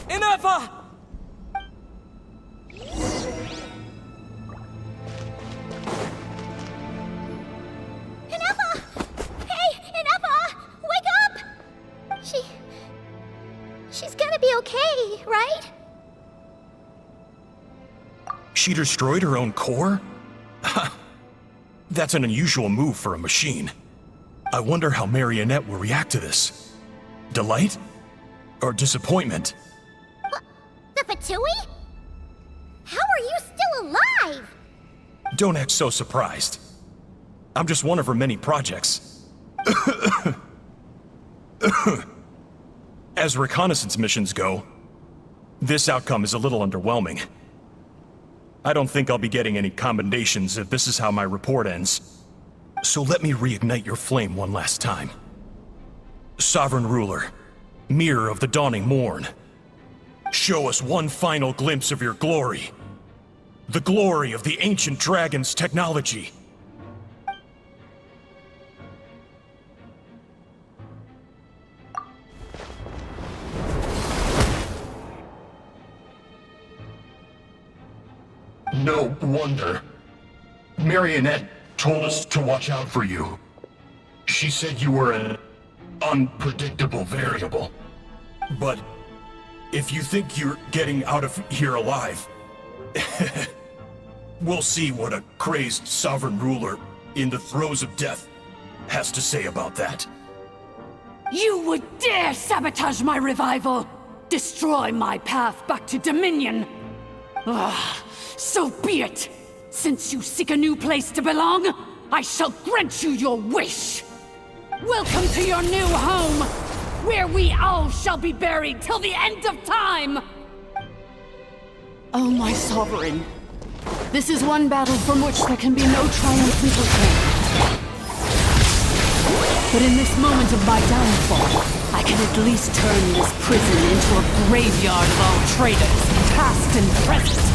Ineffa! Ineffa! Hey, Ineffa! Wake up! She's gonna be okay, right? She destroyed her own core? That's an unusual move for a machine. I wonder how Marionette will react to this. Delight? Or disappointment? The Fatui? How are you still alive? Don't act so surprised. I'm just one of her many projects. As reconnaissance missions go, this outcome is a little underwhelming. I don't think I'll be getting any commendations if this is how my report ends. So let me reignite your flame one last time. Sovereign Ruler, Mirror of the Dawning Morn, show us one final glimpse of your glory. The glory of the ancient dragon's technology. No wonder. Marionette told us to watch out for you. She said you were an unpredictable variable. But if you think you're getting out of here alive, we'll see what a crazed sovereign ruler in the throes of death has to say about that. You would dare sabotage my revival! Destroy my path back to Dominion! So be it! Since you seek a new place to belong, I shall grant you your wish! Welcome to your new home, where we all shall be buried till the end of time! Oh, my sovereign. This is one battle from which there can be no triumphant return. But in this moment of my downfall, I can at least turn this prison into a graveyard of all traitors, past and present.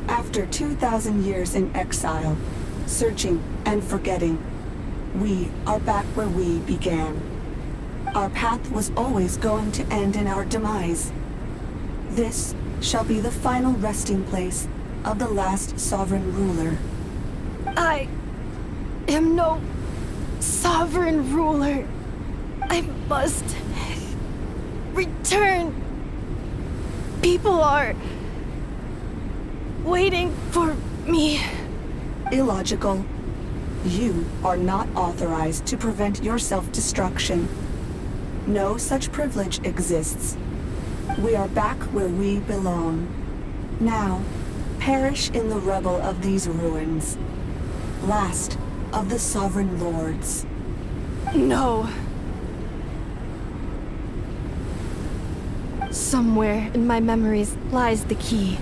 After 2,000 years in exile, searching and forgetting, we are back where we began. Our path was always going to end in our demise. This shall be the final resting place of the last sovereign ruler. I am no sovereign ruler. I must return. People are waiting for me. Illogical. You are not authorized to prevent your self-destruction. No such privilege exists. We are back where we belong. Now, perish in the rubble of these ruins. Last of the sovereign lords. No. Somewhere in my memories lies the key.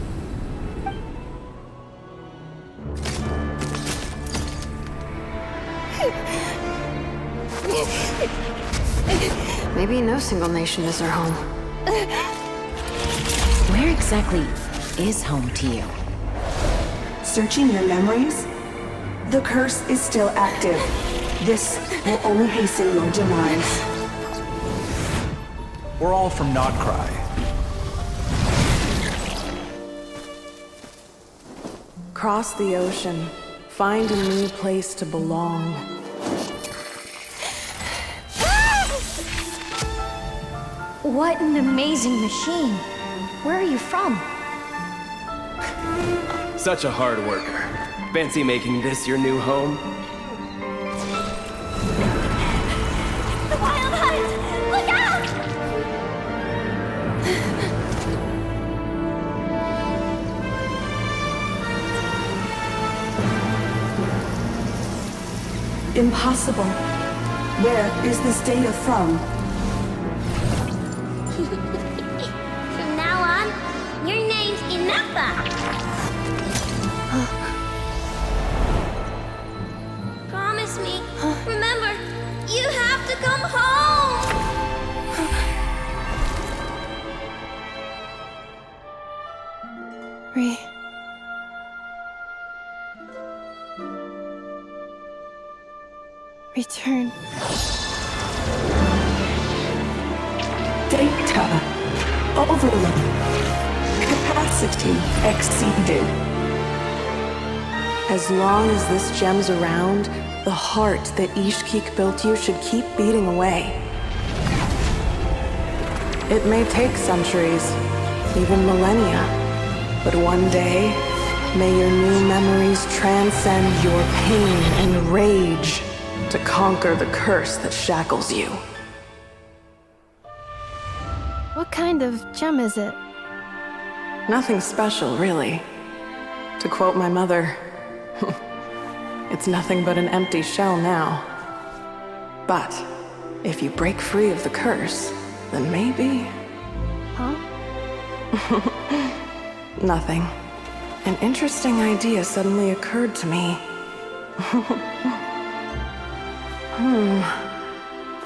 Maybe no single nation is our home. Where exactly is home to you? Searching your memories? The curse is still active. This will only hasten your demise. We're all from Nod-Krai. Cross the ocean. Find a new place to belong. What an amazing machine. Where are you from? Such a hard worker. Fancy making this your new home? The Wild Hunt! Look out! Impossible. Where is this data from? From now on, your name's Inappa. Promise me. Remember, you have to come home. Return. Data overload. Capacity exceeded. As long as this gem's around, the heart that Ishkik built you should keep beating away. It may take centuries, even millennia, but one day, may your new memories transcend your pain and rage to conquer the curse that shackles you. What kind of gem is it? Nothing special, really. To quote my mother, it's nothing but an empty shell now. But if you break free of the curse, then maybe... Huh? Nothing. An interesting idea suddenly occurred to me.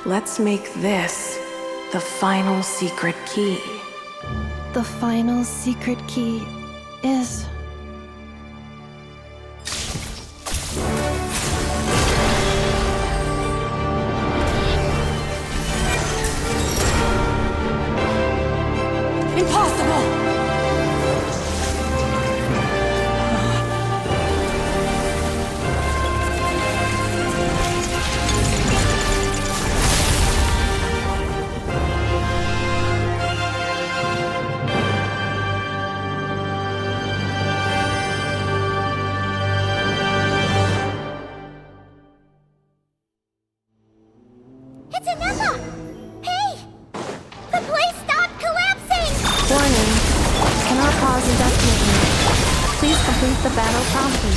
Let's make this the final secret key. The final secret key is... Impossible! It's Inappa! Hey! The place stopped collapsing! Warning. Cannot pause indefinitely. Please complete the battle promptly.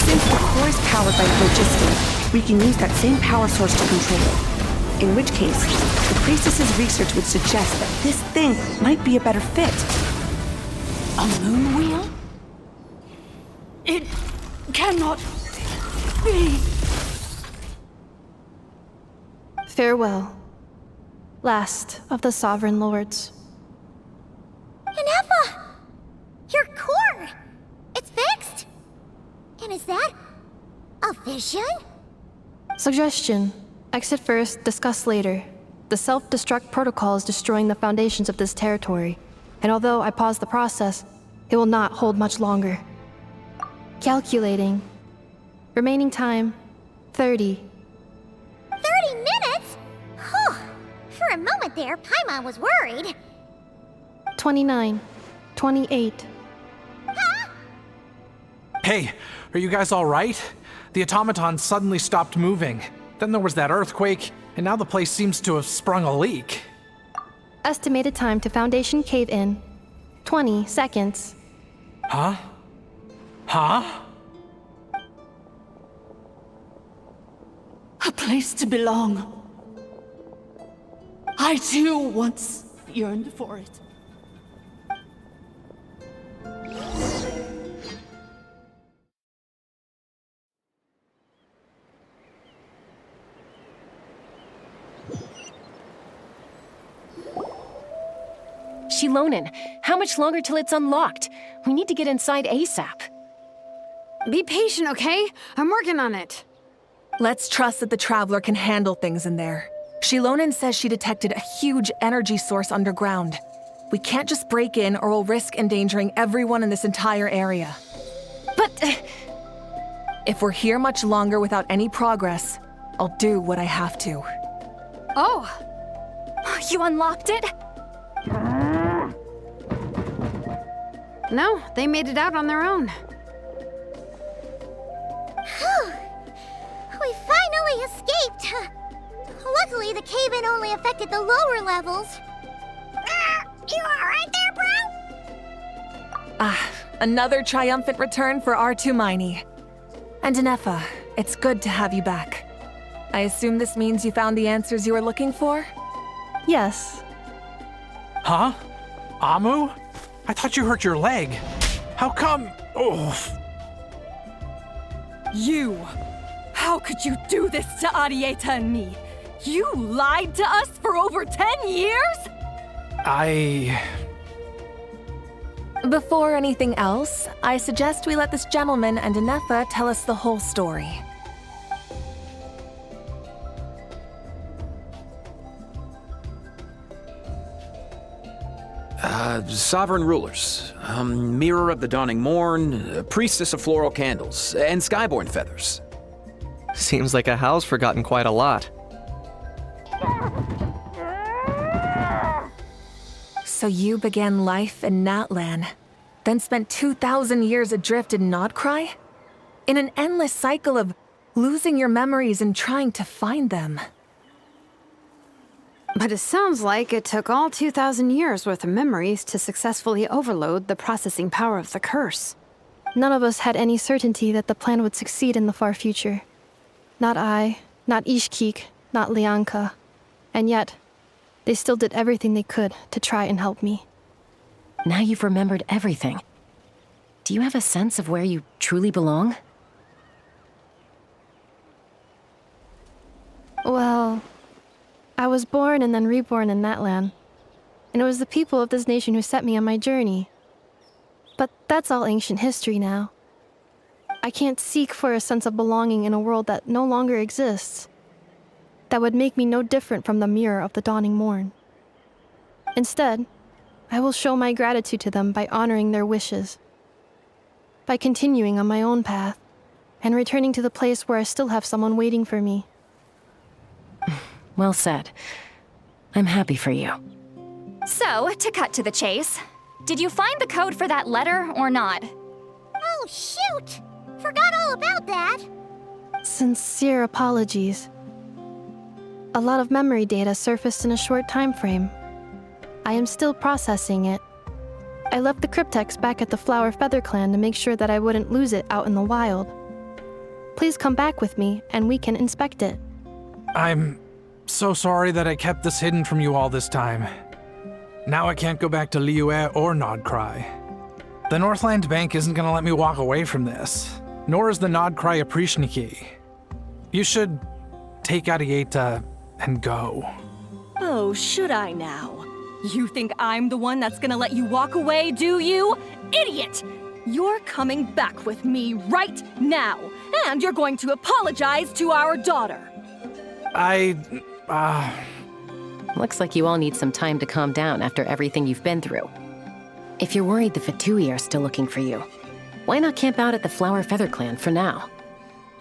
Since the core is powered by phlogiston, we can use that same power source to control it. In which case, the priestess's research would suggest that this thing might be a better fit. A moon wheel? It cannot be. Farewell. Last of the Sovereign Lords. Inappa! Your core! It's fixed! And is that a vision? Suggestion. Exit first, discuss later. The self-destruct protocol is destroying the foundations of this territory, and although I paused the process, it will not hold much longer. Calculating. Remaining time, 30. 30 minutes? Whew. For a moment there, Paimon was worried. 29. 28. Hey, are you guys all right? The automaton suddenly stopped moving. Then there was that earthquake, and now the place seems to have sprung a leak. Estimated time to Foundation cave-in, 20 seconds. Huh? Huh? A place to belong. I too once yearned for it. Shilonen, how much longer till it's unlocked? We need to get inside ASAP. Be patient, okay? I'm working on it. Let's trust that the Traveler can handle things in there. Shilonen says she detected a huge energy source underground. We can't just break in or we'll risk endangering everyone in this entire area. But... if we're here much longer without any progress, I'll do what I have to. Oh! You unlocked it? No, they made it out on their own. Whew. We finally escaped. Luckily, the cave-in only affected the lower levels. You alright there, bro? Another triumphant return for R2 Miney. And Inefa, it's good to have you back. I assume this means you found the answers you were looking for? Yes. Huh? Amu? I thought you hurt your leg. How come? Oh. You! How could you do this to Arieta and me? You lied to us for over 10 years? Before anything else, I suggest we let this gentleman and Inefa tell us the whole story. Sovereign rulers, Mirror of the Dawning Morn, Priestess of Floral Candles, and Skyborn Feathers. Seems like a howl's forgotten quite a lot. So you began life in Natlan, then spent 2,000 years adrift in Nod-Krai? In an endless cycle of losing your memories and trying to find them. But it sounds like it took all 2,000 years worth of memories to successfully overload the processing power of the curse. None of us had any certainty that the plan would succeed in the far future. Not I, not Ishkik, not Lianka. And yet, they still did everything they could to try and help me. Now you've remembered everything. Do you have a sense of where you truly belong? Well, I was born and then reborn in Natlan. And it was the people of this nation who set me on my journey. But that's all ancient history now. I can't seek for a sense of belonging in a world that no longer exists. That would make me no different from the Mirror of the Dawning Morn. Instead, I will show my gratitude to them by honoring their wishes. By continuing on my own path, and returning to the place where I still have someone waiting for me. Well said. I'm happy for you. So, to cut to the chase, did you find the code for that letter or not? Oh, shoot! Forgot all about that. Sincere apologies. A lot of memory data surfaced in a short time frame. I am still processing it. I left the cryptex back at the Flower Feather Clan to make sure that I wouldn't lose it out in the wild. Please come back with me, and we can inspect it. I'm so sorry that I kept this hidden from you all this time. Now I can't go back to Liyue or Nod-Krai. The Northland Bank isn't gonna let me walk away from this, nor is the Nod-Krai Aprishniki. You should take Arieta and go. Oh, should I now? You think I'm the one that's gonna let you walk away, do you? Idiot! You're coming back with me right now, and you're going to apologize to our daughter. Looks like you all need some time to calm down after everything you've been through. If you're worried the Fatui are still looking for you, why not camp out at the Flower Feather Clan for now?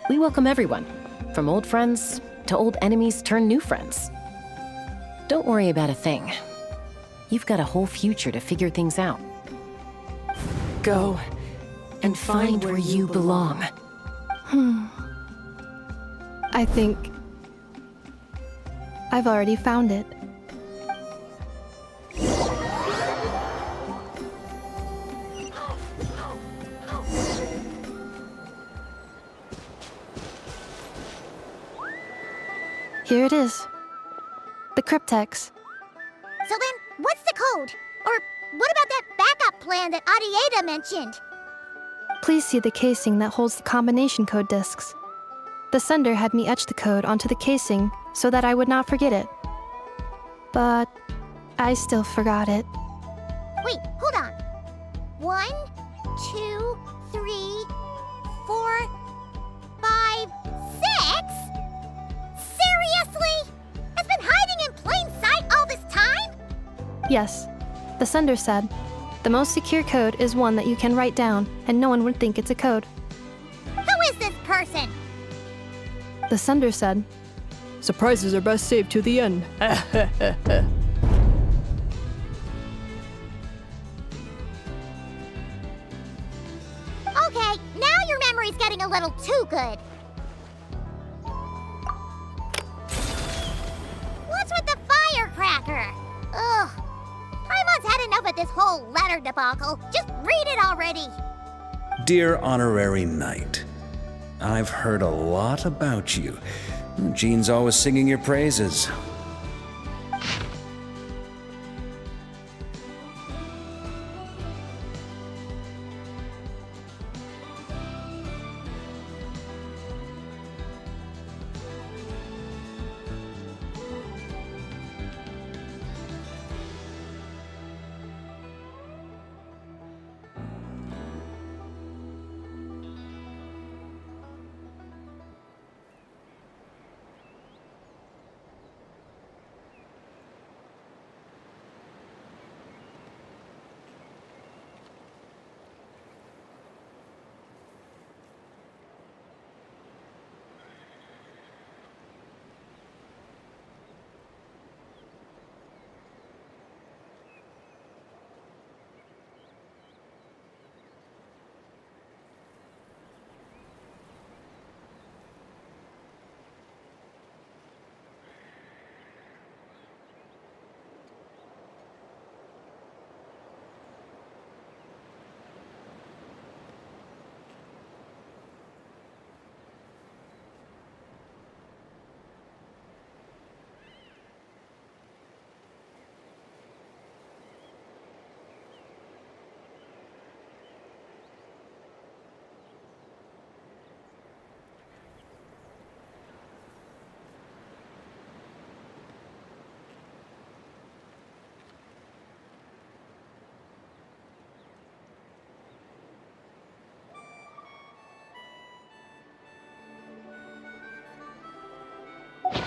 We welcome everyone, from old friends to old enemies turned new friends. Don't worry about a thing. You've got a whole future to figure things out. Go and find where you belong. I think I've already found it. Here it is. The cryptex. So then, what's the code? Or what about that backup plan that Arieta mentioned? Please see the casing that holds the combination code discs. The sender had me etch the code onto the casing so that I would not forget it. But I still forgot it. Wait, hold on. 1, 2, 3, 4, 5, 6? Seriously? It's been hiding in plain sight all this time? Yes, the sender said, the most secure code is one that you can write down and no one would think it's a code. Who is this person? The sender said, surprises are best saved to the end. little too good. What's with the firecracker? Ugh. Paimon's had enough of this whole letter debacle. Just read it already. Dear Honorary Knight, I've heard a lot about you. Jean's always singing your praises.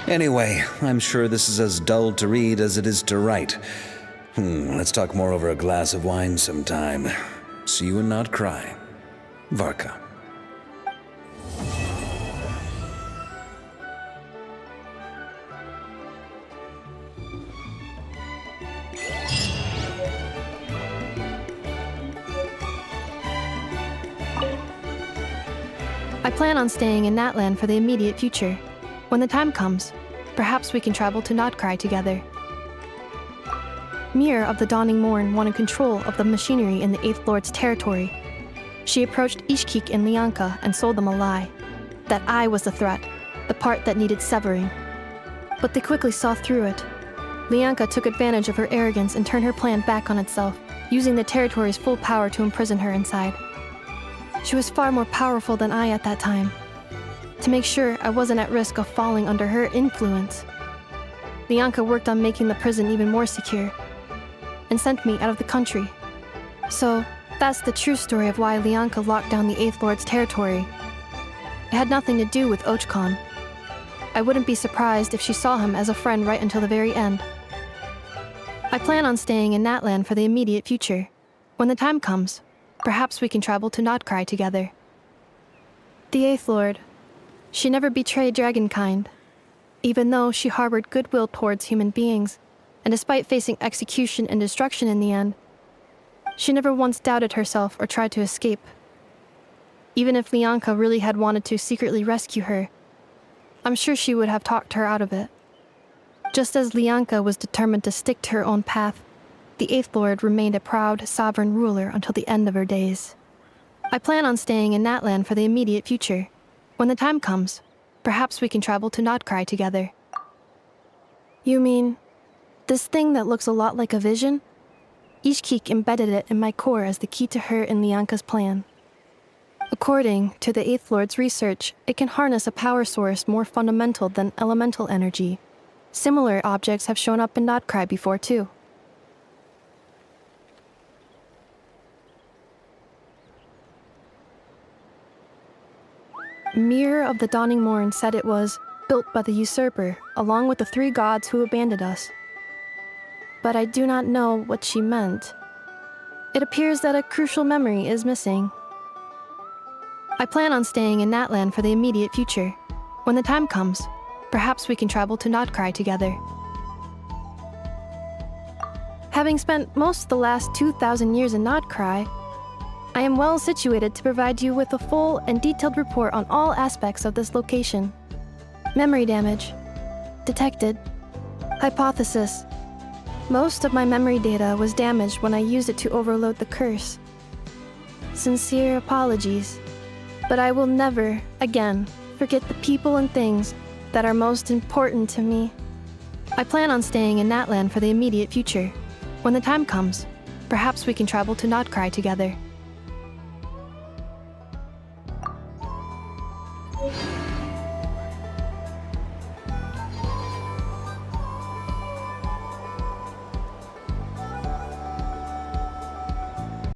Anyway, I'm sure this is as dull to read as it is to write. Let's talk more over a glass of wine sometime. See you in Nod-Krai. Varka. I plan on staying in Natlan for the immediate future. When the time comes, perhaps we can travel to Nod-Krai together. Mir of the Dawning Morn wanted control of the machinery in the Eighth Lord's territory. She approached Ishkik and Lianka and sold them a lie. That I was the threat, the part that needed severing. But they quickly saw through it. Lianka took advantage of her arrogance and turned her plan back on itself, using the territory's full power to imprison her inside. She was far more powerful than I at that time. To make sure I wasn't at risk of falling under her influence, Lianka worked on making the prison even more secure, and sent me out of the country. So, that's the true story of why Lianka locked down the Eighth Lord's territory. It had nothing to do with Ochkon. I wouldn't be surprised if she saw him as a friend right until the very end. I plan on staying in Natlan for the immediate future. When the time comes, perhaps we can travel to Nod-Krai together. The Eighth Lord, she never betrayed Dragonkind, even though she harbored goodwill towards human beings, and despite facing execution and destruction in the end, she never once doubted herself or tried to escape. Even if Lianka really had wanted to secretly rescue her, I'm sure she would have talked her out of it. Just as Lianka was determined to stick to her own path, the Eighth Lord remained a proud, sovereign ruler until the end of her days. I plan on staying in Natlan for the immediate future. When the time comes, perhaps we can travel to Nod-Krai together. You mean, this thing that looks a lot like a vision? Ishkik embedded it in my core as the key to her and Lianka's plan. According to the Eighth Lord's research, it can harness a power source more fundamental than elemental energy. Similar objects have shown up in Nod-Krai before too. Mir of the Dawning Morn said it was built by the usurper, along with the 3 gods who abandoned us. But I do not know what she meant. It appears that a crucial memory is missing. I plan on staying in Natlan for the immediate future. When the time comes, perhaps we can travel to Nod-Krai together. Having spent most of the last 2,000 years in Nod-Krai, I am well situated to provide you with a full and detailed report on all aspects of this location. Memory damage. Detected. Hypothesis. Most of my memory data was damaged when I used it to overload the curse. Sincere apologies, but I will never, again, forget the people and things that are most important to me. I plan on staying in Natlan for the immediate future. When the time comes, perhaps we can travel to Nod-Krai together.